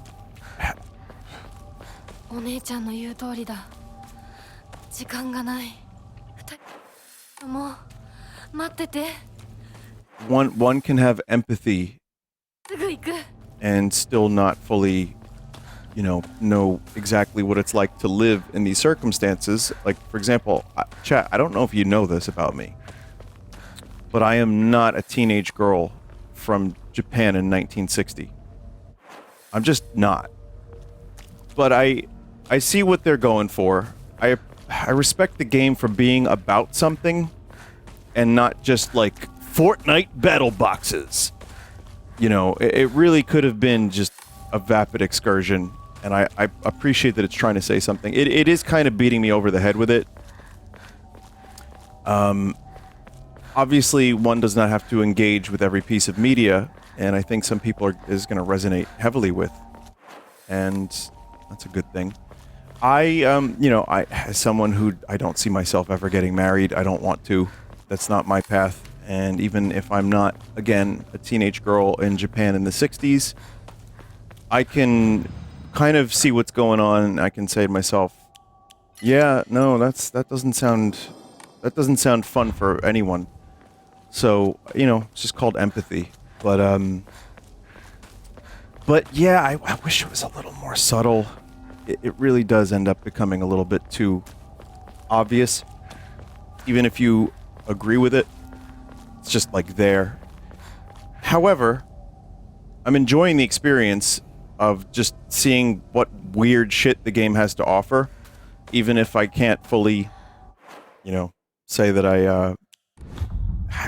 お姉ちゃんの言う通りだ。時間がない。二人もう待ってて。One can have empathy すぐ行く。 and still not fully, you know exactly what it's like to live in these circumstances. Like, for example, chat, I don't know if you know this about me, but I am not a teenage girl from Japan in 1960. I'm just not. But I see what they're going for. I respect the game for being about something and not just like Fortnite battle boxes. You know, it really could have been just a vapid excursion, and I appreciate that it's trying to say something. It is kind of beating me over the head with it. Obviously, one does not have to engage with every piece of media, and I think some people is going to resonate heavily with, and that's a good thing. As someone who I don't see myself ever getting married, I don't want to. That's not my path, And even if I'm not, again, a teenage girl in Japan in the 60s, I can kind of see what's going on, and I can say to myself, yeah, no, that doesn't sound fun for anyone. So, you know, it's just called empathy. But yeah, I wish it was a little more subtle. It really does end up becoming a little bit too obvious. Even if you agree with it, it's just like there. However, I'm enjoying the experience of just seeing what weird shit the game has to offer, even if I can't fully, you know, say that I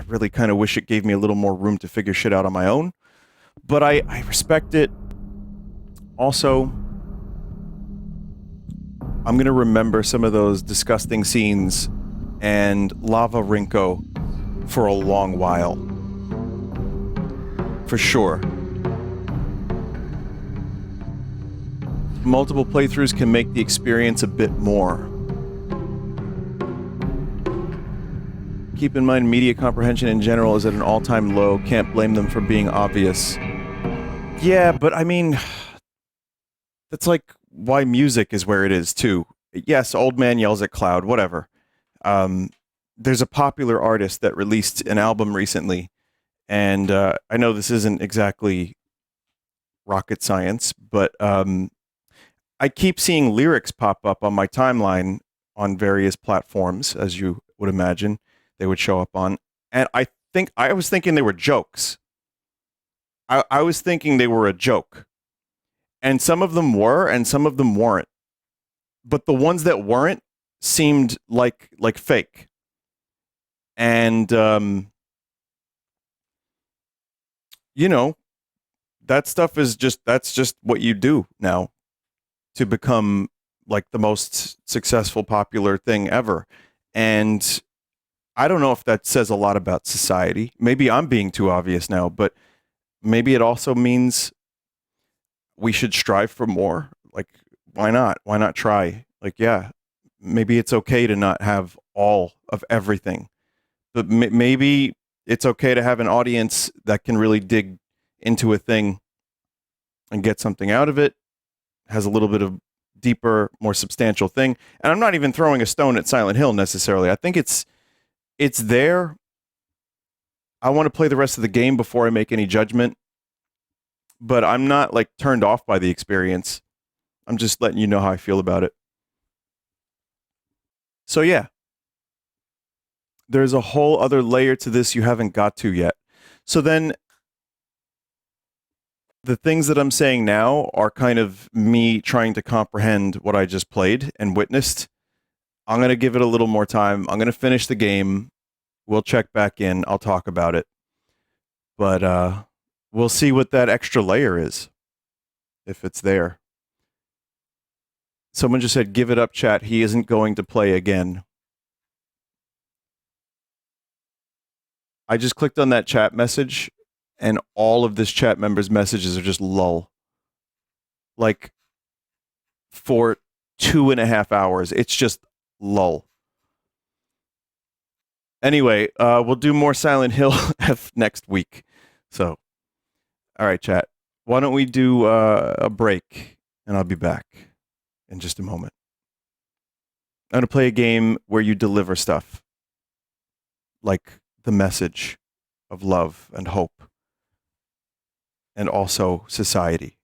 really kind of wish it gave me a little more room to figure shit out on my own. But I respect it. Also, I'm going to remember some of those disgusting scenes and Lava Rinko for a long while. For sure. Multiple playthroughs can make the experience a bit more. Keep in mind, media comprehension in general is at an all-time low. Can't blame them for being obvious. Yeah, but I mean, that's like why music is where it is, too. Yes, old man yells at cloud, whatever. There's a popular artist that released an album recently, and I know this isn't exactly rocket science, but I keep seeing lyrics pop up on my timeline on various platforms, as you would imagine they would show up on. And I was thinking they were jokes. I was thinking they were a joke. And some of them were, and some of them weren't. But the ones that weren't seemed like fake. And, you know, that stuff is that's just what you do now to become like the most successful, popular thing ever. And I don't know if that says a lot about society. Maybe I'm being too obvious now, but maybe it also means we should strive for more. Like, why not? Why not try? Like, yeah, maybe it's okay to not have all of everything, but maybe it's okay to have an audience that can really dig into a thing and get something out of it, has a little bit of deeper, more substantial thing. And I'm not even throwing a stone at Silent Hill necessarily. I think it's there. I want to play the rest of the game before I make any judgment, but I'm not like turned off by the experience. I'm just letting you know how I feel about it. So yeah, there's a whole other layer to this you haven't got to yet. So then the things that I'm saying now are kind of me trying to comprehend what I just played and witnessed. I'm going to give it a little more time. I'm going to finish the game. We'll check back in. I'll talk about it. But we'll see what that extra layer is, if it's there. Someone just said, give it up, chat. He isn't going to play again. I just clicked on that chat message, and all of this chat member's messages are just lull. Like, for 2.5 hours, it's just lull. Anyway, we'll do more Silent Hill F next week. So, all right, chat. Why don't we do a break, and I'll be back in just a moment. I'm going to play a game where you deliver stuff. Like the message of love and hope. And also society.